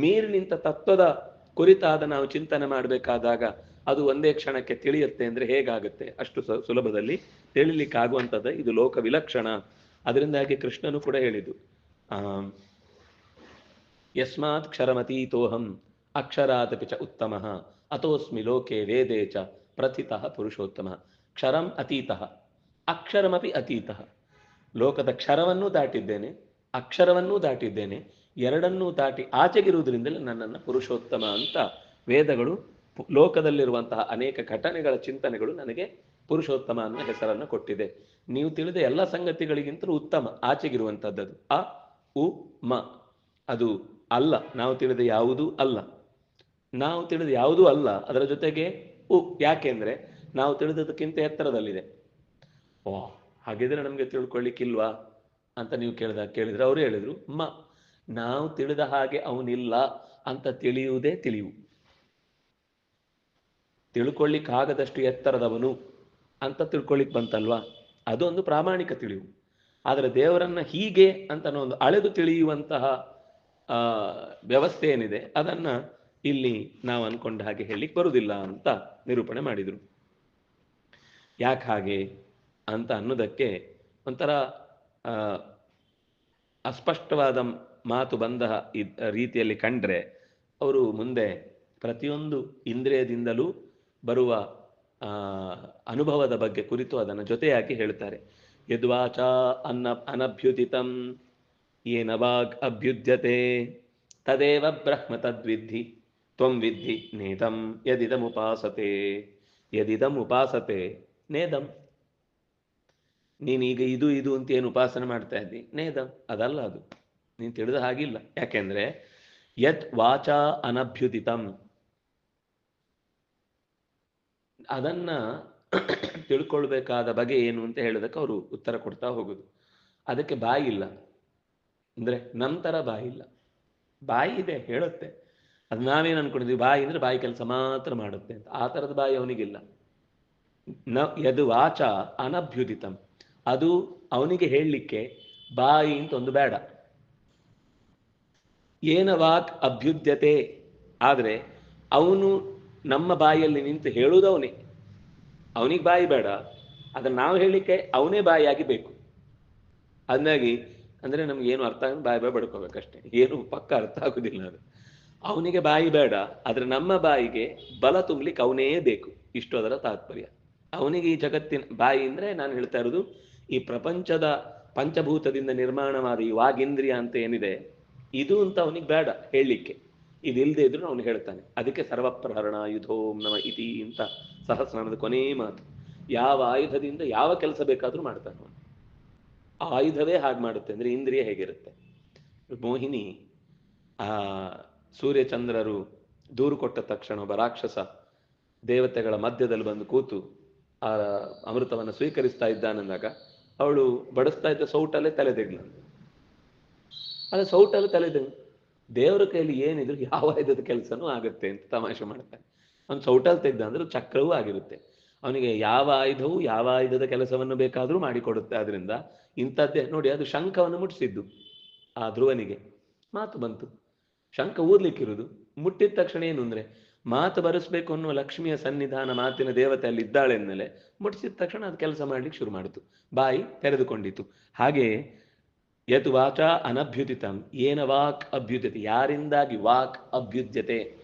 ಮೀರಿ ನಿಂತ ತತ್ವದ ಕುರಿತಾದ ನಾವು ಚಿಂತನೆ ಮಾಡಬೇಕಾದಾಗ ಅದು ಒಂದೇ ಕ್ಷಣಕ್ಕೆ ತಿಳಿಯುತ್ತೆ ಅಂದ್ರೆ ಹೇಗಾಗುತ್ತೆ? ಅಷ್ಟು ಸುಲಭದಲ್ಲಿ ತಿಳಿಲಿಕ್ಕಾಗುವಂಥದ್ದು ಇದು ಲೋಕ ವಿಲಕ್ಷಣ. ಅದರಿಂದಾಗಿ ಕೃಷ್ಣನು ಕೂಡ ಹೇಳಿದ್ದು, ಯಸ್ಮಾತ್ ಕ್ಷರಮತೀತೋಹಂ ಅಕ್ಷರಾದಪಿ ಚ ಉತ್ತಮಃ ಅಥೋಸ್ಮಿ ಲೋಕೆ ವೇದೇ ಚ ಪ್ರಥಿತಃ ಪುರುಷೋತ್ತಮ. ಕ್ಷರಂ ಅತೀತಃ ಅಕ್ಷರಮಪಿ ಅತೀತಃ. ಲೋಕದ ಕ್ಷರವನ್ನೂ ದಾಟಿದ್ದೇನೆ, ಅಕ್ಷರವನ್ನೂ ದಾಟಿದ್ದೇನೆ, ಎರಡನ್ನೂ ದಾಟಿ ಆಚೆಗಿರುವುದರಿಂದಲೇ ನನ್ನನ್ನು ಪುರುಷೋತ್ತಮ ಅಂತ ವೇದಗಳು ಲೋಕದಲ್ಲಿರುವಂತಹ ಅನೇಕ ಘಟನೆಗಳ ಚಿಂತನೆಗಳು ನನಗೆ ಪುರುಷೋತ್ತಮ ಅನ್ನೋ ಹೆಸರನ್ನು ಕೊಟ್ಟಿದೆ. ನೀವು ತಿಳಿದ ಎಲ್ಲ ಸಂಗತಿಗಳಿಗಿಂತಲೂ ಉತ್ತಮ ಆಚೆಗಿರುವಂಥದ್ದು ಅ ಉ ಮ. ಅದು ಅಲ್ಲ, ನಾವು ತಿಳಿದ ಯಾವುದೂ ಅಲ್ಲ. ನಾವು ತಿಳಿದ ಯಾವುದೂ ಅಲ್ಲ, ಅದರ ಜೊತೆಗೆ ಉ. ಯಾಕೆಂದ್ರೆ ನಾವು ತಿಳಿದದಕ್ಕಿಂತ ಎತ್ತರದಲ್ಲಿದೆ. ಓ, ಹಾಗಿದ್ರೆ ನಮಗೆ ತಿಳ್ಕೊಳ್ಳಿಕ್ಕಿಲ್ವಾ ಅಂತ ನೀವು ಕೇಳಿದ್ರೆ ಅವರು ಹೇಳಿದ್ರು ಮ. ನಾವು ತಿಳಿದ ಹಾಗೆ ಅವನಿಲ್ಲ ಅಂತ ತಿಳಿಯುವುದೇ ತಿಳಿವು. ತಿಳ್ಕೊಳ್ಳಿಕ್ಕಾಗದಷ್ಟು ಎತ್ತರದವನು ಅಂತ ತಿಳ್ಕೊಳ್ಳಿಕ್ ಬಂತಲ್ವಾ, ಅದೊಂದು ಪ್ರಾಮಾಣಿಕ ತಿಳಿವು. ಆದರೆ ದೇವರನ್ನ ಹೀಗೆ ಅಂತ ಒಂದು ಅಳೆದು ತಿಳಿಯುವಂತಹ ವ್ಯವಸ್ಥೆ ಏನಿದೆ ಅದನ್ನ ಇಲ್ಲಿ ನಾವು ಅನ್ಕೊಂಡ ಹಾಗೆ ಹೇಳಲಿಕ್ಕೆ ಬರುವುದಿಲ್ಲ ಅಂತ ನಿರೂಪಣೆ ಮಾಡಿದರು. ಯಾಕೆ ಹಾಗೆ ಅಂತ ಅನ್ನೋದಕ್ಕೆ ಒಂಥರ ಅಸ್ಪಷ್ಟವಾದ ಮಾತು ಬಂದ ರೀತಿಯಲ್ಲಿ ಕಂಡ್ರೆ ಅವರು ಮುಂದೆ ಪ್ರತಿಯೊಂದು ಇಂದ್ರಿಯದಿಂದಲೂ ಬರುವ ಅನುಭವದ ಬಗ್ಗೆ ಕುರಿತು ಅದನ್ನು ಜೊತೆಯಾಗಿ ಹೇಳ್ತಾರೆ. ಯದ್ವಾಚ ಅನಭ್ಯುದಿತಂ ಯೇನ ವಾಗ್ ಅಭ್ಯುದ್ಯತೆ ತದೇವ ಬ್ರಹ್ಮ ತದ್ವಿದ್ಧಿ ತ್ವಂ ವಿದ್ಧಿ ನೇದಂ ಯದಿದಂ ಉಪಾಸತೆ ಯದಿದಂ ಉಪಾಸತೆ ನೇದಂ. ನೀನೀಗ ಇದು ಅಂತ ಏನು ಉಪಾಸನೆ ಮಾಡ್ತಾ ಇದ್ದಿ ನೇದಂ, ಅದಲ್ಲ ಅದು. ನೀನು ತಿಳಿದ ಹಾಗಿಲ್ಲ. ಯಾಕೆಂದ್ರೆ ಯತ್ ವಾಚಾ ಅನಭ್ಯುದಿತಂ, ಅದನ್ನ ತಿಳ್ಕೊಳ್ಬೇಕಾದ ಬಗೆ ಏನು ಅಂತ ಹೇಳೋದಕ್ಕೆ ಅವರು ಉತ್ತರ ಕೊಡ್ತಾ ಹೋಗುದು. ಅದಕ್ಕೆ ಬಾಯಿ ಇಲ್ಲ ಅಂದ್ರೆ ನಂತರ ಬಾಯಿ ಇಲ್ಲ. ಬಾಯಿ ಇದೆ, ಹೇಳುತ್ತೆ. ಅದು ನಾವೇನು ಅನ್ಕೊಂಡಿದ್ವಿ, ಬಾಯಿ ಅಂದ್ರೆ ಬಾಯಿ ಕೆಲಸ ಮಾತ್ರ ಮಾಡುತ್ತೆ ಅಂತ. ಆ ಥರದ ಬಾಯಿ ಅವನಿಗಿಲ್ಲ. ಯದು ವಾಚ ಅನಭ್ಯುದಿತಂ, ಅದು ಅವನಿಗೆ ಹೇಳಲಿಕ್ಕೆ ಬಾಯಿ ಅಂತ ಒಂದು ಬೇಡ. ಏನ ವಾಕ್ ಅಭ್ಯುದ್ಯತೆ, ಆದರೆ ಅವನು ನಮ್ಮ ಬಾಯಿಯಲ್ಲಿ ನಿಂತು ಹೇಳುವುದು ಅವನೇ. ಅವನಿಗೆ ಬಾಯಿ ಬೇಡ, ಅದನ್ನ ನಾವು ಹೇಳಲಿಕ್ಕೆ ಅವನೇ ಬಾಯಿಯಾಗಿ ಬೇಕು. ಅದನ್ನಾಗಿ ಅಂದ್ರೆ ನಮ್ಗೆ ಏನು ಅರ್ಥ ಆಗ ಬಾಯಿ ಬಡ್ಕೋಬೇಕಷ್ಟೇ, ಏನು ಪಕ್ಕ ಅರ್ಥ ಆಗುದಿಲ್ಲ ಅದು. ಅವನಿಗೆ ಬಾಯಿ ಬೇಡ, ಆದ್ರೆ ನಮ್ಮ ಬಾಯಿಗೆ ಬಲ ತುಂಬಲಿಕ್ಕೆ ಅವನೇ ಬೇಕು. ಇಷ್ಟು ಅದರ ತಾತ್ಪರ್ಯ. ಅವನಿಗೆ ಈ ಜಗತ್ತಿನ ಬಾಯಿ ಅಂದ್ರೆ ನಾನು ಹೇಳ್ತಾ ಇರೋದು ಈ ಪ್ರಪಂಚದ ಪಂಚಭೂತದಿಂದ ನಿರ್ಮಾಣವಾದ ಈ ವಾಗೇಂದ್ರಿಯ ಅಂತ ಏನಿದೆ, ಇದು ಅಂತ ಅವನಿಗೆ ಬೇಡ ಹೇಳಲಿಕ್ಕೆ. ಇದಿಲ್ಲದೆ ಇದ್ರು ಅವನು ಹೇಳ್ತಾನೆ. ಅದಕ್ಕೆ ಸರ್ವಪ್ರಹರಣ ಯುಧೋಂ ನಮ ಇತಿ ಅಂತ ಸಹಸ್ರನಾಮದ ಕೊನೇ ಮಾತು. ಯಾವ ಆಯುಧದಿಂದ ಯಾವ ಕೆಲಸ ಬೇಕಾದ್ರೂ ಮಾಡ್ತಾನೆ ಅವನು. ಆಯುಧವೇ ಹಾಗೆ ಮಾಡುತ್ತೆ ಅಂದ್ರೆ ಇಂದ್ರಿಯ ಹೇಗಿರುತ್ತೆ? ಮೋಹಿನಿ ಆ ಸೂರ್ಯಚಂದ್ರರು ದೂರು ಕೊಟ್ಟ ತಕ್ಷಣ ಒಬ್ಬ ರಾಕ್ಷಸ ದೇವತೆಗಳ ಮಧ್ಯದಲ್ಲಿ ಬಂದು ಕೂತು ಆ ಅಮೃತವನ್ನು ಸ್ವೀಕರಿಸ್ತಾ ಇದ್ದಾನಂದಾಗ ಅವಳು ಬಡಿಸ್ತಾ ಇದ್ದ ಸೌಟಲ್ಲೇ ತಲೆದೆಗ್ಲು. ಅದೇ ಸೌಟಲ್ಲಿ ತಲೆದೆಗ್ಲು. ದೇವರ ಕೈಯಲ್ಲಿ ಏನಿದ್ರು ಯಾವ ಆಯುಧದ ಕೆಲಸನೂ ಆಗುತ್ತೆ ಅಂತ ತಮಾಷೆ ಮಾಡ್ತಾನೆ. ಅವ್ನು ಸೌಟಲ್ಲಿ ತೆಗ್ದ ಅಂದ್ರೆ ಚಕ್ರವೂ ಆಗಿರುತ್ತೆ. ಅವನಿಗೆ ಯಾವ ಆಯುಧವು ಯಾವ ಆಯುಧದ ಕೆಲಸವನ್ನು ಬೇಕಾದರೂ ಮಾಡಿಕೊಡುತ್ತೆ. ಆದ್ರಿಂದ ಇಂಥದ್ದೇ ನೋಡಿ, ಅದು ಶಂಖವನ್ನು ಮುಟ್ಟಿಸಿದ್ದು ಆ ಧ್ರುವನಿಗೆ. ಮಾತು ಬಂತು, ಶಂಖ ಊರ್ಲಿಕ್ಕಿರುವುದು. ಮುಟ್ಟಿದ ತಕ್ಷಣ ಏನು ಅಂದ್ರೆ ಮಾತು ಬರೆಸ್ಬೇಕು ಅನ್ನುವ ಲಕ್ಷ್ಮಿಯ ಸನ್ನಿಧಾನ, ಮಾತಿನ ದೇವತೆ ಅಲ್ಲಿ ಇದ್ದಾಳೆ ಅಂದಮೇಲೆ ಮುಟ್ಟಿಸಿದ ತಕ್ಷಣ ಅದು ಕೆಲಸ ಮಾಡ್ಲಿಕ್ಕೆ ಶುರು ಮಾಡಿತು, ಬಾಯಿ ತೆರೆದುಕೊಂಡಿತು. ಹಾಗೆ ಯತ್ ವಾಚ ಅನಭ್ಯುದಿತಂ ಏನ ವಾಕ್ ಅಭ್ಯುದ್ಯತೆ, ಯಾರಿಂದಾಗಿ ವಾಕ್ ಅಭ್ಯುದ್ಯತೆ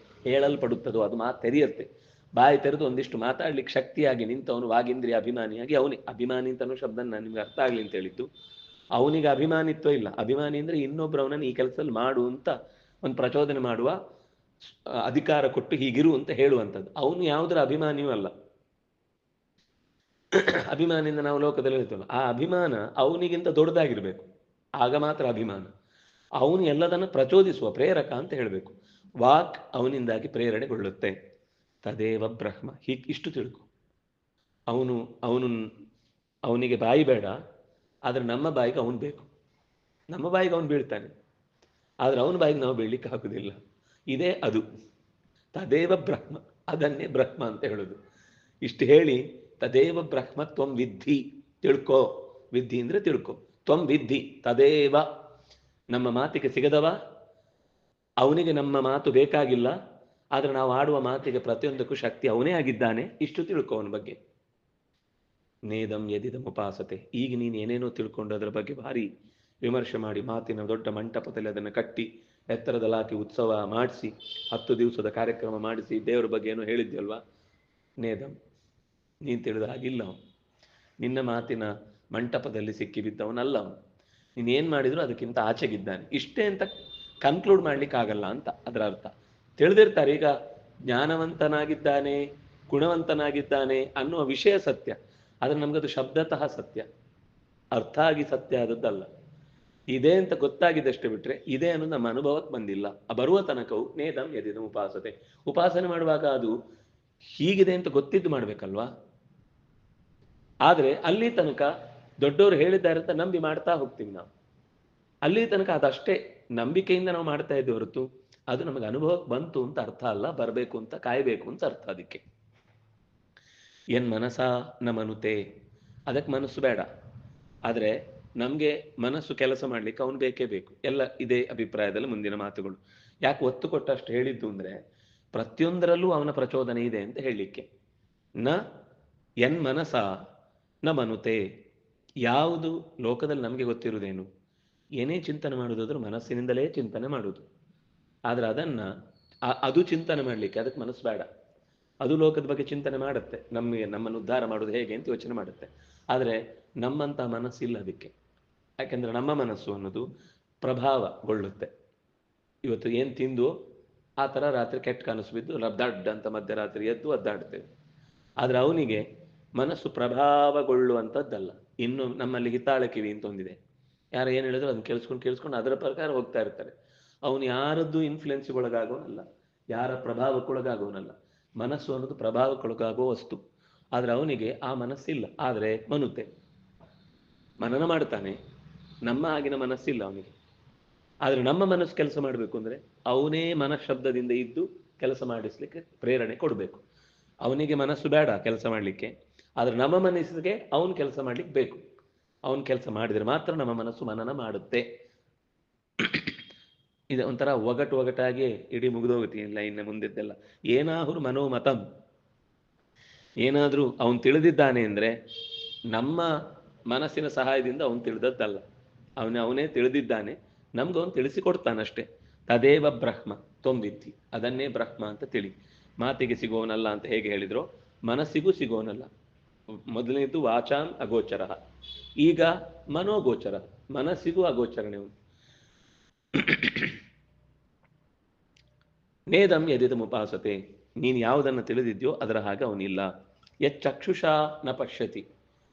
ಹೇಳಲ್ಪಡುತ್ತದೋ ಅದು ಮಾತು ತೆರೆಯುತ್ತೆ. ಬಾಯಿ ತೆರೆದು ಒಂದಿಷ್ಟು ಮಾತಾಡ್ಲಿಕ್ಕೆ ಶಕ್ತಿಯಾಗಿ ನಿಂತವನು ವಾಗಿಂದ್ರಿಯ ಅಭಿಮಾನಿಯಾಗಿ ಅವನೇ. ಅಭಿಮಾನಿ ಅಂತ ಅನ್ನೋ ಶಬ್ದ ನಾನು ನಿಮ್ಗೆ ಅರ್ಥ ಆಗ್ಲಿ ಅಂತ ಹೇಳಿದ್ದು. ಅವನಿಗೆ ಅಭಿಮಾನಿತ್ವ ಇಲ್ಲ. ಅಭಿಮಾನಿ ಅಂದ್ರೆ ಇನ್ನೊಬ್ರು ಅವನನ್ನು ಈ ಕೆಲಸದಲ್ಲಿ ಮಾಡು ಅಂತ ಒಂದು ಪ್ರಚೋದನೆ ಮಾಡುವ ಅಧಿಕಾರ ಕೊಟ್ಟು ಹೀಗಿರು ಅಂತ ಹೇಳುವಂಥದ್ದು. ಅವನು ಯಾವುದರ ಅಭಿಮಾನಿಯೂ ಅಲ್ಲ. ಅಭಿಮಾನದಿಂದ ನಾವು ಲೋಕದಲ್ಲಿ ಹೇಳ್ತೇವೆ, ಆ ಅಭಿಮಾನ ಅವನಿಗಿಂತ ದೊಡ್ಡದಾಗಿರ್ಬೇಕು, ಆಗ ಮಾತ್ರ ಅಭಿಮಾನ. ಅವನು ಎಲ್ಲದನ್ನು ಪ್ರಚೋದಿಸುವ ಪ್ರೇರಕ ಅಂತ ಹೇಳಬೇಕು. ವಾಕ್ ಅವನಿಂದಾಗಿ ಪ್ರೇರಣೆಗೊಳ್ಳುತ್ತೆ. ತದೇವ ಬ್ರಹ್ಮ, ಇಷ್ಟು ತಿಳ್ಕೊ. ಅವನು ಅವನು ಅವನಿಗೆ ಬಾಯಿ ಬೇಡ, ಆದರೆ ನಮ್ಮ ಬಾಯಿಗೆ ಅವನು ಬೇಕು. ನಮ್ಮ ಬಾಯಿಗೆ ಅವನು ಬೀಳ್ತಾನೆ, ಆದರೆ ಅವನ ಬಾಯಿಗೆ ನಾವು ಬೀಳ್ಲಿಕ್ಕೆ ಆಗುದಿಲ್ಲ. ಇದೇ ಅದು ತದೇವ ಬ್ರಹ್ಮ, ಅದನ್ನೇ ಬ್ರಹ್ಮ ಅಂತ ಹೇಳೋದು. ಇಷ್ಟು ಹೇಳಿ ತದೇವ ಬ್ರಹ್ಮ ತ್ವಂ ವಿದ್ಧಿ, ತಿಳ್ಕೋ. ವಿದ್ಧಿ ಅಂದ್ರೆ ತಿಳ್ಕೊ. ತ್ವಂ ವಿದ್ಧಿ ತದೇವ, ನಮ್ಮ ಮಾತಿಗೆ ಸಿಗದವ, ಅವನಿಗೆ ನಮ್ಮ ಮಾತು ಬೇಕಾಗಿಲ್ಲ, ಆದರೆ ನಾವು ಆಡುವ ಮಾತಿಗೆ ಪ್ರತಿಯೊಂದಕ್ಕೂ ಶಕ್ತಿ ಅವನೇ ಆಗಿದ್ದಾನೆ. ಇಷ್ಟು ತಿಳ್ಕೊ ಅವನ ಬಗ್ಗೆ. ನೇದಂ ಯದಿದಂ ಉಪಾಸತೆ. ಈಗ ನೀನು ಏನೇನೋ ತಿಳ್ಕೊಂಡು ಅದರ ಬಗ್ಗೆ ಭಾರಿ ವಿಮರ್ಶೆ ಮಾಡಿ ಮಾತಿನ ದೊಡ್ಡ ಮಂಟಪದಲ್ಲಿ ಅದನ್ನು ಕಟ್ಟಿ ಎತ್ತರದಲ್ಲಿ ಹಾಕಿ ಉತ್ಸವ ಮಾಡಿಸಿ 10 ದಿವಸದ ಕಾರ್ಯಕ್ರಮ ಮಾಡಿಸಿ ದೇವರ ಬಗ್ಗೆ ಏನೋ ಹೇಳಿದ್ಯಲ್ವಾ, ನೇದಂ, ನೀನು ತಿಳಿದ ಹಾಗಿಲ್ಲ ಅವನು. ನಿನ್ನ ಮಾತಿನ ಮಂಟಪದಲ್ಲಿ ಸಿಕ್ಕಿ ಬಿದ್ದವನಲ್ಲ ಅವನು. ನೀನೇನು ಮಾಡಿದ್ರು ಅದಕ್ಕಿಂತ ಆಚೆಗಿದ್ದಾನೆ. ಇಷ್ಟೇ ಅಂತ ಕನ್ಕ್ಲೂಡ್ ಮಾಡ್ಲಿಕ್ಕೆ ಆಗಲ್ಲ ಅಂತ ಅದರ ಅರ್ಥ. ತಿಳಿದಿರ್ತಾರೆ ಈಗ ಜ್ಞಾನವಂತನಾಗಿದ್ದಾನೆ, ಗುಣವಂತನಾಗಿದ್ದಾನೆ ಅನ್ನುವ ವಿಷಯ ಸತ್ಯ, ಆದರೆ ನಮಗದು ಶಬ್ದತಃ ಸತ್ಯ, ಅರ್ಥ ಆಗಿ ಸತ್ಯ ಆದದ್ದಲ್ಲ. ಇದೇ ಅಂತ ಗೊತ್ತಾಗಿದ್ದಷ್ಟೇ ಬಿಟ್ರೆ ಇದೇ ಅನ್ನೋದು ನಮ್ಮ ಅನುಭವಕ್ಕೆ ಬಂದಿಲ್ಲ. ಬರುವ ತನಕವು ನೇದಂ ಯದಿದಂ ಉಪಾಸತೆ. ಉಪಾಸನೆ ಮಾಡುವಾಗ ಅದು ಹೀಗಿದೆ ಅಂತ ಗೊತ್ತಿದ್ದು ಮಾಡ್ಬೇಕಲ್ವಾ. ಆದರೆ ಅಲ್ಲಿ ತನಕ ದೊಡ್ಡವರು ಹೇಳಿದ್ದಾರೆ ಅಂತ ನಂಬಿ ಮಾಡ್ತಾ ಹೋಗ್ತೀವಿ ನಾವು. ಅಲ್ಲಿ ತನಕ ಅದಷ್ಟೇ ನಂಬಿಕೆಯಿಂದ ನಾವು ಮಾಡ್ತಾ ಇದ್ದೀವಿ ಹೊರತು ಅದು ನಮಗೆ ಅನುಭವಕ್ಕೆ ಬಂತು ಅಂತ ಅರ್ಥ ಅಲ್ಲ, ಬರಬೇಕು ಅಂತ ಕಾಯಬೇಕು ಅಂತ ಅರ್ಥ. ಅದಕ್ಕೆ ಎನ್ ಮನಸ ನ ಮನುತೆ, ಅದಕ್ಕೆ ಮನಸ್ಸು ಬೇಡ, ಆದರೆ ನಮಗೆ ಮನಸ್ಸು ಕೆಲಸ ಮಾಡ್ಲಿಕ್ಕೆ ಅವನು ಬೇಕೇ ಬೇಕು. ಎಲ್ಲ ಇದೇ ಅಭಿಪ್ರಾಯದಲ್ಲಿ ಮುಂದಿನ ಮಾತುಗಳು. ಯಾಕೆ ಒತ್ತು ಕೊಟ್ಟಷ್ಟು ಹೇಳಿದ್ದು ಅಂದರೆ ಪ್ರತಿಯೊಂದರಲ್ಲೂ ಅವನ ಪ್ರಚೋದನೆ ಇದೆ ಅಂತ ಹೇಳಲಿಕ್ಕೆ. ನ ಎನ್ ಮನಸ ನ ಮನುತೆ, ಯಾವುದು ಲೋಕದಲ್ಲಿ ನಮಗೆ ಗೊತ್ತಿರುವುದೇನು, ಏನೇ ಚಿಂತನೆ ಮಾಡುವುದಾದ್ರೂ ಮನಸ್ಸಿನಿಂದಲೇ ಚಿಂತನೆ ಮಾಡುವುದು. ಆದರೆ ಅದು ಚಿಂತನೆ ಮಾಡಲಿಕ್ಕೆ ಅದಕ್ಕೆ ಮನಸ್ಸು ಬೇಡ. ಅದು ಲೋಕದ ಬಗ್ಗೆ ಚಿಂತನೆ ಮಾಡುತ್ತೆ, ನಮ್ಮನ್ನು ಉದ್ಧಾರ ಮಾಡೋದು ಹೇಗೆ ಅಂತ ಯೋಚನೆ ಮಾಡುತ್ತೆ. ಆದರೆ ನಮ್ಮಂಥ ಮನಸ್ಸಿಲ್ಲ ಅದಕ್ಕೆ. ಯಾಕೆಂದ್ರೆ ನಮ್ಮ ಮನಸ್ಸು ಅನ್ನೋದು ಪ್ರಭಾವಗೊಳ್ಳುತ್ತೆ. ಇವತ್ತು ಏನು ತಿಂದು ಆ ಥರ ರಾತ್ರಿ ಕೆಟ್ಟ ಕನಸು ಬಿದ್ದು ದಡ್ಡ ಅಂತ ಮಧ್ಯರಾತ್ರಿ ಎದ್ದು ಒದ್ದಾಡ್ತೇವೆ. ಆದರೆ ಅವನಿಗೆ ಮನಸ್ಸು ಪ್ರಭಾವಗೊಳ್ಳುವಂಥದ್ದಲ್ಲ. ಇನ್ನು ನಮ್ಮಲ್ಲಿ ಹಿತಾಳೆ ಕಿವಿ ಅಂತ ಒಂದಿದೆ. ಯಾರು ಏನು ಹೇಳಿದ್ರು ಅದನ್ನು ಕೇಳಿಸ್ಕೊಂಡು ಅದರ ಪ್ರಕಾರ ಹೋಗ್ತಾ ಇರ್ತಾರೆ. ಅವನು ಯಾರದ್ದು ಇನ್ಫ್ಲುಯೆನ್ಸ್ಗೊಳಗಾಗೋನಲ್ಲ, ಯಾರ ಪ್ರಭಾವಕ್ಕೊಳಗಾಗೋನಲ್ಲ. ಮನಸ್ಸು ಅನ್ನೋದು ಪ್ರಭಾವಕ್ಕೊಳಗಾಗೋ ವಸ್ತು. ಆದರೆ ಅವನಿಗೆ ಆ ಮನಸ್ಸಿಲ್ಲ. ಆದರೆ ಮನುತೆ ಮನನ ಮಾಡ್ತಾನೆ, ನಮ್ಮ ಆಗಿನ ಮನಸ್ಸಿಲ್ಲ ಅವನಿಗೆ. ಆದರೆ ನಮ್ಮ ಮನಸ್ಸು ಕೆಲಸ ಮಾಡಬೇಕು ಅಂದರೆ ಅವನೇ ಮನಃಶಬ್ದದಿಂದ ಇದ್ದು ಕೆಲಸ ಮಾಡಿಸ್ಲಿಕ್ಕೆ ಪ್ರೇರಣೆ ಕೊಡಬೇಕು. ಅವನಿಗೆ ಮನಸ್ಸು ಬೇಡ ಕೆಲಸ ಮಾಡಲಿಕ್ಕೆ, ಆದರೆ ನಮ್ಮ ಮನಸ್ಸಿಗೆ ಅವನು ಕೆಲಸ ಮಾಡ್ಲಿಕ್ಕೆ ಬೇಕು. ಅವನು ಕೆಲಸ ಮಾಡಿದರೆ ಮಾತ್ರ ನಮ್ಮ ಮನಸ್ಸು ಮನನ ಮಾಡುತ್ತೆ. ಇದು ಒಂಥರ ಒಗಟಾಗಿ ಇಡೀ ಮುಗಿದೋಗುತ್ತೀನಿಲ್ಲ ಇನ್ನು ಮುಂದಿದ್ದೆಲ್ಲ. ಏನಾದರೂ ಮನೋಮತಂ, ಏನಾದರೂ ಅವನು ತಿಳಿದಿದ್ದಾನೆ ಅಂದರೆ ನಮ್ಮ ಮನಸ್ಸಿನ ಸಹಾಯದಿಂದ ಅವನು ತಿಳಿದದ್ದಲ್ಲ, ಅವನೇ ತಿಳಿದಿದ್ದಾನೆ, ನಮ್ಗೆ ಅವನು ತಿಳಿಸಿಕೊಡ್ತಾನಷ್ಟೇ. ತದೇವ ಬ್ರಹ್ಮ ತ್ವಂ ವಿದ್ಧಿ, ಅದನ್ನೇ ಬ್ರಹ್ಮ ಅಂತ ತಿಳಿ. ಮಾತಿಗೆ ಸಿಗೋನಲ್ಲ ಅಂತ ಹೇಗೆ ಹೇಳಿದ್ರು, ಮನಸ್ಸಿಗೂ ಸಿಗೋನಲ್ಲ. ಮೊದಲನೇದು ವಾಚಾಂ ಅಗೋಚರ, ಈಗ ಮನೋಗೋಚರ, ಮನಸ್ಸಿಗೂ ಅಗೋಚರಣೆ ಅವನು. ನೇದಂ ಯದಿದಂ ಉಪಾಸತೆ, ನೀನು ಯಾವುದನ್ನು ತಿಳಿದಿದ್ಯೋ ಅದರ ಹಾಗೆ ಅವನಿಲ್ಲ. ಯಚ್ಚಕ್ಷುಷಾ ನ ಪಶ್ಯತಿ,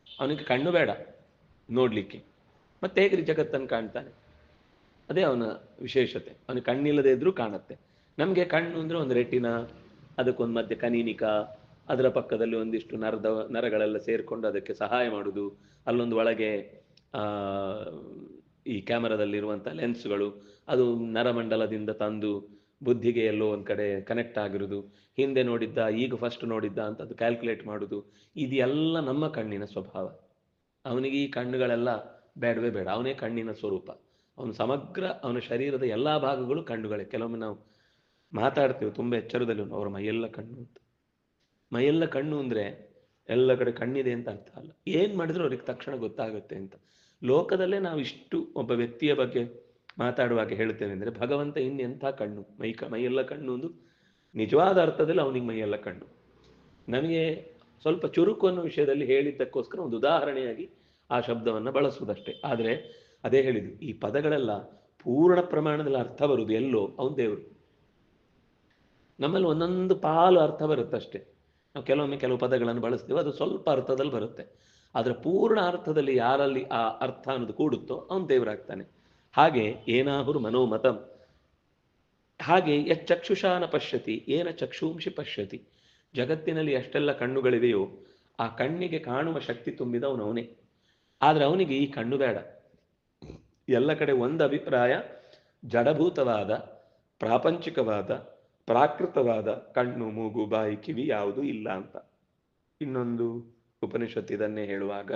ಅವನಿಗೆ ಕಣ್ಣು ಬೇಡ ನೋಡ್ಲಿಕ್ಕೆ, ಮತ್ತೆ ಹೇಗ್ರಿ ಜಗತ್ತನ್ನು ಕಾಣ್ತಾನೆ? ಅದೇ ಅವನ ವಿಶೇಷತೆ. ಅವನಿಗೆ ಕಣ್ಣಿಲ್ಲದೆ ಇದ್ರೂ ಕಾಣುತ್ತೆ. ನಮಗೆ ಕಣ್ಣು ಅಂದ್ರೆ ಒಂದು ರೆಟಿನ, ಅದಕ್ಕೊಂದು ಮಧ್ಯೆ ಕನೀನಿಕ, ಅದರ ಪಕ್ಕದಲ್ಲಿ ಒಂದಿಷ್ಟು ನರಗಳೆಲ್ಲ ಸೇರಿಕೊಂಡು ಅದಕ್ಕೆ ಸಹಾಯ ಮಾಡುವುದು, ಅಲ್ಲೊಂದು ಒಳಗೆ ಈ ಕ್ಯಾಮರಾದಲ್ಲಿರುವಂಥ ಲೆನ್ಸ್ಗಳು, ಅದು ನರಮಂಡಲದಿಂದ ತಂದು ಬುದ್ಧಿಗೆ ಎಲ್ಲೋ ಒಂದು ಕಡೆ ಕನೆಕ್ಟ್ ಆಗಿರುವುದು, ಹಿಂದೆ ನೋಡಿದ್ದ ಈಗ ಫಸ್ಟ್ ನೋಡಿದ್ದ ಅಂತ ಅದು ಕ್ಯಾಲ್ಕುಲೇಟ್ ಮಾಡುವುದು. ಇದೆಲ್ಲ ನಮ್ಮ ಕಣ್ಣಿನ ಸ್ವಭಾವ. ಅವನಿಗೆ ಈ ಕಣ್ಣುಗಳೆಲ್ಲ ಬೇಡವೇ ಬೇಡ. ಅವನೇ ಕಣ್ಣಿನ ಸ್ವರೂಪ. ಅವನು ಸಮಗ್ರ, ಅವನ ಶರೀರದ ಎಲ್ಲ ಭಾಗಗಳು ಕಣ್ಣುಗಳೇ. ಕೆಲವೊಮ್ಮೆ ನಾವು ಮಾತಾಡ್ತೇವೆ ತುಂಬ ಎಚ್ಚರದಲ್ಲಿ, ಅವರ ಮೈಯೆಲ್ಲ ಕಣ್ಣು ಅಂತ. ಮೈಯೆಲ್ಲ ಕಣ್ಣು ಅಂದರೆ ಎಲ್ಲ ಕಡೆ ಕಣ್ಣಿದೆ ಅಂತ ಅರ್ಥ ಅಲ್ಲ. ಏನು ಮಾಡಿದ್ರು ಅವ್ರಿಗೆ ತಕ್ಷಣ ಗೊತ್ತಾಗುತ್ತೆ ಅಂತ. ಲೋಕದಲ್ಲೇ ನಾವು ಇಷ್ಟು ಒಬ್ಬ ವ್ಯಕ್ತಿಯ ಬಗ್ಗೆ ಮಾತಾಡುವಾಗ ಹೇಳ್ತೇವೆ ಅಂದರೆ ಭಗವಂತ ಇನ್ನೆಂಥ ಕಣ್ಣು, ಮೈಯೆಲ್ಲ ಕಣ್ಣು ಒಂದು ನಿಜವಾದ ಅರ್ಥದಲ್ಲಿ ಅವನಿಗೆ ಮೈಯೆಲ್ಲ ಕಣ್ಣು. ನಮಗೆ ಸ್ವಲ್ಪ ಚುರುಕು ಅನ್ನೋ ವಿಷಯದಲ್ಲಿ ಹೇಳಿದ್ದಕ್ಕೋಸ್ಕರ ಒಂದು ಉದಾಹರಣೆಯಾಗಿ ಆ ಶಬ್ದವನ್ನು ಬಳಸುವುದಷ್ಟೇ. ಆದರೆ ಅದೇ ಹೇಳಿದ್ದು, ಈ ಪದಗಳೆಲ್ಲ ಪೂರ್ಣ ಪ್ರಮಾಣದಲ್ಲಿ ಅರ್ಥ ಬರುವುದು ಎಲ್ಲೋ ಅವನು ದೇವರು. ನಮ್ಮಲ್ಲಿ ಒಂದೊಂದು ಪಾಲು ಅರ್ಥ ಬರುತ್ತಷ್ಟೇ. ನಾವು ಕೆಲವೊಮ್ಮೆ ಕೆಲವು ಪದಗಳನ್ನು ಬಳಸ್ತೀವಿ, ಅದು ಸ್ವಲ್ಪ ಅರ್ಥದಲ್ಲಿ ಬರುತ್ತೆ. ಆದರೆ ಪೂರ್ಣ ಅರ್ಥದಲ್ಲಿ ಯಾರಲ್ಲಿ ಆ ಅರ್ಥ ಅನ್ನೋದು ಕೂಡುತ್ತೋ ಅವನು ದೇವರಾಗ್ತಾನೆ. ಹಾಗೆ ಏನಾಹುರು ಮನೋಮತಂ, ಹಾಗೆ ಯಚ್ಚಕ್ಷುಷಾನ ಪಶ್ಯತಿ ಏನ ಚಕ್ಷುಂಷಿ ಪಶ್ಯತಿ, ಜಗತ್ತಿನಲ್ಲಿ ಎಷ್ಟೆಲ್ಲ ಕಣ್ಣುಗಳಿವೆಯೋ ಆ ಕಣ್ಣಿಗೆ ಕಾಣುವ ಶಕ್ತಿ ತುಂಬಿದವನು ಅವನೇ. ಆದರೆ ಅವನಿಗೆ ಈ ಕಣ್ಣು ಬೇಡ. ಎಲ್ಲ ಕಡೆ ಒಂದು ಅಭಿಪ್ರಾಯ, ಜಡಭೂತವಾದ, ಪ್ರಾಪಂಚಿಕವಾದ, ಪ್ರಾಕೃತವಾದ ಕಣ್ಣು, ಮೂಗು, ಬಾಯಿ, ಕಿವಿ ಯಾವುದೂ ಇಲ್ಲ ಅಂತ. ಇನ್ನೊಂದು ಉಪನಿಷತ್ತು ಇದನ್ನೇ ಹೇಳುವಾಗ,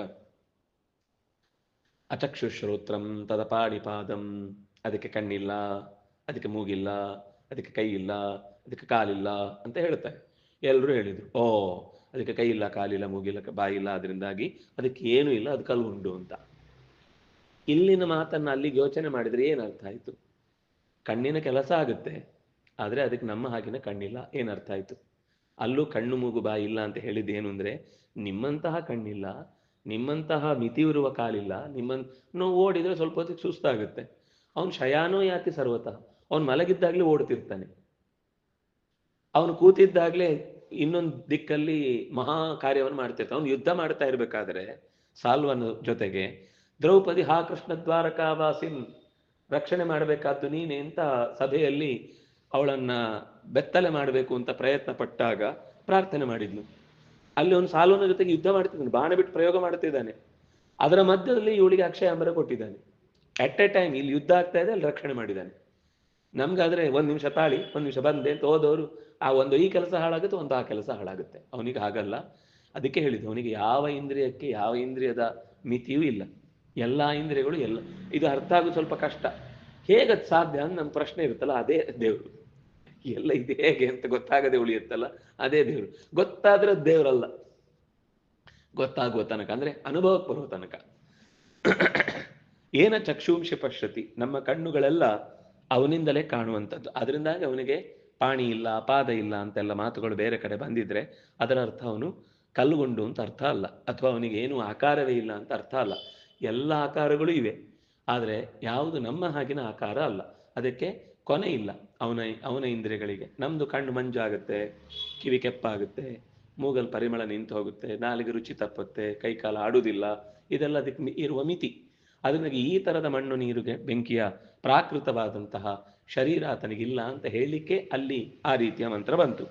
ಅಚಕ್ಷುಶ್ರೋತ್ರಂ ತದಪಾಣಿಪಾದಂ, ಅದಕ್ಕೆ ಕಣ್ಣಿಲ್ಲ, ಅದಕ್ಕೆ ಮೂಗಿಲ್ಲ, ಅದಕ್ಕೆ ಕೈ ಇಲ್ಲ, ಅದಕ್ಕೆ ಕಾಲಿಲ್ಲ ಅಂತ ಹೇಳ್ತಾರೆ. ಎಲ್ಲರೂ ಹೇಳಿದರು, ಓ ಅದಕ್ಕೆ ಕೈ ಇಲ್ಲ, ಕಾಲಿಲ್ಲ, ಮೂಗಿಲ್ಲ, ಬಾಯಿ ಇಲ್ಲ, ಅದರಿಂದಾಗಿ ಅದಕ್ಕೆ ಏನೂ ಇಲ್ಲ, ಅದು ಕಲ್ಲು ಅಂತ. ಇಲ್ಲಿನ ಮಾತನ್ನು ಅಲ್ಲಿಗೆ ಯೋಚನೆ ಮಾಡಿದರೆ ಏನರ್ಥ ಆಯಿತು? ಕಣ್ಣಿನ ಕೆಲಸ ಆಗುತ್ತೆ, ಆದರೆ ಅದಕ್ಕೆ ನಮ್ಮ ಹಾಗಿನ ಕಣ್ಣಿಲ್ಲ, ಏನರ್ಥ ಆಯಿತು? ಅಲ್ಲೂ ಕಣ್ಣು ಮೂಗು ಬಾಯಿ ಇಲ್ಲ ಅಂತ ಹೇಳಿದ್ದೇನು ಅಂದರೆ, ನಿಮ್ಮಂತಹ ಕಣ್ಣಿಲ್ಲ, ನಿಮ್ಮಂತಹ ಮಿತಿಯಿರುವ ಕಾಲಿಲ್ಲ, ನಾವು ಓಡಿದರೆ ಸ್ವಲ್ಪ ಹೊತ್ತಿಗೆ ಸುಸ್ತಾಗುತ್ತೆ. ಅವನು ಶಯಾನೋ ಯಾತಿ ಸರ್ವತಃ, ಅವನು ಮಲಗಿದ್ದಾಗಲೇ ಓಡ್ತಿರ್ತಾನೆ, ಅವನು ಕೂತಿದ್ದಾಗಲೇ ಇನ್ನೊಂದು ದಿಕ್ಕಲ್ಲಿ ಮಹಾ ಕಾರ್ಯವನ್ನು ಮಾಡ್ತಿರ್ತಾನೆ. ಅವನು ಯುದ್ಧ ಮಾಡ್ತಾ ಇರಬೇಕಾದ್ರೆ ಸಾಲ್ವನ ಜೊತೆಗೆ ದ್ರೌಪದಿ ಹಾ ಕೃಷ್ಣ ದ್ವಾರಕಾವಾಸಿನ್, ರಕ್ಷಣೆ ಮಾಡಬೇಕಾದ್ದು ನೀನೆ ಅಂತ ಸಭೆಯಲ್ಲಿ ಅವಳನ್ನ ಬೆತ್ತಲೆ ಮಾಡಬೇಕು ಅಂತ ಪ್ರಯತ್ನ ಪಟ್ಟಾಗ ಪ್ರಾರ್ಥನೆ ಮಾಡಿದ್ನು. ಅಲ್ಲಿ ಅವನು ಸಾಲ್ವನ ಜೊತೆಗೆ ಯುದ್ಧ ಮಾಡ್ತಿದ್ದಾನೆ, ಬಾಣ ಬಿಟ್ಟು ಪ್ರಯೋಗ ಮಾಡ್ತಿದ್ದಾನೆ. ಅದರ ಮಧ್ಯದಲ್ಲಿ ಇವಳಿಗೆ ಅಕ್ಷಯ ಅಂಬರ ಕೊಟ್ಟಿದ್ದಾನೆ. ಅಟ್ ಎ ಟೈಮ್ ಇಲ್ಲಿ ಯುದ್ಧ ಆಗ್ತಾ ಇದೆ, ಅಲ್ಲಿ ರಕ್ಷಣೆ ಮಾಡಿದ್ದಾನೆ. ನಮ್ಗಾದ್ರೆ ಒಂದು ನಿಮಿಷ ತಾಳಿ, ಒಂದು ನಿಮಿಷ ಬಂದೆ ಅಂತ ಹೋದವರು ಆ ಒಂದು ಈ ಕೆಲಸ ಹಾಳಾಗುತ್ತೆ, ಒಂದು ಆ ಕೆಲಸ ಹಾಳಾಗುತ್ತೆ. ಅವನಿಗೆ ಹಾಗಲ್ಲ. ಅದಕ್ಕೆ ಹೇಳಿದ್ದು, ಅವನಿಗೆ ಯಾವ ಇಂದ್ರಿಯಕ್ಕೆ ಯಾವ ಇಂದ್ರಿಯದ ಮಿತಿಯೂ ಇಲ್ಲ, ಎಲ್ಲ ಇಂದ್ರಿಯಗಳು ಎಲ್ಲ. ಇದು ಅರ್ಥ ಆಗೋದು ಸ್ವಲ್ಪ ಕಷ್ಟ, ಹೇಗದು ಸಾಧ್ಯ ಅಂತ ನಮ್ಮ ಪ್ರಶ್ನೆ ಇರುತ್ತಲ್ಲ, ಅದೇ ದೇವರು. ಎಲ್ಲ ಇದು ಹೇಗೆ ಅಂತ ಗೊತ್ತಾಗದೆ ಉಳಿಯುತ್ತಲ್ಲ, ಅದೇ ದೇವರು. ಗೊತ್ತಾದ್ರೆ ದೇವರಲ್ಲ, ಗೊತ್ತಾಗುವ ತನಕ, ಅಂದ್ರೆ ಅನುಭವಕ್ಕೆ ಬರುವ ತನಕ. ಏನ ಚಕ್ಷುಂಶಿ ಪಶ್ಯತಿ, ನಮ್ಮ ಕಣ್ಣುಗಳೆಲ್ಲ ಅವನಿಂದಲೇ ಕಾಣುವಂಥದ್ದು. ಅದರಿಂದಾಗಿ ಅವನಿಗೆ ಪಾಣಿ ಇಲ್ಲ, ಪಾದ ಇಲ್ಲ ಅಂತೆಲ್ಲ ಮಾತುಗಳು ಬೇರೆ ಕಡೆ ಬಂದಿದ್ರೆ ಅದರ ಅರ್ಥ ಅವನು ಕಲ್ಲುಗೊಂಡು ಅಂತ ಅರ್ಥ ಅಲ್ಲ, ಅಥವಾ ಅವನಿಗೆ ಏನು ಆಕಾರವೇ ಇಲ್ಲ ಅಂತ ಅರ್ಥ ಅಲ್ಲ. ಎಲ್ಲ ಆಕಾರಗಳು ಇವೆ, ಆದರೆ ಯಾವುದು ನಮ್ಮ ಹಾಗಿನ ಆಕಾರ ಅಲ್ಲ. ಅದಕ್ಕೆ ಕೊನೆ ಇಲ್ಲ ಅವನ ಇಂದ್ರಿಯಗಳಿಗೆ. ನಮ್ದು ಕಣ್ಣು ಮಂಜಾಗುತ್ತೆ, ಕಿವಿ ಕೆಪ್ಪಾಗುತ್ತೆ, ಮೂಗಲ್ ಪರಿಮಳ ನಿಂತು ಹೋಗುತ್ತೆ, ನಾಲಿಗೆ ರುಚಿ ತಪ್ಪುತ್ತೆ, ಕೈಕಾಲ ಆಡುವುದಿಲ್ಲ. ಇದೆಲ್ಲ ಅದಕ್ಕೆ ಇರುವ ಮಿತಿ. ಅದಕ್ಕೆ ಈ ಥರದ ಮಣ್ಣು ನೀರುಗೆ ಬೆಂಕಿಯ ಪ್ರಾಕೃತವಾದಂತಹ ಶರೀರ ಆತನಿಗಿಲ್ಲ ಅಂತ ಹೇಳಲಿಕ್ಕೆ ಅಲ್ಲಿ ಆ ರೀತಿಯ ಮಂತ್ರ ಬಂತು.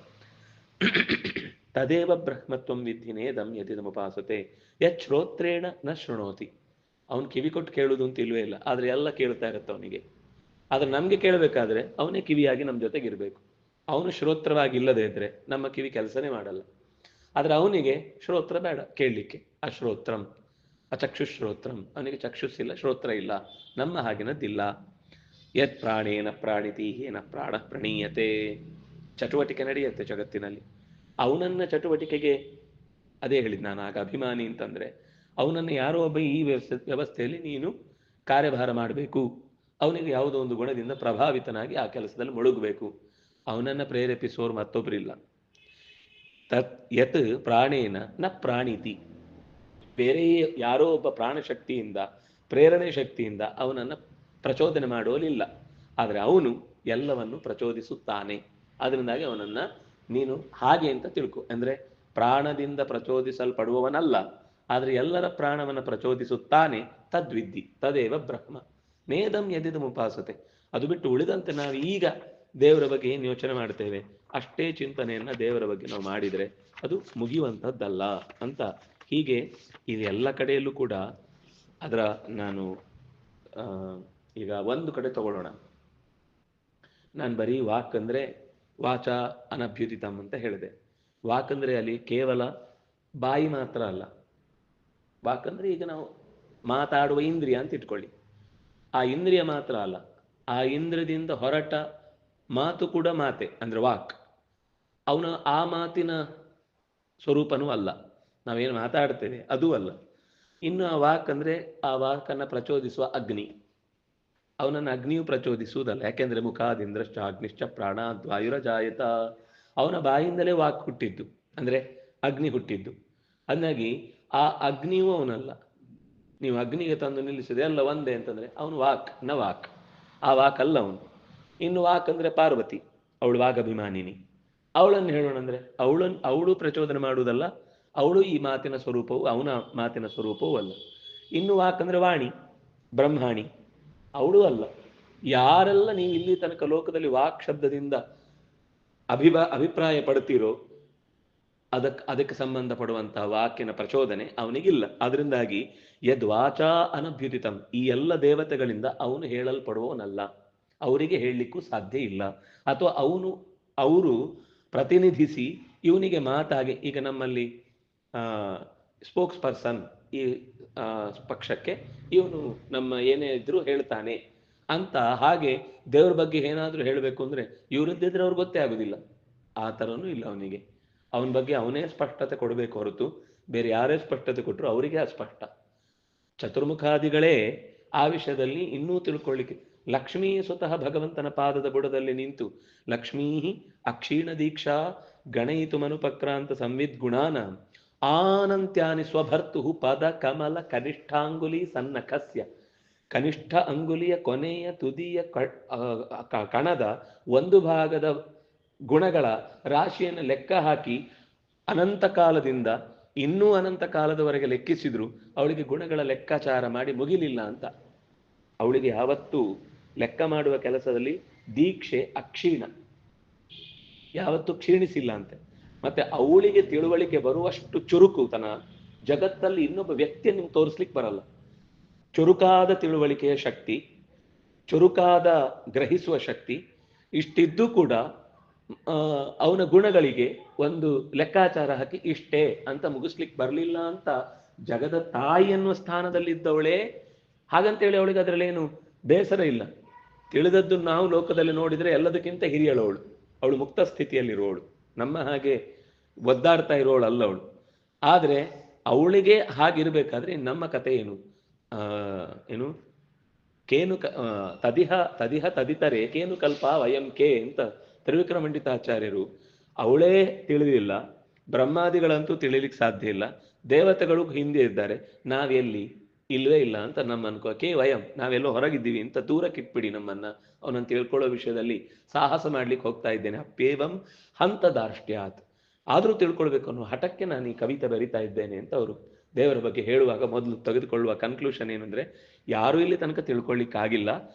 ತದೇವ ಬ್ರಹ್ಮತ್ವಂ ವಿದ್ಧಿನೇದಂ ಯತಿದಮುಪಾಸತೆ ಯಶ್ರೋತ್ರೇಣ ನ ಶೃಣೋತಿ. ಅವನು ಕಿವಿ ಕೊಟ್ಟು ಕೇಳುವುದು ಅಂತ ಇಲ್ವೇ ಇಲ್ಲ, ಆದರೆ ಎಲ್ಲ ಕೇಳ್ತಾ ಇರುತ್ತೆ ಅವನಿಗೆ. ಆದರೆ ನಮಗೆ ಕೇಳಬೇಕಾದ್ರೆ ಅವನೇ ಕಿವಿಯಾಗಿ ನಮ್ಮ ಜೊತೆಗೆ ಇರಬೇಕು. ಅವನು ಶ್ರೋತ್ರವಾಗಿ ಇಲ್ಲದೆ ಇದ್ರೆ ನಮ್ಮ ಕಿವಿ ಕೆಲಸನೇ ಮಾಡಲ್ಲ. ಆದರೆ ಅವನಿಗೆ ಶ್ರೋತ್ರ ಬೇಡ ಕೇಳಲಿಕ್ಕೆ, ಅಶ್ರೋತ್ರಂ ಅಚಕ್ಷುಶ್ರೋತ್ರಂ, ಅವನಿಗೆ ಚಕ್ಷುಸ್ಸಿಲ್ಲ, ಶ್ರೋತ್ರ ಇಲ್ಲ, ನಮ್ಮ ಹಾಗಿನದ್ದಿಲ್ಲ. ಯತ್ ಪ್ರಾಣೇನ ಪ್ರಾಣಿತಿ ಏನ ಪ್ರಾಣ ಪ್ರಣೀಯತೆ, ಚಟುವಟಿಕೆ ನಡೆಯುತ್ತೆ ಜಗತ್ತಿನಲ್ಲಿ. ಅವನನ್ನ ಚಟುವಟಿಕೆಗೆ, ಅದೇ ಹೇಳಿದ್ ನಾನು ಆಗ, ಅಭಿಮಾನಿ ಅಂತಂದ್ರೆ ಅವನನ್ನು ಯಾರೋ ಒಬ್ಬ ಈ ವ್ಯವಸ್ಥೆಯಲ್ಲಿ ನೀನು ಕಾರ್ಯಭಾರ ಮಾಡಬೇಕು, ಅವನಿಗೆ ಯಾವುದೋ ಒಂದು ಗುಣದಿಂದ ಪ್ರಭಾವಿತನಾಗಿ ಆ ಕೆಲಸದಲ್ಲಿ ಮುಳುಗಬೇಕು, ಅವನನ್ನು ಪ್ರೇರೇಪಿಸೋರು ಮತ್ತೊಬ್ಬರಿಲ್ಲ. ತತ್ ಯತ್ ಪ್ರಾಣೇನ ನ ಪ್ರಾಣಿತಿ, ಬೇರೆ ಯಾರೋ ಒಬ್ಬ ಪ್ರಾಣಶಕ್ತಿಯಿಂದ, ಪ್ರೇರಣೆ ಶಕ್ತಿಯಿಂದ ಅವನನ್ನು ಪ್ರಚೋದನೆ ಮಾಡೋಲಿಲ್ಲ. ಆದರೆ ಅವನು ಎಲ್ಲವನ್ನು ಪ್ರಚೋದಿಸುತ್ತಾನೆ. ಅದರಿಂದಾಗಿ ಅವನನ್ನು ನೀನು ಹಾಗೆ ಅಂತ ತಿಳ್ಕೊ. ಅಂದರೆ ಪ್ರಾಣದಿಂದ ಪ್ರಚೋದಿಸಲ್ಪಡುವವನಲ್ಲ, ಆದರೆ ಎಲ್ಲರ ಪ್ರಾಣವನ್ನು ಪ್ರಚೋದಿಸುತ್ತಾನೆ. ತದ್ವಿದ್ಧಿ ತದೇವ ಬ್ರಹ್ಮ ನೇದಂ ಯದಿದಮುಪಾಸತೆ. ಅದು ಬಿಟ್ಟು ಉಳಿದಂತೆ ನಾವು ಈಗ ದೇವರ ಬಗ್ಗೆ ಏನು ಯೋಚನೆ ಮಾಡ್ತೇವೆ, ಅಷ್ಟೇ ಚಿಂತನೆಯನ್ನು ದೇವರ ಬಗ್ಗೆ ನಾವು ಮಾಡಿದರೆ ಅದು ಮುಗಿಯುವಂಥದ್ದಲ್ಲ ಅಂತ. ಹೀಗೆ ಇದೆಲ್ಲ ಕಡೆಯಲ್ಲೂ ಕೂಡ ಅದರ ನಾನು ಈಗ ಒಂದು ಕಡೆ ತಗೊಳ್ಳೋಣ. ನಾನು ಬರೀ ವಾಕ್ ಅಂದರೆ ವಾಚ ಅನಭ್ಯುದಿತಂ ಅಂತ ಹೇಳಿದೆ. ವಾಕ್ ಅಂದರೆ ಅಲ್ಲಿ ಕೇವಲ ಬಾಯಿ ಮಾತ್ರ ಅಲ್ಲ. ವಾಕ್ ಅಂದರೆ ಈಗ ನಾವು ಮಾತಾಡುವ ಇಂದ್ರಿಯ ಅಂತ ಇಟ್ಕೊಳ್ಳಿ. ಆ ಇಂದ್ರಿಯ ಮಾತ್ರ ಅಲ್ಲ, ಆ ಇಂದ್ರಿಯದಿಂದ ಹೊರಟ ಮಾತು ಕೂಡ ಮಾತೆ ಅಂದರೆ ವಾಕ್. ಅವನ ಆ ಮಾತಿನ ಸ್ವರೂಪನೂ ಅಲ್ಲ, ನಾವೇನು ಮಾತಾಡ್ತೇವೆ ಅದೂ ಅಲ್ಲ. ಇನ್ನು ಆ ವಾಕ್ ಅಂದರೆ ಆ ವಾಕನ್ನು ಪ್ರಚೋದಿಸುವ ಅಗ್ನಿ, ಅವನನ್ನು ಅಗ್ನಿಯು ಪ್ರಚೋದಿಸುವುದಲ್ಲ. ಯಾಕೆಂದರೆ ಮುಖಾದಿಂದ್ರಶ್ಚ ಅಗ್ನಿಶ್ಚ ಪ್ರಾಣಾದ್ವಾಯುರಜಾಯತ, ಅವನ ಬಾಯಿಂದಲೇ ವಾಕ್ ಹುಟ್ಟಿದ್ದು, ಅಂದರೆ ಅಗ್ನಿ ಹುಟ್ಟಿದ್ದು. ಅಂದಾಗಿ ಆ ಅಗ್ನಿಯೂ ಅವನಲ್ಲ. ನೀವು ಅಗ್ನಿಗೆ ತಂದು ನಿಲ್ಲಿಸಿದೆ ಎಲ್ಲ ಒಂದೇ ಅಂತಂದರೆ ಅವನು ವಾಕ್ ನ ವಾಕ್, ಆ ವಾಕ್ ಅಲ್ಲ ಅವನು. ಇನ್ನು ವಾಕ್ ಅಂದರೆ ಪಾರ್ವತಿ, ಅವಳು ವಾಗಭಿಮಾನಿನಿ. ಅವಳನ್ನು ಹೇಳೋಣ ಅಂದ್ರೆ ಅವಳು ಪ್ರಚೋದನೆ ಮಾಡುವುದಲ್ಲ, ಅವಳು ಈ ಮಾತಿನ ಸ್ವರೂಪವು ಅವನ ಮಾತಿನ ಸ್ವರೂಪವೂ ಅಲ್ಲ. ಇನ್ನು ವಾಕಂದ್ರೆ ವಾಣಿ, ಬ್ರಹ್ಮಾಣಿ, ಅವಳು ಅಲ್ಲ. ಯಾರೆಲ್ಲ ನೀವು ಇಲ್ಲಿ ತನಕ ಲೋಕದಲ್ಲಿ ವಾಕ್ ಶಬ್ದದಿಂದ ಅಭಿಪ್ರಾಯ ಪಡ್ತೀರೋ ಅದಕ್ಕೆ ಸಂಬಂಧಪಡುವಂತಹ ವಾಕ್ಯನ ಪ್ರಚೋದನೆ ಅವನಿಗಿಲ್ಲ. ಅದರಿಂದಾಗಿ ಯದ್ವಾಚಾ ಅನಭ್ಯುದಿತಂ, ಈ ಎಲ್ಲ ದೇವತೆಗಳಿಂದ ಅವನು ಹೇಳಲ್ಪಡುವವನಲ್ಲ, ಅವರಿಗೆ ಹೇಳಲಿಕ್ಕೂ ಸಾಧ್ಯ ಇಲ್ಲ. ಅಥವಾ ಅವರು ಪ್ರತಿನಿಧಿಸಿ ಇವನಿಗೆ ಮಾತಾಗಿ, ಈಗ ನಮ್ಮಲ್ಲಿ ಸ್ಪೋಕ್ಸ್ ಪರ್ಸನ್ ಈ ಪಕ್ಷಕ್ಕೆ ಇವನು ನಮ್ಮ ಏನೇ ಇದ್ರೂ ಹೇಳ್ತಾನೆ ಅಂತ, ಹಾಗೆ ದೇವ್ರ ಬಗ್ಗೆ ಏನಾದರೂ ಹೇಳಬೇಕು ಅಂದ್ರೆ ಇವರದ್ದಿದ್ರೆ ಅವ್ರಿಗೆ ಗೊತ್ತೇ ಆಗುದಿಲ್ಲ. ಆ ಥರನೂ ಇಲ್ಲ ಅವನಿಗೆ. ಅವನ ಬಗ್ಗೆ ಅವನೇ ಸ್ಪಷ್ಟತೆ ಕೊಡಬೇಕು ಹೊರತು ಬೇರೆ ಯಾರೇ ಸ್ಪಷ್ಟತೆ ಕೊಟ್ಟರು ಅವರಿಗೆ ಅಸ್ಪಷ್ಟ. ಚತುರ್ಮುಖಾದಿಗಳೇ ಆ ವಿಷಯದಲ್ಲಿ ಇನ್ನೂ ತಿಳ್ಕೊಳ್ಳಿಕ್ಕೆ, ಲಕ್ಷ್ಮೀ ಸ್ವತಃ ಭಗವಂತನ ಪಾದದ ಬುಡದಲ್ಲಿ ನಿಂತು ಲಕ್ಷ್ಮೀ ಅಕ್ಷೀಣ ದೀಕ್ಷಾ ಗಣಯಿತು ಮನುಪಕ್ರಾಂತ ಸಂವಿದ್ ಗುಣಾನ ಆನಂತ್ಯಾನಿ ಸ್ವಭರ್ತು ಪದ ಕಮಲ ಕನಿಷ್ಠಾಂಗುಲಿ ಸನ್ನಖಸ್ಯ, ಕನಿಷ್ಠ ಅಂಗುಲಿಯ ಕೊನೆಯ ತುದಿಯ ಕಣದ ಒಂದು ಭಾಗದ ಗುಣಗಳ ರಾಶಿಯನ್ನು ಲೆಕ್ಕ ಹಾಕಿ ಅನಂತ ಕಾಲದಿಂದ ಇನ್ನೂ ಅನಂತ ಕಾಲದವರೆಗೆ ಲೆಕ್ಕಿಸಿದ್ರು ಅವಳಿಗೆ ಗುಣಗಳ ಲೆಕ್ಕಾಚಾರ ಮಾಡಿ ಮುಗಿಲಿಲ್ಲ ಅಂತ. ಅವಳಿಗೆ ಯಾವತ್ತೂ ಲೆಕ್ಕ ಮಾಡುವ ಕೆಲಸದಲ್ಲಿ ದೀಕ್ಷೆ ಅಕ್ಷೀಣ, ಯಾವತ್ತೂ ಕ್ಷೀಣಿಸಿಲ್ಲ ಅಂತೆ. ಮತ್ತೆ ಅವಳಿಗೆ ತಿಳುವಳಿಕೆ ಬರುವಷ್ಟು ಚುರುಕುತನ ಜಗತ್ತಲ್ಲಿ ಇನ್ನೊಬ್ಬ ವ್ಯಕ್ತಿಯನ್ನು ನಿಮ್ಗೆ ತೋರಿಸ್ಲಿಕ್ಕೆ ಬರಲ್ಲ. ಚುರುಕಾದ ತಿಳುವಳಿಕೆಯ ಶಕ್ತಿ, ಚುರುಕಾದ ಗ್ರಹಿಸುವ ಶಕ್ತಿ ಇಷ್ಟಿದ್ದು ಕೂಡ ಅವನ ಗುಣಗಳಿಗೆ ಒಂದು ಲೆಕ್ಕಾಚಾರ ಹಾಕಿ ಇಷ್ಟೇ ಅಂತ ಮುಗಿಸ್ಲಿಕ್ಕೆ ಬರಲಿಲ್ಲ ಅಂತ ಜಗದ ತಾಯಿ ಅನ್ನುವ ಸ್ಥಾನದಲ್ಲಿದ್ದವಳೇ. ಹಾಗಂತೇಳಿ ಅವಳಿಗೆ ಅದರಲ್ಲೇನು ಬೇಸರ ಇಲ್ಲ. ತಿಳಿದದ್ದು ನಾವು ಲೋಕದಲ್ಲಿ ನೋಡಿದರೆ ಎಲ್ಲದಕ್ಕಿಂತ ಹಿರಿಯಳವಳು, ಅವಳು ಮುಕ್ತ ಸ್ಥಿತಿಯಲ್ಲಿರುವವಳು, ನಮ್ಮ ಹಾಗೆ ಒದ್ದಾಡ್ತಾ ಇರೋಳು ಅಲ್ಲ ಅವಳು. ಆದರೆ ಅವಳಿಗೆ ಹಾಗಿರ್ಬೇಕಾದ್ರೆ ನಮ್ಮ ಕಥೆ ಏನು? ಏನು ಕೇನು ತದಿಹ ತದಿತರೆ ಕೇನು ಕಲ್ಪ ವಯಂ ಕೆ ಅಂತ ತ್ರಿವಿಕ್ರಮಂಡಿತಾಚಾರ್ಯರು. ಅವಳೇ ತಿಳಿದಿಲ್ಲ, ಬ್ರಹ್ಮಾದಿಗಳಂತೂ ತಿಳಿಲಿಕ್ಕೆ ಸಾಧ್ಯ ಇಲ್ಲ, ದೇವತೆಗಳು ಹಿಂದೆ ಇದ್ದಾರೆ, ನಾವೆಲ್ಲಿ ಇಲ್ವೇ ಇಲ್ಲ ಅಂತ ನಮ್ಮ ಅನ್ಕೋ. ಕೆ ವಯಂ, ನಾವೆಲ್ಲೋ ಹೊರಗಿದ್ದೀವಿ ಅಂತ ದೂರಕ್ಕೆ ಇಟ್ಬಿಡಿ ನಮ್ಮನ್ನ. ಅವನನ್ನು ತಿಳ್ಕೊಳ್ಳೋ ವಿಷಯದಲ್ಲಿ ಸಾಹಸ ಮಾಡ್ಲಿಕ್ಕೆ ಹೋಗ್ತಾ ಇದ್ದೇನೆ. ಅಪ್ಪೇವಂ ಹಂತದಾರ್ಷ್ಟ್ಯಾತ್, ಆದರೂ ತಿಳ್ಕೊಳ್ಬೇಕು ಅನ್ನೋ ಹಠಕ್ಕೆ ನಾನು ಈ ಕವಿತೆ ಬರಿತಾ ಇದ್ದೇನೆ ಅಂತ ಅವರು ದೇವರ ಬಗ್ಗೆ ಹೇಳುವಾಗ ಮೊದಲು ತೆಗೆದುಕೊಳ್ಳುವ ಕನ್ಕ್ಲೂಷನ್ ಏನಂದ್ರೆ, ಯಾರೂ ಇಲ್ಲಿ ತನಕ ತಿಳ್ಕೊಳ್ಳಿಕ್ಕಾಗಿಲ್ಲ,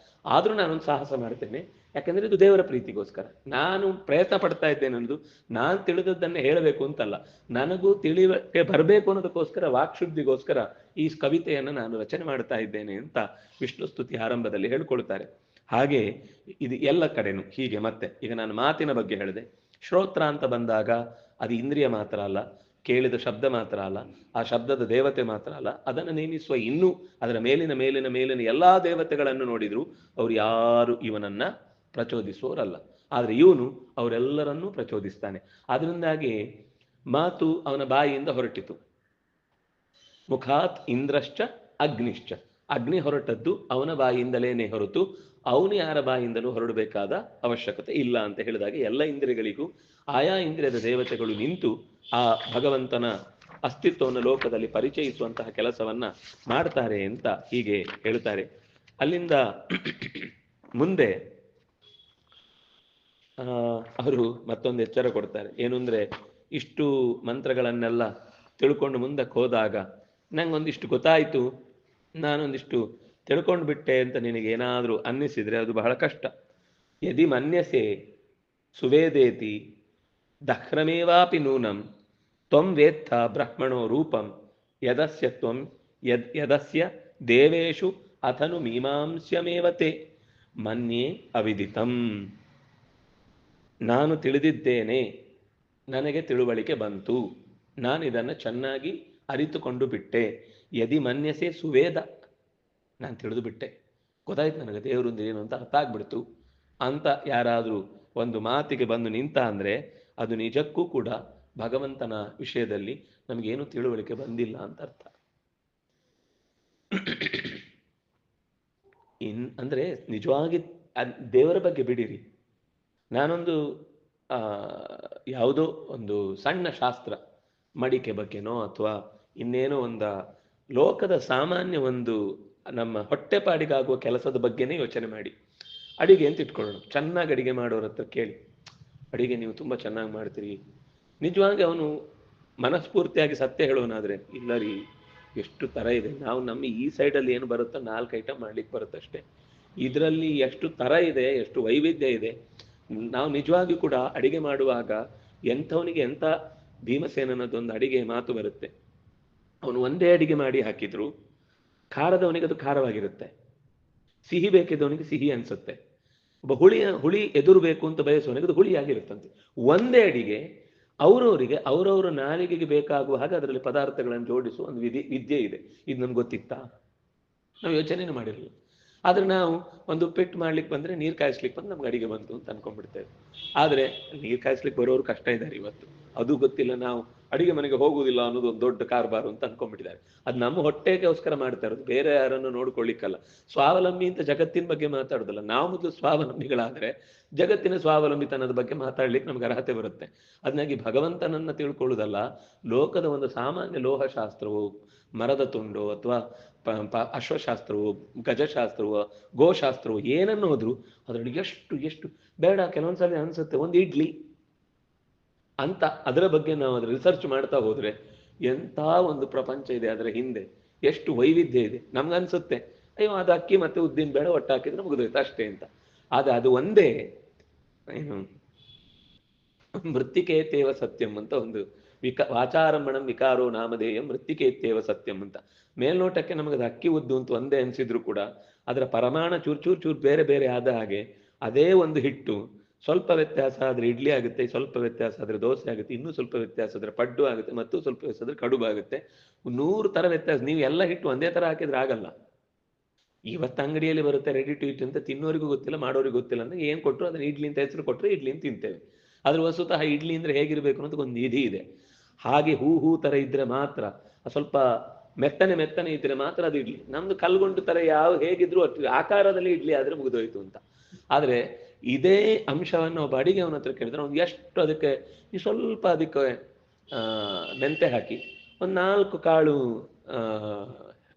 ಆದರೂ ನಾನೊಂದು ಸಾಹಸ ಮಾಡ್ತೇನೆ. ಯಾಕಂದ್ರೆ ಇದು ದೇವರ ಪ್ರೀತಿಗೋಸ್ಕರ ನಾನು ಪ್ರಯತ್ನ ಪಡ್ತಾ ಇದ್ದೇನೆ ಅನ್ನೋದು, ನಾನು ತಿಳಿದದ್ದನ್ನೇ ಹೇಳಬೇಕು ಅಂತಲ್ಲ, ನನಗೂ ತಿಳಿಕೆ ಬರಬೇಕು ಅನ್ನೋದಕ್ಕೋಸ್ಕರ, ವಾಕ್ಶುದ್ಧಿಗೋಸ್ಕರ ಈ ಕವಿತೆಯನ್ನು ನಾನು ರಚನೆ ಮಾಡ್ತಾ ಇದ್ದೇನೆ ಅಂತ ವಿಷ್ಣು ಸ್ತುತಿ ಆರಂಭದಲ್ಲಿ ಹೇಳ್ಕೊಳ್ತಾರೆ. ಹಾಗೆ ಇದು ಎಲ್ಲ ಕಡೆನೂ ಹೀಗೆ. ಮತ್ತೆ ಈಗ ನಾನು ಮಾತಿನ ಬಗ್ಗೆ ಹೇಳಿದೆ, ಶ್ರೋತ್ರ ಅಂತ ಬಂದಾಗ ಅದು ಇಂದ್ರಿಯ ಮಾತ್ರ ಅಲ್ಲ, ಕೇಳಿದ ಶಬ್ದ ಮಾತ್ರ ಅಲ್ಲ, ಆ ಶಬ್ದದ ದೇವತೆ ಮಾತ್ರ ಅಲ್ಲ, ಅದನ್ನು ನೇಮಿಸುವ ಇನ್ನೂ ಅದರ ಮೇಲಿನ ಮೇಲಿನ ಮೇಲಿನ ಎಲ್ಲಾ ದೇವತೆಗಳನ್ನು ನೋಡಿದ್ರು ಅವ್ರು ಯಾರು ಇವನನ್ನ ಪ್ರಚೋದಿಸುವವರಲ್ಲ. ಆದ್ರೆ ಇವನು ಅವರೆಲ್ಲರನ್ನೂ ಪ್ರಚೋದಿಸ್ತಾನೆ. ಅದರಿಂದಾಗಿ ಮಾತು ಅವನ ಬಾಯಿಯಿಂದ ಹೊರಟಿತು. ಮುಖಾತ್ ಇಂದ್ರಶ್ಚ ಅಗ್ನಿಶ್ಚ, ಅಗ್ನಿ ಹೊರಟದ್ದು ಅವನ ಬಾಯಿಯಿಂದಲೇನೆ ಹೊರತು ಅವನು ಯಾರ ಬಾಯಿಂದಲೂ ಹೊರಡಬೇಕಾದ ಅವಶ್ಯಕತೆ ಇಲ್ಲ ಅಂತ ಹೇಳಿದಾಗ ಎಲ್ಲ ಇಂದ್ರಿಯಗಳಿಗೂ ಆಯಾ ಇಂದ್ರಿಯದ ದೇವತೆಗಳು ನಿಂತು ಆ ಭಗವಂತನ ಅಸ್ತಿತ್ವವನ್ನು ಲೋಕದಲ್ಲಿ ಪರಿಚಯಿಸುವಂತಹ ಕೆಲಸವನ್ನ ಮಾಡ್ತಾರೆ ಅಂತ ಹೀಗೆ ಹೇಳ್ತಾರೆ. ಅಲ್ಲಿಂದ ಮುಂದೆ ಅವರು ಮತ್ತೊಂದು ಎಚ್ಚರ ಕೊಡ್ತಾರೆ. ಏನು ಅಂದ್ರೆ, ಇಷ್ಟು ಮಂತ್ರಗಳನ್ನೆಲ್ಲ ತಿಳ್ಕೊಂಡು ಮುಂದಕ್ಕೆ ಹೋದಾಗ ನಂಗೊಂದಿಷ್ಟು ಗೊತ್ತಾಯ್ತು, ನಾನೊಂದಿಷ್ಟು ತಿಳ್ಕೊಂಡು ಬಿಟ್ಟೆ ಅಂತ ನಿನಗೇನಾದ್ರೂ ಅನ್ನಿಸಿದ್ರೆ ಅದು ಬಹಳ ಕಷ್ಟ. ಯದಿ ಮನ್ಯಸೆ ಸುವೇದೇತಿ ದಹ್ರಮೇವಾಪಿ ನೂನಂ ತ್ವಂ ವೇತ್ಥ ಬ್ರಹ್ಮಣೋ ರೂಪಂ ಯದಸ್ಯ ತ್ವಂ ಯದಸ್ಯ ದೇವೇಶು ಅಥನು ಮೀಮಾಂಸ್ಯಮೇವತೆ ಮನ್ಯೇ ಅವಿದಿತಂ. ನಾನು ತಿಳಿದಿದ್ದೇನೆ, ನನಗೆ ತಿಳುವಳಿಕೆ ಬಂತು, ನಾನು ಇದನ್ನು ಚೆನ್ನಾಗಿ ಅರಿತುಕೊಂಡು ಬಿಟ್ಟೆ. ಯದಿ ಮನ್ಯಸೆ ಸುವೇದ, ನಾನು ತಿಳಿದು ಬಿಟ್ಟೆ, ಗೊತ್ತಾಯ್ತು ನನಗೆ ದೇವರಿಂದ ಏನು ಅಂತ ಅರ್ಥ ಆಗ್ಬಿಡ್ತು ಅಂತ ಯಾರಾದರೂ ಒಂದು ಮಾತಿಗೆ ಬಂದು ನಿಂತ ಅಂದ್ರೆ ಅದು ನಿಜಕ್ಕೂ ಕೂಡ ಭಗವಂತನ ವಿಷಯದಲ್ಲಿ ನಮಗೇನು ತಿಳುವಳಿಕೆ ಬಂದಿಲ್ಲ ಅಂತ ಅರ್ಥ. ಅಂದ್ರೆ ನಿಜವಾಗಿ ದೇವರ ಬಗ್ಗೆ ಬಿಡಿರಿ. ನಾನೊಂದು ಯಾವುದೋ ಒಂದು ಸಣ್ಣ ಶಾಸ್ತ್ರ, ಮಡಿಕೆ ಬಗ್ಗೆನೋ ಅಥವಾ ಇನ್ನೇನೋ ಒಂದು ಲೋಕದ ಸಾಮಾನ್ಯ ಒಂದು ನಮ್ಮ ಹೊಟ್ಟೆಪಾಡಿಗಾಗುವ ಕೆಲಸದ ಬಗ್ಗೆನೇ ಯೋಚನೆ ಮಾಡಿ. ಅಡಿಗೆ ಅಂತ ಇಟ್ಕೊಳ್ಳೋಣ, ಚೆನ್ನಾಗಿ ಅಡಿಗೆ ಮಾಡೋರ ಹತ್ರ ಕೇಳಿ, ಅಡಿಗೆ ನೀವು ತುಂಬ ಚೆನ್ನಾಗಿ ಮಾಡ್ತೀರಿ. ನಿಜವಾಗಿ ಅವನು ಮನಸ್ಫೂರ್ತಿಯಾಗಿ ಸತ್ಯ ಹೇಳೋನಾದ್ರೆ, ಇಲ್ಲ ರೀ ಎಷ್ಟು ಥರ ಇದೆ, ನಾವು ನಮ್ಮ ಈ ಸೈಡಲ್ಲಿ ಏನು ಬರುತ್ತೋ 4 ಐಟಮ್ ಮಾಡ್ಲಿಕ್ಕೆ ಬರುತ್ತಷ್ಟೇ, ಇದರಲ್ಲಿ ಎಷ್ಟು ಥರ ಇದೆ, ಎಷ್ಟು ವೈವಿಧ್ಯ ಇದೆ. ನಾವು ನಿಜವಾಗಿಯೂ ಕೂಡ ಅಡಿಗೆ ಮಾಡುವಾಗ ಎಂಥವನಿಗೆ ಎಂಥ ಭೀಮಸೇನನದೊಂದು ಅಡಿಗೆ ಮಾತು ಬರುತ್ತೆ. ಅವನು ಒಂದೇ ಅಡಿಗೆ ಮಾಡಿ ಹಾಕಿದ್ರು ಖಾರದವನಿಗೆ ಅದು ಖಾರವಾಗಿರುತ್ತೆ, ಸಿಹಿ ಬೇಕಿದ್ದವನಿಗೆ ಸಿಹಿ ಅನ್ಸುತ್ತೆ, ಒಬ್ಬ ಹುಳಿ ಎದುರು ಬೇಕು ಅಂತ ಬಯಸುವವನಿಗೆ ಅದು ಹುಳಿಯಾಗಿರುತ್ತಂತೆ. ಒಂದೇ ಅಡಿಗೆ ಅವರವರಿಗೆ ಅವರವರ ನಾಲಿಗೆಗೆ ಬೇಕಾಗುವ ಹಾಗೆ ಅದರಲ್ಲಿ ಪದಾರ್ಥಗಳನ್ನು ಜೋಡಿಸುವ ಒಂದು ವಿದ್ಯೆ ಇದೆ. ಇದು ನಮ್ಗೆ ಗೊತ್ತಿತ್ತಾ? ನಾವು ಯೋಚನೆನೇ ಮಾಡಿರಲಿಲ್ಲ. ಆದ್ರೆ ನಾವು ಒಂದು ಉಪ್ಪಿಟ್ಟು ಮಾಡ್ಲಿಕ್ಕೆ ಬಂದ್ರೆ ನೀರು ಕಾಯಿಸ್ಲಿಕ್ಕೆ ಬಂದು ನಮ್ಗೆ ಅಡಿಗೆ ಬಂತು ಅಂತ ಅನ್ಕೊಂಡ್ಬಿಡ್ತೇವೆ. ಆದ್ರೆ ನೀರು ಕಾಯಿಸ್ಲಿಕ್ಕೆ ಬರೋರು ಕಷ್ಟ ಇದ್ದಾರೆ ಇವತ್ತು, ಅದು ಗೊತ್ತಿಲ್ಲ. ನಾವು ಅಡಿಗೆ ಮನೆಗೆ ಹೋಗುವುದಿಲ್ಲ ಅನ್ನೋದು ಒಂದು ದೊಡ್ಡ ಕಾರ್ಬಾರು ಅಂತ ಅನ್ಕೊಂಡ್ಬಿಟ್ಟಿದ್ದಾರೆ. ಅದು ನಮ್ಮ ಹೊಟ್ಟೆಗೋಸ್ಕರ ಮಾಡ್ತಾ ಇರೋದು, ಬೇರೆ ಯಾರನ್ನು ನೋಡ್ಕೊಳ್ಳಿಕ್ಕಲ್ಲ. ಸ್ವಾವಲಂಬಿ ಅಂತ ಜಗತ್ತಿನ ಬಗ್ಗೆ ಮಾತಾಡೋದಲ್ಲ, ನಾವು ಮೊದಲು ಸ್ವಾವಲಂಬಿಗಳಾದ್ರೆ ಜಗತ್ತಿನ ಸ್ವಾವಲಂಬಿತನದ ಬಗ್ಗೆ ಮಾತಾಡ್ಲಿಕ್ಕೆ ನಮ್ಗೆ ಅರ್ಹತೆ ಬರುತ್ತೆ. ಅದನ್ನಾಗಿ ಭಗವಂತನನ್ನ ತಿಳ್ಕೊಳ್ಳೋದಲ್ಲ, ಲೋಕದ ಒಂದು ಸಾಮಾನ್ಯ ಲೋಹಶಾಸ್ತ್ರವು, ಮರದ ತುಂಡು ಅಥವಾ ಅಶ್ವಶಾಸ್ತ್ರವು, ಗಜಶಾಸ್ತ್ರವು, ಗೋಶಾಸ್ತ್ರವು ಏನನ್ನು ಹೋದ್ರು ಅದರಲ್ಲಿ ಎಷ್ಟು ಎಷ್ಟು ಬೇಡ. ಕೆಲವೊಂದ್ಸಲ ಅನ್ಸುತ್ತೆ ಒಂದು ಇಡ್ಲಿ ಅಂತ, ಅದರ ಬಗ್ಗೆ ನಾವು ಅದ್ರ ರಿಸರ್ಚ್ ಮಾಡ್ತಾ ಹೋದ್ರೆ ಎಂಥ ಒಂದು ಪ್ರಪಂಚ ಇದೆ ಅದರ ಹಿಂದೆ, ಎಷ್ಟು ವೈವಿಧ್ಯ ಇದೆ. ನಮ್ಗನ್ಸುತ್ತೆ ಅಯ್ಯೋ ಅದು ಅಕ್ಕಿ ಮತ್ತೆ ಉದ್ದಿನ ಬೇಡ ಒಟ್ಟು ಹಾಕಿದ್ರೆ ಮುಗಿದೋಯ್ತು ಅಷ್ಟೇ ಅಂತ. ಆದ್ರೆ ಅದು ಒಂದೇ ಏನು ಮೃತ್ತಿಕೇತೇವ ಸತ್ಯಂ ಅಂತ ಒಂದು ವಾಚಾರಂಭಣಂ ವಿಕಾರೋ ನಾಮಧೇಯಂ ಮೃತ್ತಿಕೇತೇವ ಸತ್ಯಂ ಅಂತ. ಮೇಲ್ನೋಟಕ್ಕೆ ನಮಗದು ಅಕ್ಕಿ ಉದ್ದು ಅಂತ ಒಂದೇ ಅನ್ಸಿದ್ರು ಕೂಡ ಅದರ ಪರಮಾಣ ಚೂರ್ ಬೇರೆ ಬೇರೆ ಆದ ಹಾಗೆ, ಅದೇ ಒಂದು ಹಿಟ್ಟು ಸ್ವಲ್ಪ ವ್ಯತ್ಯಾಸ ಆದ್ರೆ ಇಡ್ಲಿ ಆಗುತ್ತೆ, ಸ್ವಲ್ಪ ವ್ಯತ್ಯಾಸ ಆದ್ರೆ ದೋಸೆ ಆಗುತ್ತೆ, ಇನ್ನೂ ಸ್ವಲ್ಪ ವ್ಯತ್ಯಾಸ ಆದ್ರೆ ಪಡ್ಡು ಆಗುತ್ತೆ, ಮತ್ತು ಸ್ವಲ್ಪ ವ್ಯತ್ಯಾಸ ಆದ್ರೆ ಕಡುಬು ಆಗುತ್ತೆ. 100 ಥರ ವ್ಯತ್ಯಾಸ. ನೀವು ಎಲ್ಲ ಹಿಟ್ಟು ಒಂದೇ ಥರ ಹಾಕಿದ್ರೆ ಆಗಲ್ಲ. ಇವತ್ತು ಅಂಗಡಿಯಲ್ಲಿ ಬರುತ್ತೆ ರೆಡಿ ಟು ಇಟ್ ಅಂತ, ತಿನ್ನೋರಿಗೂ ಗೊತ್ತಿಲ್ಲ ಮಾಡೋರಿಗೂ ಗೊತ್ತಿಲ್ಲ ಅಂದ್ರೆ ಏನು ಕೊಟ್ಟರು ಅದನ್ನ ಇಡ್ಲಿ ಅಂತ ಹೆಸರು ಕೊಟ್ಟರೆ ಇಡ್ಲಿ ಅಂತ ತಿಂತೇವೆ. ಅದ್ರ ವಸ್ತುತಃ ಇಡ್ಲಿ ಅಂದ್ರೆ ಹೇಗಿರ್ಬೇಕು ಅನ್ನೋದು ಒಂದು ನಿಧಿ ಇದೆ. ಹಾಗೆ ಹೂ ಥರ ಇದ್ರೆ ಮಾತ್ರ, ಸ್ವಲ್ಪ ಮೆತ್ತನೆ ಇದ್ರೆ ಮಾತ್ರ ಅದು ಇಡ್ಲಿ. ನಮ್ದು ಕಲ್ಗೊಂಡು ಥರ ಹೇಗಿದ್ರು ಆಕಾರದಲ್ಲಿ ಇಡ್ಲಿ ಆದ್ರೆ ಮುಗಿದೋಯ್ತು ಅಂತ. ಆದ್ರೆ ಇದೇ ಅಂಶವನ್ನು ಒಬ್ಬ ಅಡಿಗೆಯವನ ಹತ್ರ ಕೇಳಿದ್ರೆ ಅವ್ನು ಎಷ್ಟು ಅದಕ್ಕೆ ಸ್ವಲ್ಪ ಅದಕ್ಕೆ ಮೆಂತೆ ಹಾಕಿ, ಒಂದು 4 ಕಾಳು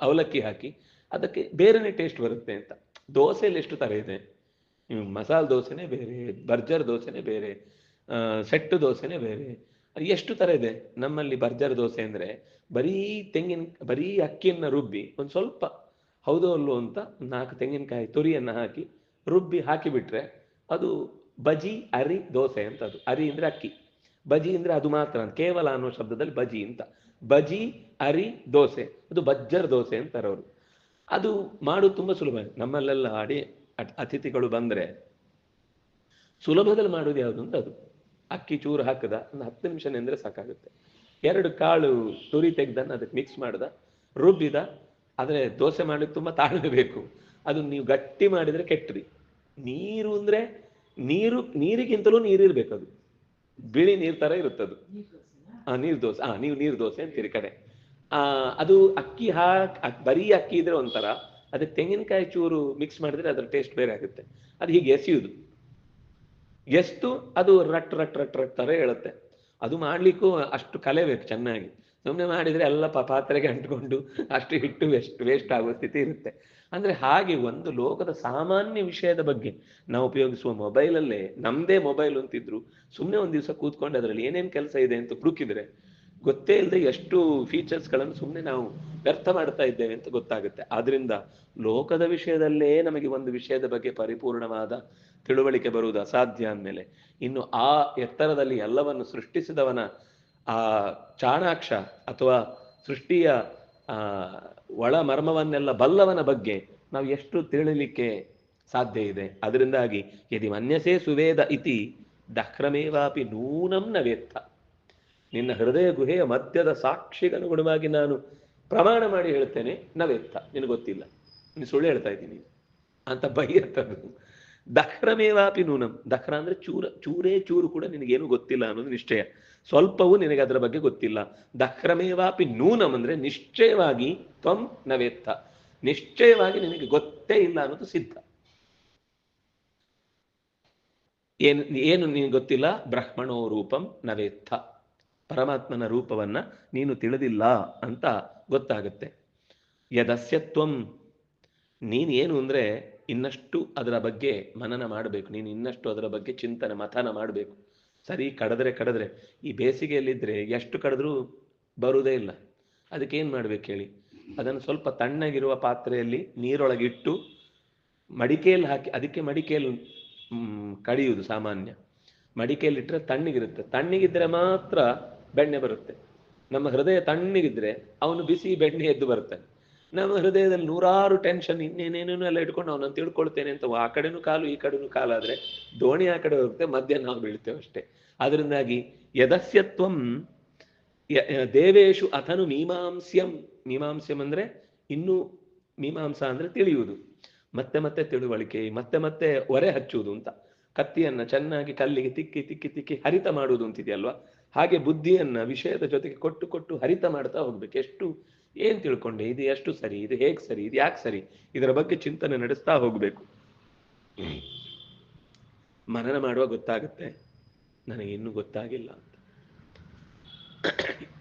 ಅವಲಕ್ಕಿ ಹಾಕಿ ಅದಕ್ಕೆ ಬೇರೆನೆ ಟೇಸ್ಟ್ ಬರುತ್ತೆ ಅಂತ. ದೋಸೆಯಲ್ಲಿ ಎಷ್ಟು ಥರ ಇದೆ, ಮಸಾಲೆ ದೋಸೆನೇ ಬೇರೆ, ಬರ್ಜರ್ ದೋಸೆನೇ ಬೇರೆ, ಸೆಟ್ಟು ದೋಸೆನೇ ಬೇರೆ, ಎಷ್ಟು ಥರ ಇದೆ. ನಮ್ಮಲ್ಲಿ ಬರ್ಜರ್ ದೋಸೆ ಅಂದರೆ ಬರೀ ಅಕ್ಕಿಯನ್ನು ರುಬ್ಬಿ ಒಂದು ಸ್ವಲ್ಪ ಹೌದು ಅಲ್ಲೋ ಅಂತ 4 ತೆಂಗಿನಕಾಯಿ ತುರಿಯನ್ನು ಹಾಕಿ ರುಬ್ಬಿ ಹಾಕಿಬಿಟ್ರೆ ಅದು ಬಜಿ ಅರಿ ದೋಸೆ ಅಂತ. ಅದು ಅರಿ ಅಂದರೆ ಅಕ್ಕಿ, ಬಜಿ ಅಂದರೆ ಅದು ಮಾತ್ರ, ಕೇವಲ ಅನ್ನೋ ಶಬ್ದದಲ್ಲಿ ಬಜಿ ಅಂತ. ಬಜಿ ಅರಿ ದೋಸೆ, ಅದು ಬಜ್ಜರ್ ದೋಸೆ ಅಂತಾರೆ ಅವರು. ಅದು ಮಾಡೋದು ತುಂಬ ಸುಲಭ. ನಮ್ಮಲ್ಲೆಲ್ಲ ಅತಿಥಿಗಳು ಬಂದರೆ ಸುಲಭದಲ್ಲಿ ಮಾಡೋದು ಯಾವುದು ಅಂತ, ಅದು ಅಕ್ಕಿ ಚೂರು ಹಾಕದ ಒಂದು 10 ನಿಮಿಷ ನೆಂದರೆ ಸಾಕಾಗುತ್ತೆ. 2 ಕಾಳು ತುರಿ ತೆಗ್ದನ್ನು ಅದಕ್ಕೆ ಮಿಕ್ಸ್ ಮಾಡ್ದ, ರುಬ್ಬಿದ. ಆದರೆ ದೋಸೆ ಮಾಡ್ಲಿಕ್ಕೆ ತುಂಬ ತಾಳ್ಮೆ ಬೇಕು. ಅದು ನೀವು ಗಟ್ಟಿ ಮಾಡಿದರೆ ಕೆಟ್ಟರಿ. ನೀರು ಅಂದರೆ ನೀರಿಗಿಂತಲೂ ನೀರಿರ್ಬೇಕು. ಅದು ಬಿಳಿ ನೀರು ಥರ ಇರುತ್ತದು. ನೀರು ದೋಸೆ, ನೀವು ನೀರು ದೋಸೆ ಅಂತೀರಿ ಕಡೆ. ಅದು ಅಕ್ಕಿ ಬರೀ ಅಕ್ಕಿ ಇದ್ರೆ ಒಂಥರ, ಅದಕ್ಕೆ ತೆಂಗಿನಕಾಯಿ ಚೂರು ಮಿಕ್ಸ್ ಮಾಡಿದ್ರೆ ಅದರ ಟೇಸ್ಟ್ ಬೇರೆ ಆಗುತ್ತೆ. ಅದು ಹೀಗೆ ಎಸೆಯುವುದು, ಎಷ್ಟು ಅದು ರಟ್ ರಟ್ ರಟ್ ರಟ್ ಥರ ಹೇಳುತ್ತೆ. ಅದು ಮಾಡ್ಲಿಕ್ಕೂ ಅಷ್ಟು ಕಲೆ ಬೇಕು ಚೆನ್ನಾಗಿ. ಸುಮ್ಮನೆ ಮಾಡಿದರೆ ಎಲ್ಲ ಪಾತ್ರೆಗೆ ಅಂಟ್ಕೊಂಡು ಅಷ್ಟು ಹಿಟ್ಟು ವೇಸ್ಟ್ ಆಗುವ ಸ್ಥಿತಿ ಇರುತ್ತೆ. ಅಂದರೆ ಹಾಗೆ ಒಂದು ಲೋಕದ ಸಾಮಾನ್ಯ ವಿಷಯದ ಬಗ್ಗೆ ನಾವು ಉಪಯೋಗಿಸುವ ಮೊಬೈಲಲ್ಲೇ, ನಮ್ಮದೇ ಮೊಬೈಲ್ ಅಂತಿದ್ರು ಸುಮ್ಮನೆ ಒಂದು ದಿವಸ ಕೂತ್ಕೊಂಡು ಅದರಲ್ಲಿ ಏನೇನು ಕೆಲಸ ಇದೆ ಅಂತ ಹುಡುಕಿದ್ರೆ ಗೊತ್ತೇ ಇಲ್ಲದೆ ಎಷ್ಟು ಫೀಚರ್ಸ್ಗಳನ್ನು ಸುಮ್ಮನೆ ನಾವು ವ್ಯರ್ಥ ಮಾಡ್ತಾ ಇದ್ದೇವೆ ಅಂತ ಗೊತ್ತಾಗುತ್ತೆ. ಆದ್ರಿಂದ ಲೋಕದ ವಿಷಯದಲ್ಲೇ ನಮಗೆ ಒಂದು ವಿಷಯದ ಬಗ್ಗೆ ಪರಿಪೂರ್ಣವಾದ ತಿಳುವಳಿಕೆ ಬರುವುದು ಅಸಾಧ್ಯ ಅಂದಮೇಲೆ, ಇನ್ನು ಆ ಎತ್ತರದಲ್ಲಿ ಎಲ್ಲವನ್ನು ಸೃಷ್ಟಿಸಿದವನ ಆ ಚಾಣಾಕ್ಷ ಅಥವಾ ಸೃಷ್ಟಿಯ ಒಳ ಮರ್ಮವನ್ನೆಲ್ಲ ಬಲ್ಲವನ ಬಗ್ಗೆ ನಾವು ಎಷ್ಟು ತಿಳಿಲಿಕ್ಕೆ ಸಾಧ್ಯ ಇದೆ. ಅದರಿಂದಾಗಿ ಯದಿ ಮನ್ಯಸೇ ಸುವೇದ ಇತಿ ದಕ್ರಮೇವಾಪಿ ನೂನಂ ನವೇತ್ತ. ನಿನ್ನ ಹೃದಯ ಗುಹೆಯ ಮಧ್ಯದ ಸಾಕ್ಷಿಗನುಗುಣವಾಗಿ ನಾನು ಪ್ರಮಾಣ ಮಾಡಿ ಹೇಳ್ತೇನೆ, ನವೇತ್ತ, ನಿನಗೆ ಗೊತ್ತಿಲ್ಲ, ನೀನು ಸುಳ್ಳು ಹೇಳ್ತಾ ಇದ್ದೀನಿ ಅಂತ ಬೈಯತ್ತದು. ದಕ್ರಮೇವಾಪಿ ನೂನಂ, ದಕ್ರ ಅಂದ್ರೆ ಚೂರೇ ಚೂರು ಕೂಡ ನಿನಗೇನು ಗೊತ್ತಿಲ್ಲ ಅನ್ನೋದು ನಿಶ್ಚಯ, ಸ್ವಲ್ಪವೂ ನಿನಗೆ ಅದರ ಬಗ್ಗೆ ಗೊತ್ತಿಲ್ಲ. ದಕ್ರಮೇವಾಪಿ ನೂನಂ ಅಂದ್ರೆ ನಿಶ್ಚಯವಾಗಿ ತ್ವಂ ನವೇತ್ತ, ನಿಶ್ಚಯವಾಗಿ ನಿನಗೆ ಗೊತ್ತೇ ಇಲ್ಲ ಅನ್ನೋದು ಸಿದ್ಧ. ಏನು ನಿನಗೆ ಗೊತ್ತಿಲ್ಲ? ಬ್ರಹ್ಮಣೋ ರೂಪಂ ನವೇತ್ತ, ಪರಮಾತ್ಮನ ರೂಪವನ್ನ ನೀನು ತಿಳಿದಿಲ್ಲ ಅಂತ ಗೊತ್ತಾಗುತ್ತೆ. ಯದಸ್ಯತ್ವಂ, ನೀನೇನು ಅಂದ್ರೆ ಇನ್ನಷ್ಟು ಅದರ ಬಗ್ಗೆ ಮನನ ಮಾಡಬೇಕು, ನೀನು ಇನ್ನಷ್ಟು ಅದರ ಬಗ್ಗೆ ಚಿಂತನೆ ಮಥನ ಮಾಡಬೇಕು. ಸರಿ ಕಡಿದ್ರೆ ಈ ಬೇಸಿಗೆಯಲ್ಲಿದ್ದರೆ ಎಷ್ಟು ಕಡಿದ್ರೂ ಬರುವುದೇ ಇಲ್ಲ. ಅದಕ್ಕೇನು ಮಾಡ್ಬೇಕು ಹೇಳಿ? ಅದನ್ನು ಸ್ವಲ್ಪ ತಣ್ಣಗಿರುವ ಪಾತ್ರೆಯಲ್ಲಿ ನೀರೊಳಗಿಟ್ಟು ಮಡಿಕೆಯಲ್ಲಿ ಹಾಕಿ, ಅದಕ್ಕೆ ಮಡಿಕೆಯಲ್ಲಿ ಕಡಿಯುವುದು ಸಾಮಾನ್ಯ. ಮಡಿಕೆಯಲ್ಲಿ ಇಟ್ಟರೆ ತಣ್ಣಗಿರುತ್ತೆ. ತಣ್ಣಗಿದ್ರೆ ಮಾತ್ರ ಬೆಣ್ಣೆ ಬರುತ್ತೆ. ನಮ್ಮ ಹೃದಯ ತಣ್ಣಗಿದ್ರೆ ಅವನು ಬಿಸಿ ಬೆಣ್ಣೆ ಎದ್ದು ಬರ್ತಾನೆ. ನಮ್ಮ ಹೃದಯದಲ್ಲಿ ನೂರಾರು ಟೆನ್ಷನ್ ಇನ್ನೇನೇನೇನೋ ಎಲ್ಲ ಇಟ್ಕೊಂಡು ಅವನನ್ನು ತಿಳ್ಕೊಳ್ತೇನೆ ಅಂತ ಆ ಕಡೆನೂ ಕಾಲು ಈ ಕಡೆನೂ ಕಾಲಾದರೆ ದೋಣಿ ಆ ಕಡೆ ಹೋಗುತ್ತೆ, ಮಧ್ಯ ನಾವು ಬೀಳ್ತೇವೆ ಅಷ್ಟೇ. ಅದರಿಂದಾಗಿ ಯದಸ್ಯತ್ವಂ ದೇವೇಶು ಅಥನು ಮೀಮಾಂಸ್ಯಂ. ಮೀಮಾಂಸ್ಯಂ ಅಂದರೆ ಇನ್ನೂ, ಮೀಮಾಂಸ ಅಂದರೆ ತಿಳಿಯುವುದು, ಮತ್ತೆ ಮತ್ತೆ ತಿಳುವಳಿಕೆ, ಮತ್ತೆ ಮತ್ತೆ ಒರೆ ಹಚ್ಚುವುದು ಅಂತ. ಕತ್ತಿಯನ್ನು ಚೆನ್ನಾಗಿ ಕಲ್ಲಿಗೆ ತಿಕ್ಕಿ ತಿಕ್ಕಿ ತಿಕ್ಕಿ ಹರಿತ ಮಾಡುವುದು ಅಂತಿದೆಯಲ್ವಾ, ಹಾಗೆ ಬುದ್ಧಿಯನ್ನು ವಿಷಯದ ಜೊತೆಗೆ ಕೊಟ್ಟು ಕೊಟ್ಟು ಹರಿತ ಮಾಡ್ತಾ ಹೋಗ್ಬೇಕು. ಎಷ್ಟು ಏನು ತಿಳ್ಕೊಂಡೆ, ಇದು ಎಷ್ಟು ಸರಿ, ಇದು ಹೇಗೆ ಸರಿ, ಇದು ಯಾಕೆ ಸರಿ, ಇದರ ಬಗ್ಗೆ ಚಿಂತನೆ ನಡೆಸ್ತಾ ಹೋಗಬೇಕು. ಮನನ ಮಾಡುವ ಗೊತ್ತಾಗುತ್ತೆ, ನನಗೆ ಇನ್ನೂ ಗೊತ್ತಾಗಿಲ್ಲ ಅಂತ.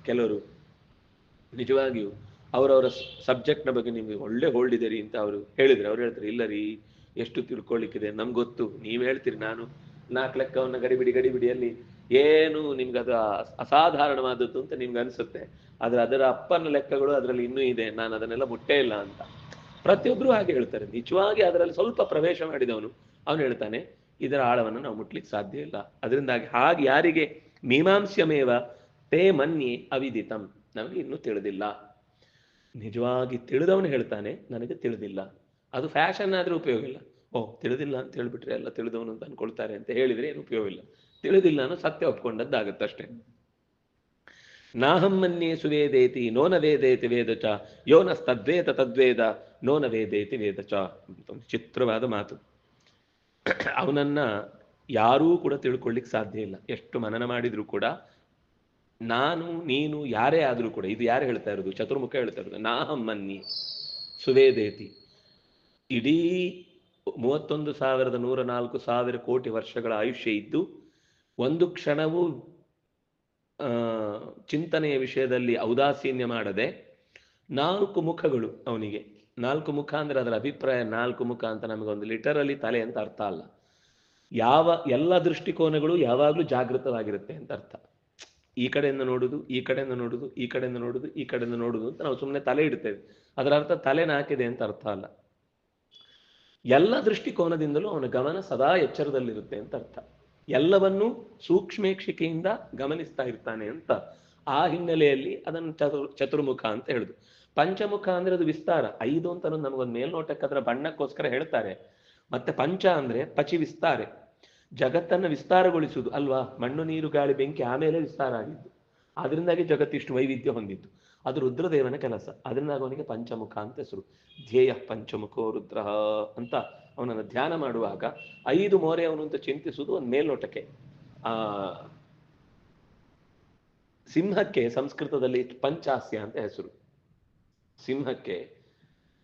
ಕೆಲವರು ನಿಜವಾಗಿಯೂ ಅವರವರ ಸಬ್ಜೆಕ್ಟ್ನ ಬಗ್ಗೆ ನಿಮಗೆ ಒಳ್ಳೆ ಹೋಲ್ಡಿದ್ದೀರಿ ಅಂತ ಅವರು ಹೇಳಿದ್ರೆ, ಅವ್ರು ಹೇಳ್ತಾರೆ, ಇಲ್ಲ ರೀ ಎಷ್ಟು ತಿಳ್ಕೊಳ್ಳಿಕ್ಕಿದೆ ನಮ್ಗೆ ಗೊತ್ತು, ನೀವು ಹೇಳ್ತೀರಿ ನಾನು 4 ಲೆಕ್ಕವನ್ನು ಗಡಿಬಿಡಿಯಲ್ಲಿ ಏನು ನಿಮ್ಗೆ ಅದು ಅಸಾಧಾರಣವಾದದ್ದು ಅಂತ ನಿಮ್ಗೆ ಅನಿಸುತ್ತೆ, ಆದರೆ ಅದರ ಅಪ್ಪನ ಲೆಕ್ಕಗಳು ಅದರಲ್ಲಿ ಇನ್ನೂ ಇದೆ, ನಾನು ಅದನ್ನೆಲ್ಲ ಮುಟ್ಟೇ ಇಲ್ಲ ಅಂತ. ಪ್ರತಿಯೊಬ್ಬರು ಹಾಗೆ ಹೇಳ್ತಾರೆ. ನಿಜವಾಗಿ ಅದರಲ್ಲಿ ಸ್ವಲ್ಪ ಪ್ರವೇಶ ಮಾಡಿದವನು ಅವನು ಹೇಳ್ತಾನೆ, ಇದರ ಆಳವನ್ನು ನಾವು ಮುಟ್ಲಿಕ್ಕೆ ಸಾಧ್ಯ ಇಲ್ಲ. ಅದರಿಂದಾಗಿ ಹಾಗೆ ಯಾರಿಗೆ ಮೀಮಾಂಸ್ಯಮೇವ ತೇ ಮನ್ಯೆ ಅವಿದಿತಂ, ನಮಗೆ ಇನ್ನೂ ತಿಳಿದಿಲ್ಲ. ನಿಜವಾಗಿ ತಿಳಿದವನು ಹೇಳ್ತಾನೆ ನನಗೆ ತಿಳಿದಿಲ್ಲ. ಅದು ಫ್ಯಾಷನ್ ಆದ್ರೆ ಉಪಯೋಗ ಇಲ್ಲ. ತಿಳಿದಿಲ್ಲ ಅಂತ ಹೇಳ್ಬಿಟ್ರೆ ಎಲ್ಲ ತಿಳಿದವನು ಅಂತ ಅನ್ಕೊಳ್ತಾರೆ ಅಂತ ಹೇಳಿದ್ರೆ ಏನು ಉಪಯೋಗ ಇಲ್ಲ. ತಿಳಿದಿಲ್ಲ ಅನ್ನೋ ಸತ್ಯ ಒಪ್ಕೊಂಡದ್ದಾಗತ್ತಷ್ಟೇ. ನಾಹಂ ಮನ್ಯೆ ಸುವೇದೇತಿ ನೋನ ವೇದೇತಿ ವೇದಚ ಯೋನಸ್ತದ್ವೇದ ತದ್ವೇದ ನೋನ ವೇದೇತಿ ವೇದಚ. ಚಿತ್ರವಾದ ಮಾತು. ಅವನನ್ನ ಯಾರೂ ಕೂಡ ತಿಳ್ಕೊಳ್ಳಿಕ್ಕೆ ಸಾಧ್ಯ ಇಲ್ಲ. ಎಷ್ಟು ಮನನ ಮಾಡಿದ್ರು ಕೂಡ, ನಾನು ನೀನು ಯಾರೇ ಆದರೂ ಕೂಡ, ಇದು ಯಾರು ಹೇಳ್ತಾ ಇರೋದು? ಚತುರ್ಮುಖ ಹೇಳ್ತಾ ಇರೋದು. ನಾಹಂ ಮನ್ಯೆ ಸುವೇದೇತಿ. ಇಡೀ 31,104,000 ಕೋಟಿ ವರ್ಷಗಳ ಆಯುಷ್ಯ ಇದ್ದು ಒಂದು ಕ್ಷಣವೂ ಚಿಂತನೆಯ ವಿಷಯದಲ್ಲಿ ಔದಾಸೀನ್ಯ ಮಾಡದೆ 4 ಮುಖಗಳು ಅವನಿಗೆ. 4 ಮುಖ ಅಂದರೆ ಅದರ ಅಭಿಪ್ರಾಯ 4 ಮುಖ ಅಂತ ನಮಗೊಂದು ಲಿಟರಲಿ ತಲೆ ಅಂತ ಅರ್ಥ ಅಲ್ಲ. ಎಲ್ಲ ದೃಷ್ಟಿಕೋನಗಳು ಯಾವಾಗಲೂ ಜಾಗೃತವಾಗಿರುತ್ತೆ ಅಂತ ಅರ್ಥ. ಈ ಕಡೆಯಿಂದ ನೋಡುದು, ಈ ಕಡೆಯಿಂದ ನೋಡುದು, ಈ ಕಡೆಯಿಂದ ನೋಡುದು, ಈ ಕಡೆಯಿಂದ ನೋಡುದು ಅಂತ ನಾವು ಸುಮ್ಮನೆ ತಲೆ ಇಡ್ತೇವೆ. ಅದರ ಅರ್ಥ ತಲೆನ ಹಾಕಿದೆ ಅಂತ ಅರ್ಥ ಅಲ್ಲ. ಎಲ್ಲ ದೃಷ್ಟಿಕೋನದಿಂದಲೂ ಅವನ ಗಮನ ಸದಾ ಎಚ್ಚರದಲ್ಲಿರುತ್ತೆ ಅಂತ ಅರ್ಥ. ಎಲ್ಲವನ್ನೂ ಸೂಕ್ಷ್ಮೇಕ್ಷಿಕೆಯಿಂದ ಗಮನಿಸ್ತಾ ಇರ್ತಾನೆ ಅಂತ. ಆ ಹಿನ್ನೆಲೆಯಲ್ಲಿ ಅದನ್ನು ಚತುರ್ಮುಖ ಅಂತ ಹೇಳುದು. ಪಂಚಮುಖ ಅಂದ್ರೆ ಅದು ವಿಸ್ತಾರ. 5 ಅಂತ ನಮಗೊಂದು ಮೇಲ್ನೋಟಕ್ಕೆ ಅದರ ಬಣ್ಣಕ್ಕೋಸ್ಕರ ಹೇಳ್ತಾರೆ. ಮತ್ತೆ ಪಂಚ ಅಂದ್ರೆ ಪಚಿ ವಿಸ್ತಾರೆ, ಜಗತ್ತನ್ನು ವಿಸ್ತಾರಗೊಳಿಸುವುದು ಅಲ್ವಾ. ಮಣ್ಣು ನೀರು ಗಾಳಿ ಬೆಂಕಿ ಆಮೇಲೆ ವಿಸ್ತಾರ ಆಗಿದ್ದು. ಅದರಿಂದಾಗಿ ಜಗತ್ತಿಷ್ಟು ವೈವಿಧ್ಯ ಹೊಂದಿದ್ದು. ಅದು ರುದ್ರದೇವನ ಕೆಲಸ. ಅದರಿಂದಾಗ ಅವನಿಗೆ ಪಂಚಮುಖ ಅಂತ ಹೆಸರು. ಧ್ಯೇಯ ಪಂಚಮುಖೋ ರುದ್ರ ಅಂತ ಅವನನ್ನು ಧ್ಯಾನ ಮಾಡುವಾಗ 5 ಮೋರೆ ಅವನು ಅಂತ ಚಿಂತಿಸುವುದು ಒಂದು ಮೇಲ್ನೋಟಕ್ಕೆ. ಸಿಂಹಕ್ಕೆ ಸಂಸ್ಕೃತದಲ್ಲಿ ಪಂಚಾಸ್ಯ ಅಂತ ಹೆಸರು. ಸಿಂಹಕ್ಕೆ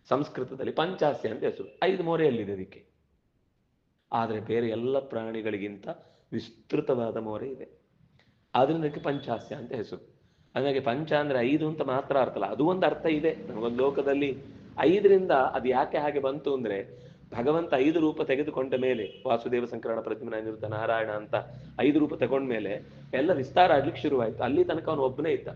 ಸಂಸ್ಕೃತದಲ್ಲಿ ಪಂಚಾಸ್ಯ ಅಂತ ಹೆಸರು. 5 ಮೋರೆಯಲ್ಲಿದೆ ಅದಕ್ಕೆ. ಆದರೆ ಬೇರೆ ಎಲ್ಲ ಪ್ರಾಣಿಗಳಿಗಿಂತ ವಿಸ್ತೃತವಾದ ಮೋರೆ ಇದೆ. ಆದ್ರಿಂದ ಅದಕ್ಕೆ ಪಂಚಾಸ್ಯ ಅಂತ ಹೆಸರು. ಹಾಗಾಗಿ ಪಂಚ ಅಂದ್ರೆ 5 ಅಂತ ಮಾತ್ರ ಅರ್ಥ ಅಲ್ಲ, ಅದು ಒಂದು ಅರ್ಥ ಇದೆ. ನಮಗೊಂದು ಲೋಕದಲ್ಲಿ 5ರಿಂದ ಅದು ಯಾಕೆ ಹಾಗೆ ಬಂತು ಅಂದ್ರೆ, ಭಗವಂತ 5 ರೂಪ ತೆಗೆದುಕೊಂಡ ಮೇಲೆ, ವಾಸುದೇವ ಸಂಕರಣ ಪ್ರದ್ಯುಮ್ನ ಅನಿರುದ್ಧ ನಾರಾಯಣ ಅಂತ 5 ರೂಪ ತಗೊಂಡ್ಮೇಲೆ ಎಲ್ಲ ವಿಸ್ತಾರ ಆಗ್ಲಿಕ್ಕೆ ಶುರುವಾಯ್ತು. ಅಲ್ಲಿ ತನಕ ಅವನು ಒಬ್ಬನೇ ಇದ್ದ.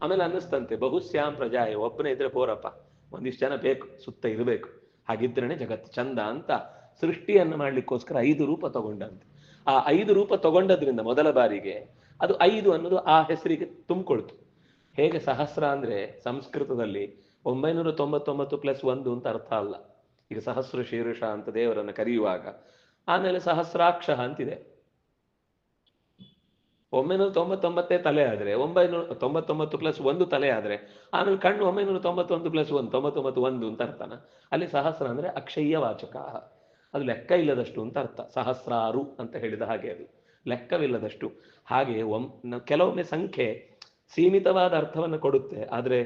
ಆಮೇಲೆ ಅನ್ನಿಸ್ತಂತೆ ಬಹುಶ್ಯಾಮ್ ಪ್ರಜಾಯ, ಒಬ್ಬನೇ ಇದ್ರೆ ಬೋರಪ್ಪ, ಒಂದಿಷ್ಟು ಜನ ಬೇಕು, ಸುತ್ತ ಇರಬೇಕು, ಹಾಗಿದ್ರೇನೆ ಜಗತ್ತು ಚಂದ ಅಂತ ಸೃಷ್ಟಿಯನ್ನು ಮಾಡ್ಲಿಕ್ಕೋಸ್ಕರ 5 ರೂಪ ತಗೊಂಡಂತೆ. ಆ 5 ರೂಪ ತಗೊಂಡದ್ರಿಂದ ಮೊದಲ ಬಾರಿಗೆ ಅದು 5 ಅನ್ನೋದು ಆ ಹೆಸರಿಗೆ ತುಂಬಿಕೊಳ್ತು. ಹೇಗೆ ಸಹಸ್ರ ಅಂದ್ರೆ ಸಂಸ್ಕೃತದಲ್ಲಿ 999 + 1 ಅಂತ ಅರ್ಥ ಅಲ್ಲ. ಈಗ ಸಹಸ್ರ ಶೀರ್ಷ ಅಂತ ದೇವರನ್ನು ಕರೆಯುವಾಗ, ಆಮೇಲೆ ಸಹಸ್ರಾಕ್ಷ ಅಂತಿದೆ. 999 ತಲೆ ಆದ್ರೆ 999 + 1 ತಲೆ ಆದ್ರೆ ಆಮೇಲೆ ಕಣ್ಣು 991 + 1 99 ಅಂತ ಅರ್ಥನ. ಅಲ್ಲಿ ಸಹಸ್ರ ಅಂದ್ರೆ ಅಕ್ಷಯ್ಯ ವಾಚಕ, ಅದು ಲೆಕ್ಕ ಇಲ್ಲದಷ್ಟು ಅಂತ ಅರ್ಥ. ಸಹಸ್ರಾರು ಅಂತ ಹೇಳಿದ ಹಾಗೆ ಅದು ಲೆಕ್ಕವಿಲ್ಲದಷ್ಟು. ಹಾಗೆ ಕೆಲವೊಮ್ಮೆ ಸಂಖ್ಯೆ ಸೀಮಿತವಾದ ಅರ್ಥವನ್ನು ಕೊಡುತ್ತೆ, ಆದರೆ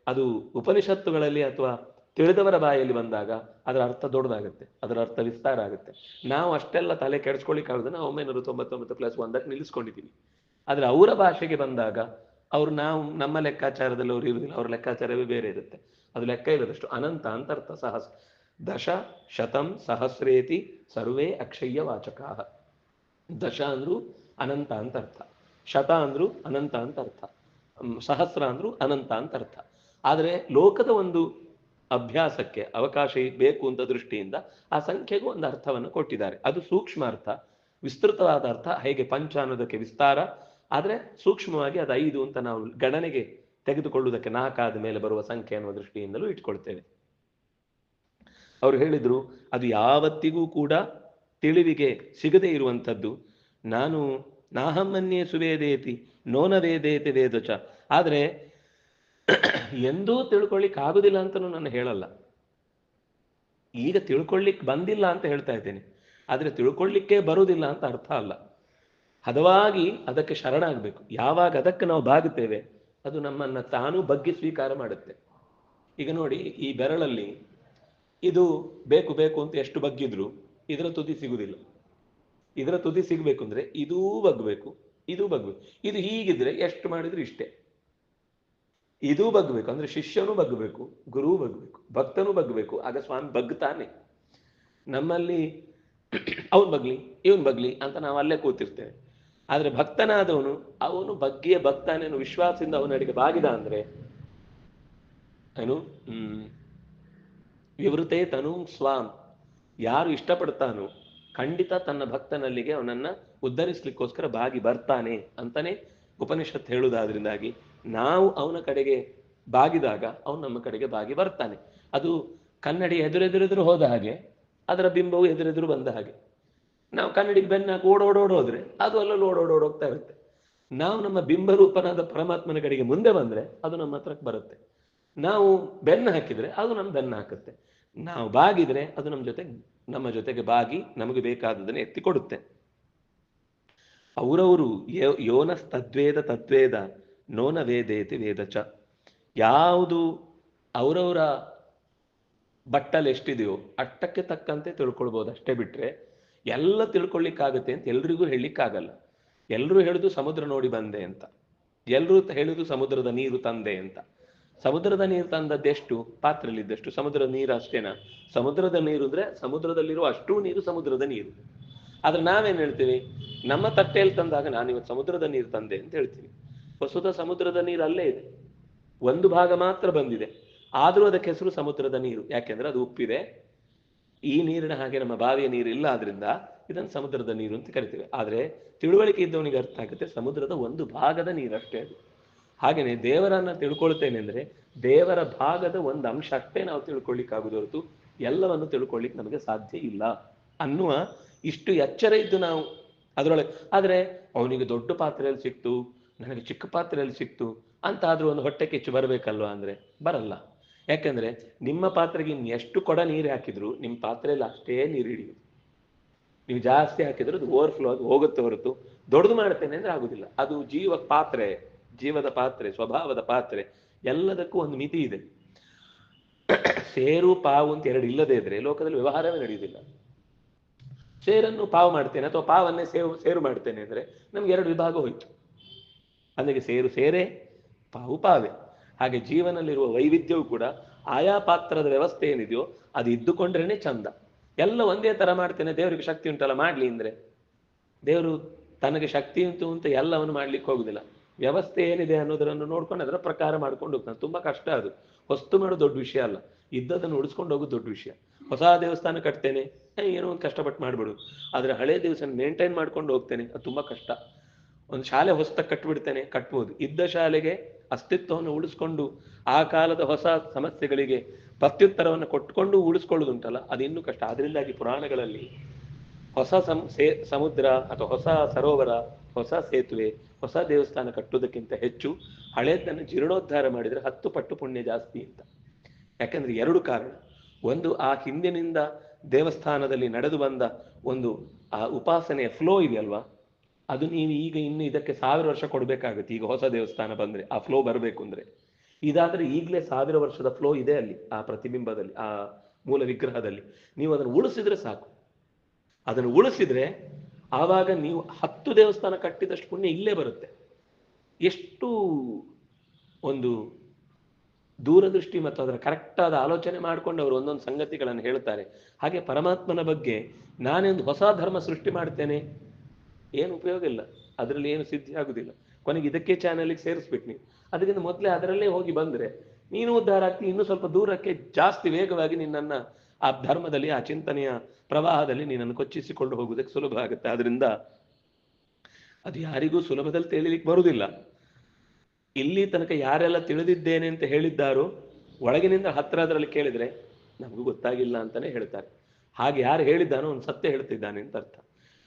ಅದು ಉಪನಿಷತ್ತುಗಳಲ್ಲಿ ಅಥವಾ ತಿಳಿದವರ ಬಾಯಲ್ಲಿ ಬಂದಾಗ ಅದರ ಅರ್ಥ ದೊಡ್ಡದಾಗುತ್ತೆ, ಅದರ ಅರ್ಥ ವಿಸ್ತಾರ ಆಗುತ್ತೆ. ನಾವು ಅಷ್ಟೆಲ್ಲ ತಲೆ ಕೆಡಿಸ್ಕೊಳ್ಳಿಕ್ಕಾಗದೆ ನಾವು 999 + 1 ನಿಲ್ಲಿಸ್ಕೊಂಡಿದ್ದೀವಿ. ಆದರೆ ಅವರ ಭಾಷೆಗೆ ಬಂದಾಗ ಅವರು ನಮ್ಮ ಲೆಕ್ಕಾಚಾರದಲ್ಲಿ ಅವರು ಇರುವುದಿಲ್ಲ, ಅವ್ರ ಲೆಕ್ಕಾಚಾರವೇ ಬೇರೆ ಇರುತ್ತೆ. ಅದು ಲೆಕ್ಕ ಇಲ್ಲದಷ್ಟು ಅನಂತ ಅಂತ ಅರ್ಥ. ದಶ ಶತಂ ಸಹಸ್ರೇತಿ ಸರ್ವೇ ಅಕ್ಷಯ್ಯ ವಾಚಕ. ದಶ ಅಂದ್ರು ಅನಂತ ಅಂತ ಅರ್ಥ, ಶತ ಅಂದ್ರು ಅನಂತ ಅಂತ ಅರ್ಥ, ಸಹಸ್ರ ಅಂದ್ರು ಅನಂತ ಅಂತ ಅರ್ಥ. ಆದರೆ ಲೋಕದ ಒಂದು ಅಭ್ಯಾಸಕ್ಕೆ ಅವಕಾಶ ಬೇಕು ಅಂತ ದೃಷ್ಟಿಯಿಂದ ಆ ಸಂಖ್ಯೆಗೂ ಒಂದು ಅರ್ಥವನ್ನು ಕೊಟ್ಟಿದ್ದಾರೆ. ಅದು ಸೂಕ್ಷ್ಮ ಅರ್ಥ. ವಿಸ್ತೃತವಾದ ಅರ್ಥ ಹೇಗೆ ಪಂಚ ಅನ್ನೋದಕ್ಕೆ ವಿಸ್ತಾರ, ಆದರೆ ಸೂಕ್ಷ್ಮವಾಗಿ ಅದು 5 ಅಂತ ನಾವು ಗಣನೆಗೆ ತೆಗೆದುಕೊಳ್ಳುವುದಕ್ಕೆ 4 ಆದ ಮೇಲೆ ಬರುವ ಸಂಖ್ಯೆ ಅನ್ನುವ ದೃಷ್ಟಿಯಿಂದಲೂ ಇಟ್ಕೊಳ್ತೇವೆ. ಅವರು ಹೇಳಿದ್ರು ಅದು ಯಾವತ್ತಿಗೂ ಕೂಡ ತಿಳಿವಿಗೆ ಸಿಗದೇ ಇರುವಂಥದ್ದು. ನಾನು ನಾಹಮ್ಮನ್ಯೇ ಸುವೇದೇತಿ ನೋನ ವೇದೇತಿ ವೇದಚ. ಆದರೆ ಎಂದೂ ತಿಳ್ಕೊಳ್ಳಿಕ್ಕೆ ಆಗುದಿಲ್ಲ ಅಂತಲೂ ನಾನು ಹೇಳಲ್ಲ. ಈಗ ತಿಳ್ಕೊಳ್ಳಿಕ್ಕೆ ಬಂದಿಲ್ಲ ಅಂತ ಹೇಳ್ತಾ ಇದ್ದೇನೆ, ಆದರೆ ತಿಳ್ಕೊಳ್ಳಿಕ್ಕೆ ಬರುವುದಿಲ್ಲ ಅಂತ ಅರ್ಥ ಅಲ್ಲ. ಹದವಾಗಿ ಅದಕ್ಕೆ ಶರಣಾಗಬೇಕು. ಯಾವಾಗ ಅದಕ್ಕೆ ನಾವು ಬಾಗುತ್ತೇವೆ ಅದು ನಮ್ಮನ್ನು ತಾನೂ ಬಗ್ಗಿ ಸ್ವೀಕಾರ ಮಾಡುತ್ತೆ. ಈಗ ನೋಡಿ, ಈ ಬೆರಳಲ್ಲಿ ಇದು ಬೇಕು ಬೇಕು ಅಂತ ಎಷ್ಟು ಬಗ್ಗಿದ್ರು ಇದರ ತುದಿ ಸಿಗುವುದಿಲ್ಲ. ಇದರ ತುದಿ ಸಿಗಬೇಕು ಅಂದ್ರೆ ಇದೂ ಬಗ್ಬೇಕು, ಇದೂ ಬಗ್ಬೇಕು. ಇದು ಹೀಗಿದ್ರೆ ಎಷ್ಟು ಮಾಡಿದ್ರು ಇಷ್ಟೇ. ಇದೂ ಬಗ್ಬೇಕು ಅಂದ್ರೆ ಶಿಷ್ಯನೂ ಬಗ್ಬೇಕು, ಗುರುವು ಬಗ್ಬೇಕು, ಭಕ್ತನೂ ಬಗ್ಬೇಕು. ಆಗ ಸ್ವಾಮಿ ಬಗ್ತಾನೆ. ನಮ್ಮಲ್ಲಿ ಅವನು ಬಗ್ಲಿ ಇವನು ಬಗ್ಲಿ ಅಂತ ನಾವು ಅಲ್ಲೇ ಕೂತಿರ್ತೇವೆ. ಆದ್ರೆ ಭಕ್ತನಾದವನು ಅವನು ಬಗ್ಗಿಯ ಭಕ್ತಾನೆ ಅನ್ನೋ ವಿಶ್ವಾಸದಿಂದ ಅವನಡಿಗೆ ಬಾಗಿದ ಅಂದ್ರೆ ಏನು ವಿವೃತೆ ತನು ಸ್ವಾಮ್, ಯಾರು ಇಷ್ಟಪಡ್ತಾನೋ ಖಂಡಿತ ತನ್ನ ಭಕ್ತನಲ್ಲಿಗೆ ಅವನನ್ನ ಉದ್ಧರಿಸ್ಲಿಕ್ಕೋಸ್ಕರ ಬಾಗಿ ಬರ್ತಾನೆ ಅಂತಾನೆ ಉಪನಿಷತ್ ಹೇಳುವುದಾದ್ರಿಂದಾಗಿ ನಾವು ಅವನ ಕಡೆಗೆ ಬಾಗಿದಾಗ ಅವನು ನಮ್ಮ ಕಡೆಗೆ ಬಾಗಿ ಬರ್ತಾನೆ. ಅದು ಕನ್ನಡಿ ಎದುರೆದುರೆದುರು ಹೋದ ಹಾಗೆ, ಅದರ ಬಿಂಬವು ಎದುರೆದುರು ಬಂದ ಹಾಗೆ. ನಾವು ಕನ್ನಡಿಗೆ ಬೆನ್ನಾಗಿ ಓಡೋಡೋಡೋದ್ರೆ ಅದು ಅಲ್ಲಲ್ಲಿ ಓಡೋಡೋಡೋಗ್ತಾ ಇರುತ್ತೆ. ನಾವು ನಮ್ಮ ಬಿಂಬರೂಪನಾದ ಪರಮಾತ್ಮನ ಕಡೆಗೆ ಮುಂದೆ ಬಂದ್ರೆ ಅದು ನಮ್ಮ ಹತ್ರಕ್ಕೆ ಬರುತ್ತೆ. ನಾವು ಬೆನ್ನು ಹಾಕಿದ್ರೆ ಅದು ನಮ್ಮ ಬೆನ್ನು ಹಾಕುತ್ತೆ. ನಾವು ಬಾಗಿದ್ರೆ ಅದು ನಮ್ಮ ಜೊತೆಗೆ ಬಾಗಿ ನಮಗೆ ಬೇಕಾದದನ್ನು ಎತ್ತಿಕೊಡುತ್ತೆ. ಅವರವರು ಯೋನಸ್ ತದ್ವೇದ ತದ್ವೇದ ನೋನ ವೇದೇತಿ ವೇದಚ. ಯಾವುದು ಅವರವರ ಬಟ್ಟಲು ಎಷ್ಟಿದೆಯೋ ಅಷ್ಟಕ್ಕೆ ತಕ್ಕಂತೆ ತಿಳ್ಕೊಳ್ಬೋದು, ಅಷ್ಟೇ ಬಿಟ್ರೆ ಎಲ್ಲ ತಿಳ್ಕೊಳ್ಳಿಕ್ಕಾಗತ್ತೆ ಅಂತ ಎಲ್ರಿಗೂ ಹೇಳಲಿಕ್ಕಾಗಲ್ಲ. ಎಲ್ಲರೂ ಹೇಳುದು ಸಮುದ್ರ ನೋಡಿ ಬಂದೆ ಅಂತ, ಎಲ್ಲರೂ ಹೇಳುದು ಸಮುದ್ರದ ನೀರು ತಂದೆ ಅಂತ. ಸಮುದ್ರದ ನೀರು ತಂದದ್ದೆಷ್ಟು ಪಾತ್ರೆಯಲ್ಲಿದ್ದಷ್ಟು ಸಮುದ್ರದ ನೀರು ಅಷ್ಟೇನಾ? ಸಮುದ್ರದ ನೀರು ಅಂದ್ರೆ ಸಮುದ್ರದಲ್ಲಿರುವ ಅಷ್ಟೂ ನೀರು ಸಮುದ್ರದ ನೀರು. ಆದ್ರೆ ನಾವೇನ್ ಹೇಳ್ತೀವಿ, ನಮ್ಮ ತಟ್ಟೆಯಲ್ಲಿ ತಂದಾಗ ನಾನು ಇವತ್ತು ಸಮುದ್ರದ ನೀರು ತಂದೆ ಅಂತ ಹೇಳ್ತೀವಿ. ವಸುತ ಸಮುದ್ರದ ನೀರು ಅಲ್ಲೇ ಇದೆ, ಒಂದು ಭಾಗ ಮಾತ್ರ ಬಂದಿದೆ. ಆದ್ರೂ ಅದಕ್ಕೆ ಹೆಸರು ಸಮುದ್ರದ ನೀರು. ಯಾಕೆಂದ್ರೆ ಅದು ಉಪ್ಪಿದೆ. ಈ ನೀರಿನ ಹಾಗೆ ನಮ್ಮ ಬಾವಿಯ ನೀರು ಇಲ್ಲ, ಆದ್ರಿಂದ ಇದನ್ನು ಸಮುದ್ರದ ನೀರು ಅಂತ ಕರಿತೀವಿ. ಆದ್ರೆ ತಿಳುವಳಿಕೆ ಇದ್ದವನಿಗೆ ಅರ್ಥ ಆಗುತ್ತೆ ಸಮುದ್ರದ ಒಂದು ಭಾಗದ ನೀರಷ್ಟೇ ಅದು. ಹಾಗೇನೆ ದೇವರನ್ನ ತಿಳ್ಕೊಳ್ತೇನೆ ಅಂದ್ರೆ ದೇವರ ಭಾಗದ ಒಂದು ಅಂಶ ಅಷ್ಟೇ ನಾವು ತಿಳ್ಕೊಳ್ಳಿಕ್ಕಾಗುದು ಹೊರತು ಎಲ್ಲವನ್ನು ತಿಳ್ಕೊಳ್ಳಿಕ್ ನಮಗೆ ಸಾಧ್ಯ ಇಲ್ಲ ಅನ್ನುವ ಇಷ್ಟು ಎಚ್ಚರ ಇದ್ದು ನಾವು ಅದರೊಳಗೆ. ಆದ್ರೆ ಅವನಿಗೆ ದೊಡ್ಡ ಪಾತ್ರೆಯಲ್ಲಿ ಸಿಕ್ತು, ನನಗೆ ಚಿಕ್ಕ ಪಾತ್ರೆಯಲ್ಲಿ ಸಿಕ್ತು ಅಂತ ಆದ್ರೂ ಒಂದು ಹೊಟ್ಟೆ ಕಿಚ್ಚು ಬರಬೇಕಲ್ವಾ ಅಂದ್ರೆ ಬರಲ್ಲ. ಯಾಕಂದ್ರೆ ನಿಮ್ಮ ಪಾತ್ರೆಗೆ ಇನ್ನು ಎಷ್ಟು ಕೊಡ ನೀರು ಹಾಕಿದ್ರು ನಿಮ್ಮ ಪಾತ್ರೆಯಲ್ಲಿ ಅಷ್ಟೇ ನೀರು ಹಿಡಿಯುದು. ನೀವು ಜಾಸ್ತಿ ಹಾಕಿದ್ರು ಅದು ಓವರ್ಫ್ಲೋ ಅದು ಹೋಗುತ್ತೆ ಹೊರತು ದೊಡ್ಡದು ಮಾಡ್ತೇನೆ ಅಂದ್ರೆ ಆಗುದಿಲ್ಲ. ಅದು ಜೀವದ ಪಾತ್ರೆ, ಸ್ವಭಾವದ ಪಾತ್ರೆ, ಎಲ್ಲದಕ್ಕೂ ಒಂದು ಮಿತಿ ಇದೆ. ಸೇರು ಪಾವು ಅಂತ ಎರಡು ಇಲ್ಲದೆ ಇದ್ರೆ ಲೋಕದಲ್ಲಿ ವ್ಯವಹಾರವೇ ನಡೆಯುವುದಿಲ್ಲ. ಸೇರನ್ನು ಪಾವು ಮಾಡ್ತೇನೆ ಅಥವಾ ಪಾವನ್ನೇ ಸೇರು ಮಾಡ್ತೇನೆ ಅಂದ್ರೆ ನಮ್ಗೆ ಎರಡು ವಿಭಾಗ ಹೋಯ್ತು. ಅಲ್ಲಿಗೆ ಸೇರು ಸೇರೆ, ಪಾವು ಪಾವೆ. ಹಾಗೆ ಜೀವನದಲ್ಲಿರುವ ವೈವಿಧ್ಯವೂ ಕೂಡ ಆಯಾ ಪಾತ್ರದ ವ್ಯವಸ್ಥೆ ಏನಿದೆಯೋ ಅದು ಇದ್ದುಕೊಂಡ್ರೇನೆ ಚಂದ. ಎಲ್ಲ ಒಂದೇ ತರ ಮಾಡ್ತೇನೆ ದೇವರಿಗೆ ಶಕ್ತಿ ಉಂಟಲ್ಲ ಮಾಡ್ಲಿ ಅಂದ್ರೆ ದೇವರು ತನಗೆ ಶಕ್ತಿ ಉಂಟು ಅಂತ ಎಲ್ಲವನ್ನು ಮಾಡ್ಲಿಕ್ಕೆ ಹೋಗುದಿಲ್ಲ. ವ್ಯವಸ್ಥೆ ಏನಿದೆ ಅನ್ನೋದನ್ನು ನೋಡ್ಕೊಂಡು ಅದರ ಪ್ರಕಾರ ಮಾಡ್ಕೊಂಡು ಹೋಗ್ತಾನೆ. ತುಂಬಾ ಕಷ್ಟ ಅದು. ಹೊಸ್ತು ಮಾಡೋದು ದೊಡ್ಡ ವಿಷಯ ಅಲ್ಲ, ಇದ್ದದನ್ನು ಉಳಿಸ್ಕೊಂಡು ಹೋಗೋದು ದೊಡ್ಡ ವಿಷಯ. ಹೊಸ ದೇವಸ್ಥಾನ ಕಟ್ತೇನೆ, ಏನೋ ಒಂದು ಕಷ್ಟಪಟ್ಟು ಮಾಡ್ಬಿಡು. ಆದ್ರೆ ಹಳೆ ದೇವಸ್ಥಾನ ಮೇಂಟೈನ್ ಮಾಡ್ಕೊಂಡು ಹೋಗ್ತೇನೆ, ಅದು ತುಂಬಾ ಕಷ್ಟ. ಒಂದು ಶಾಲೆ ಹೊಸದಾಗಿ ಕಟ್ಬಿಡ್ತೇನೆ, ಕಟ್ಬೋದು. ಇದ್ದ ಶಾಲೆಗೆ ಅಸ್ತಿತ್ವವನ್ನು ಉಳಿಸ್ಕೊಂಡು ಆ ಕಾಲದ ಹೊಸ ಸಮಸ್ಯೆಗಳಿಗೆ ಪ್ರತ್ಯುತ್ತರವನ್ನು ಕೊಟ್ಕೊಂಡು ಉಳಿಸ್ಕೊಳ್ಳೋದುಂಟಲ್ಲ, ಅದು ಇನ್ನೂ ಕಷ್ಟ. ಅದರಿಂದಾಗಿ ಪುರಾಣಗಳಲ್ಲಿ ಹೊಸ ಸಮುದ್ರ ಅಥವಾ ಹೊಸ ಸರೋವರ, ಹೊಸ ಸೇತುವೆ, ಹೊಸ ದೇವಸ್ಥಾನ ಕಟ್ಟುವುದಕ್ಕಿಂತ ಹೆಚ್ಚು ಹಳೇದನ್ನು ಜೀರ್ಣೋದ್ಧಾರ ಮಾಡಿದ್ರೆ 10 ಪಟ್ಟು ಪುಣ್ಯ ಜಾಸ್ತಿ ಅಂತ. ಯಾಕಂದ್ರೆ ಎರಡು ಕಾರಣ. ಒಂದು, ಆ ಹಿಂದಿನಿಂದ ದೇವಸ್ಥಾನದಲ್ಲಿ ನಡೆದು ಬಂದ ಒಂದು ಆ ಉಪಾಸನೆಯ ಫ್ಲೋ ಇದೆಯಲ್ವಾ, ಅದು ನೀವು ಈಗ ಇನ್ನು ಇದಕ್ಕೆ 1000 ವರ್ಷ ಕೊಡ್ಬೇಕಾಗುತ್ತೆ. ಈಗ ಹೊಸ ದೇವಸ್ಥಾನ ಬಂದ್ರೆ ಆ ಫ್ಲೋ ಬರಬೇಕು ಅಂದ್ರೆ, ಇದಾದ್ರೆ ಈಗಲೇ 1000 ವರ್ಷದ ಫ್ಲೋ ಇದೆ ಅಲ್ಲಿ, ಆ ಪ್ರತಿಬಿಂಬದಲ್ಲಿ, ಆ ಮೂಲ ವಿಗ್ರಹದಲ್ಲಿ. ನೀವು ಅದನ್ನು ಉಳಿಸಿದ್ರೆ ಸಾಕು. ಅದನ್ನು ಉಳಿಸಿದ್ರೆ ಆವಾಗ ನೀವು 10 ದೇವಸ್ಥಾನ ಕಟ್ಟಿದಷ್ಟು ಪುಣ್ಯ ಇಲ್ಲೇ ಬರುತ್ತೆ. ಎಷ್ಟು ಒಂದು ದೂರದೃಷ್ಟಿ ಮತ್ತು ಅದರ ಕರೆಕ್ಟ್ ಆದ ಆಲೋಚನೆ ಮಾಡ್ಕೊಂಡು ಅವರು ಒಂದೊಂದು ಸಂಗತಿಗಳನ್ನು ಹೇಳ್ತಾರೆ. ಹಾಗೆ ಪರಮಾತ್ಮನ ಬಗ್ಗೆ ನಾನೇ ಒಂದು ಹೊಸ ಧರ್ಮ ಸೃಷ್ಟಿ ಮಾಡ್ತೇನೆ, ಏನು ಉಪಯೋಗ ಇಲ್ಲ. ಅದರಲ್ಲಿ ಏನು ಸಿದ್ಧಿ ಆಗುದಿಲ್ಲ. ಕೊನೆಗೆ ಇದಕ್ಕೆ ಚಾನಲ್ಗೆ ಸೇರಿಸ್ಬೇಕು ನೀವು. ಅದರಿಂದ ಮೊದಲೇ ಅದರಲ್ಲೇ ಹೋಗಿ ಬಂದ್ರೆ ನೀನು ಉದ್ಧಾರ ಆಗ್ತಿ. ಇನ್ನೂ ಸ್ವಲ್ಪ ದೂರಕ್ಕೆ ಜಾಸ್ತಿ ವೇಗವಾಗಿ ನಿನ್ನನ್ನ ಆ ಧರ್ಮದಲ್ಲಿ, ಆ ಚಿಂತನೆಯ ಪ್ರವಾಹದಲ್ಲಿ ನೀನನ್ನು ಕೊಚ್ಚಿಸಿಕೊಂಡು ಹೋಗುವುದಕ್ಕೆ ಸುಲಭ ಆಗುತ್ತೆ. ಆದ್ರಿಂದ ಅದು ಯಾರಿಗೂ ಸುಲಭದಲ್ಲಿ ತಿಳಿಲಿಕ್ಕೆ ಬರುವುದಿಲ್ಲ. ಇಲ್ಲಿ ತನಕ ಯಾರೆಲ್ಲ ತಿಳಿದಿದ್ದೇನೆ ಅಂತ ಹೇಳಿದ್ದಾರೋ ಒಳಗಿನಿಂದ ಹತ್ರ ಅದರಲ್ಲಿ ಕೇಳಿದ್ರೆ ನಮಗೂ ಗೊತ್ತಾಗಿಲ್ಲ ಅಂತಾನೆ ಹೇಳ್ತಾರೆ. ಹಾಗೆ ಯಾರು ಹೇಳಿದ್ದಾನೋ ಅವನು ಸತ್ಯ ಹೇಳ್ತಿದ್ದಾನೆ ಅಂತ ಅರ್ಥ.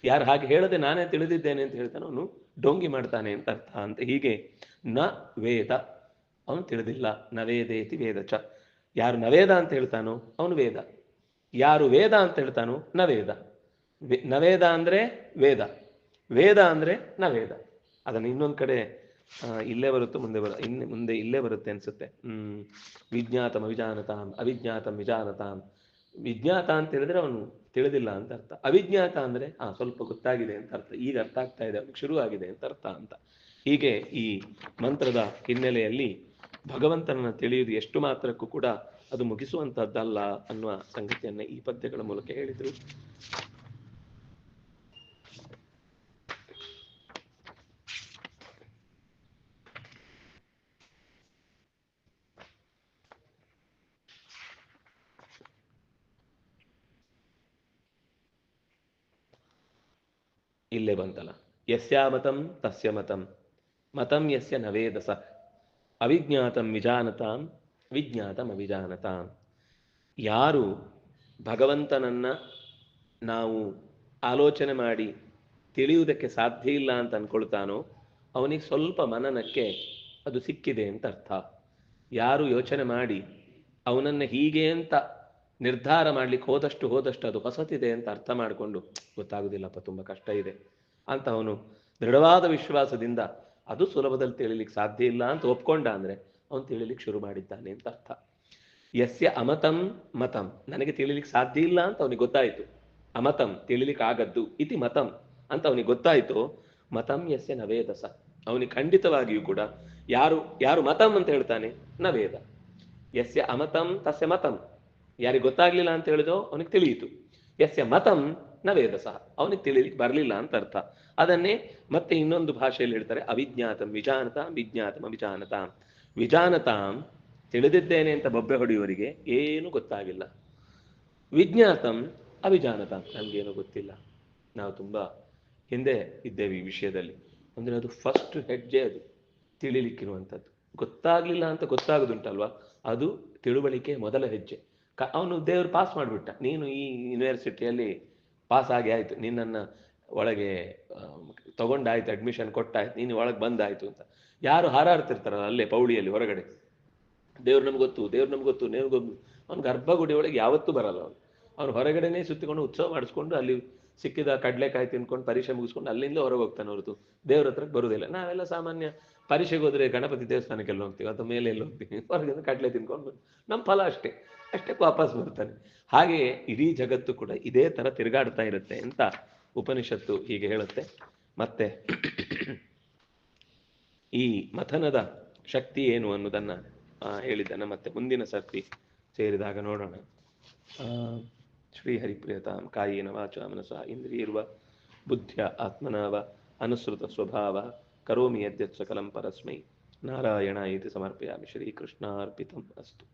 ಯಾರು ಹಾಗೆ ಹೇಳದೆ ನಾನೇ ತಿಳಿದಿದ್ದೇನೆ ಅಂತ ಹೇಳ್ತಾನೋ ಅವನು ಡೋಂಗಿ ಮಾಡ್ತಾನೆ ಅಂತ ಅರ್ಥ ಅಂತ. ಹೀಗೆ ನ ವೇದ, ಅವನು ತಿಳಿದಿಲ್ಲ. ನ ವೇದೇತಿ ವೇದ ಚ. ಯಾರು ನವೇದ ಅಂತ ಹೇಳ್ತಾನೋ ಅವನು ವೇದ, ಯಾರು ವೇದ ಅಂತ ಹೇಳ್ತಾನೋ ನವೇದ. ನವೇದ ಅಂದ್ರೆ ವೇದ, ವೇದ ಅಂದ್ರೆ ನವೇದ. ಅದನ್ನು ಇನ್ನೊಂದು ಕಡೆ ಇಲ್ಲೇ ಬರುತ್ತೆ, ಮುಂದೆ ಇಲ್ಲೇ ಬರುತ್ತೆ ಅನ್ಸುತ್ತೆ. ವಿಜ್ಞಾತಂ ಅವಿಜಾನತಾಂ ಅವಿಜ್ಞಾತಂ ವಿಜಾನತಾಂ. ವಿಜ್ಞಾತ ಅಂತ ಹೇಳಿದ್ರೆ ಅವನು ತಿಳಿದಿಲ್ಲ ಅಂತ ಅರ್ಥ. ಅವಿಜ್ಞಾತ ಅಂದ್ರೆ ಸ್ವಲ್ಪ ಗೊತ್ತಾಗಿದೆ ಅಂತ ಅರ್ಥ. ಈಗ ಅರ್ಥ ಆಗ್ತಾ ಇದೆ, ಅವನಿಗೆ ಶುರು ಆಗಿದೆ ಅಂತ ಅರ್ಥ ಅಂತ. ಹೀಗೆ ಈ ಮಂತ್ರದ ಹಿನ್ನೆಲೆಯಲ್ಲಿ ಭಗವಂತನನ್ನು ತಿಳಿಯುವುದು ಎಷ್ಟು ಮಾತ್ರಕ್ಕೂ ಕೂಡ ಅದು ಮುಗಿಸುವಂತಹದ್ದಲ್ಲ ಅನ್ನುವ ಸಂಗತಿಯನ್ನ ಈ ಪದ್ಯಗಳ ಮೂಲಕ ಹೇಳಿದರು. ಇಲ್ಲೇ ಬಂತಲ್ಲ, ಯಸ್ಯಾಮತಂ ತಸ್ಯ ಮತಂ ಮತಂ ಯಸ್ಯ ನವೇದಸ ಅವಿಜ್ಞಾತಂ ವಿಜಾನತಾಂ ವಿಜ್ಞಾತಂ ಅವಿಜಾನತಾಂ. ಯಾರು ಭಗವಂತನನ್ನ ನಾವು ಆಲೋಚನೆ ಮಾಡಿ ತಿಳಿಯುವುದಕ್ಕೆ ಸಾಧ್ಯ ಇಲ್ಲ ಅಂತ ಅನ್ಕೊಳ್ತಾನೋ ಅವನಿಗೆ ಸ್ವಲ್ಪ ಮನನಕ್ಕೆ ಅದು ಸಿಕ್ಕಿದೆ ಅಂತ ಅರ್ಥ. ಯಾರು ಯೋಚನೆ ಮಾಡಿ ಅವನನ್ನು ಹೀಗೆ ಅಂತ ನಿರ್ಧಾರ ಮಾಡ್ಲಿಕ್ಕೆ ಹೋದಷ್ಟು ಅದು ಹೊಸತಿದೆ ಅಂತ ಅರ್ಥ ಮಾಡಿಕೊಂಡು ಗೊತ್ತಾಗುದಿಲ್ಲಪ್ಪ ತುಂಬ ಕಷ್ಟ ಇದೆ ಅಂತ ಅವನು ದೃಢವಾದ ವಿಶ್ವಾಸದಿಂದ ಅದು ಸುಲಭದಲ್ಲಿ ತಿಳಿಲಿಕ್ಕೆ ಸಾಧ್ಯ ಇಲ್ಲ ಅಂತ ಒಪ್ಕೊಂಡ ಅಂದ್ರೆ ಅವನು ತಿಳಿಲಿಕ್ಕೆ ಶುರು ಮಾಡಿದ್ದಾನೆ ಅಂತ ಅರ್ಥ. ಯಸ್ಯ ಅಮತಂ ಮತಂ, ನನಗೆ ತಿಳಿಲಿಕ್ಕೆ ಸಾಧ್ಯ ಇಲ್ಲ ಅಂತ ಅವನಿಗೆ ಗೊತ್ತಾಯಿತು. ಅಮತಂ ತಿಳಿಲಿಕ್ಕೆ ಆಗದ್ದು, ಇತಿ ಮತಂ ಅಂತ ಅವನಿಗೆ ಗೊತ್ತಾಯಿತು. ಮತಂ ಯಸ್ಯ ನವೇದಸ, ಅವನಿಗೆ ಖಂಡಿತವಾಗಿಯೂ ಕೂಡ ಯಾರು ಮತಂ ಅಂತ ಹೇಳ್ತಾನೆ ನವೇದ. ಯಸ್ಯ ಅಮತಂ ತಸ್ಯ ಮತಂ, ಯಾರಿಗೆ ಗೊತ್ತಾಗ್ಲಿಲ್ಲ ಅಂತ ಹೇಳಿದೋ ಅವನಿಗೆ ತಿಳಿಯಿತು. ಯಸ್ಯ ಮತಂ ನವೇದಸ, ಅವನಿಗೆ ತಿಳಿಲಿಕ್ಕೆ ಬರಲಿಲ್ಲ ಅಂತ ಅರ್ಥ. ಅದನ್ನೇ ಮತ್ತೆ ಇನ್ನೊಂದು ಭಾಷೆಯಲ್ಲಿ ಹೇಳ್ತಾರೆ, ಅವಿಜ್ಞಾತಂ ವಿಜಾನತಾಂ ವಿಜ್ಞಾತಂ ಅವಿಜಾನತಾಂ. ವಿಜಾನತಾಂ ತಿಳಿದಿದ್ದೇನೆ ಅಂತ ಬೊಬ್ಬೆ ಹೊಡೆಯುವವರಿಗೆ ಏನು ಗೊತ್ತಾಗಿಲ್ಲ. ವಿಜ್ಞಾತಂ ಅವಿಜಾನತಾಂ, ನನ್ಗೇನು ಗೊತ್ತಿಲ್ಲ. ನಾವು ತುಂಬಾ ಹಿಂದೆ ಇದ್ದೇವೆ ಈ ವಿಷಯದಲ್ಲಿ. ಅಂದ್ರೆ ಅದು ಫಸ್ಟ್ ಹೆಜ್ಜೆ, ಅದು ತಿಳಿಲಿಕ್ಕಿರುವಂಥದ್ದು. ಗೊತ್ತಾಗ್ಲಿಲ್ಲ ಅಂತ ಗೊತ್ತಾಗುದುಂಟಲ್ವಾ, ಅದು ತಿಳುವಳಿಕೆ ಮೊದಲ ಹೆಜ್ಜೆ. ಅವನು ದೇವರು ಪಾಸ್ ಮಾಡಿಬಿಟ್ಟ, ನೀನು ಈ ಯೂನಿವರ್ಸಿಟಿಯಲ್ಲಿ ಪಾಸ್ ಆಗಿ ಆಯ್ತು, ನಿನ್ನನ್ನು ಒಳಗೆ ತಗೊಂಡಾಯ್ತು, ಅಡ್ಮಿಷನ್ ಕೊಟ್ಟಾಯ್ತು, ನೀನು ಒಳಗೆ ಬಂದಾಯ್ತು ಅಂತ ಯಾರು ಹಾರಾಡ್ತಿರ್ತಾರಲ್ಲ ಅಲ್ಲೇ ಪೌಳಿಯಲ್ಲಿ ಹೊರಗಡೆ, ದೇವ್ರು ನಮ್ಗೆ ಗೊತ್ತು, ದೇವ್ರು ನಮ್ಗೆ ಗೊತ್ತು, ಗೊತ್ತು. ಅವ್ನು ಗರ್ಭಗುಡಿ ಒಳಗೆ ಯಾವತ್ತೂ ಬರಲ್ಲ. ಅವನು ಹೊರಗಡೆನೇ ಸುತ್ತಿಕೊಂಡು ಉತ್ಸವ ಮಾಡಿಸ್ಕೊಂಡು ಅಲ್ಲಿ ಸಿಕ್ಕಿದ ಕಡಲೆಕಾಯಿ ತಿನ್ಕೊಂಡು ಪರೀಕ್ಷೆ ಮುಗಿಸ್ಕೊಂಡು ಅಲ್ಲಿಂದ ಹೊರಗೆ ಹೋಗ್ತಾನೆ ಹೊರತು ದೇವ್ರ ಹತ್ರಕ್ಕೆ ಬರುವುದಿಲ್ಲ. ನಾವೆಲ್ಲ ಸಾಮಾನ್ಯ ಪರೀಕ್ಷೆಗೆ ಹೋದ್ರೆ ಗಣಪತಿ ದೇವಸ್ಥಾನಕ್ಕೆಲ್ಲ ಹೋಗ್ತೀವಿ ಅಥವಾ ಮೇಲೆ ಎಲ್ಲ ಹೋಗ್ತೀವಿ, ಹೊರಗಿಂದ ಕಡಲೆ ತಿನ್ಕೊಂಡು ನಮ್ಮ ಫಲ ಅಷ್ಟೇ ವಾಪಸ್ ಬರ್ತಾನೆ. ಹಾಗೆಯೇ ಇಡೀ ಜಗತ್ತು ಕೂಡ ಇದೇ ತರ ತಿರುಗಾಡ್ತಾ ಇರುತ್ತೆ ಅಂತ ಉಪನಿಷತ್ತು ಹೀಗೆ ಹೇಳುತ್ತೆ. ಮತ್ತೆ ಈ ಮಥನದ ಶಕ್ತಿ ಏನು ಅನ್ನೋದನ್ನ ಹೇಳಿದ್ದಾನೆ. ಮತ್ತೆ ಮುಂದಿನ ಸರ್ತಿ ಸೇರಿದಾಗ ನೋಡೋಣ. ಶ್ರೀ ಹರಿಪ್ರಿಯತಾಂ ಕಾಯೇನ ವಾಚಾ ಮನಸಾ ಇಂದ್ರಿಯರ್ವ ಬುದ್ಧ್ಯ ಆತ್ಮನಾವ ಅನುಸೃತ ಸ್ವಭಾವ ಕರೋಮಿ ಯದ್ಯತ್ ಸಕಲಂ ಪರಸ್ಮೈ ನಾರಾಯಣ ಇತಿ ಸಮರ್ಪಯಾಮಿ. ಶ್ರೀಕೃಷ್ಣಾರ್ಪಿತಂ ಅಸ್ತು.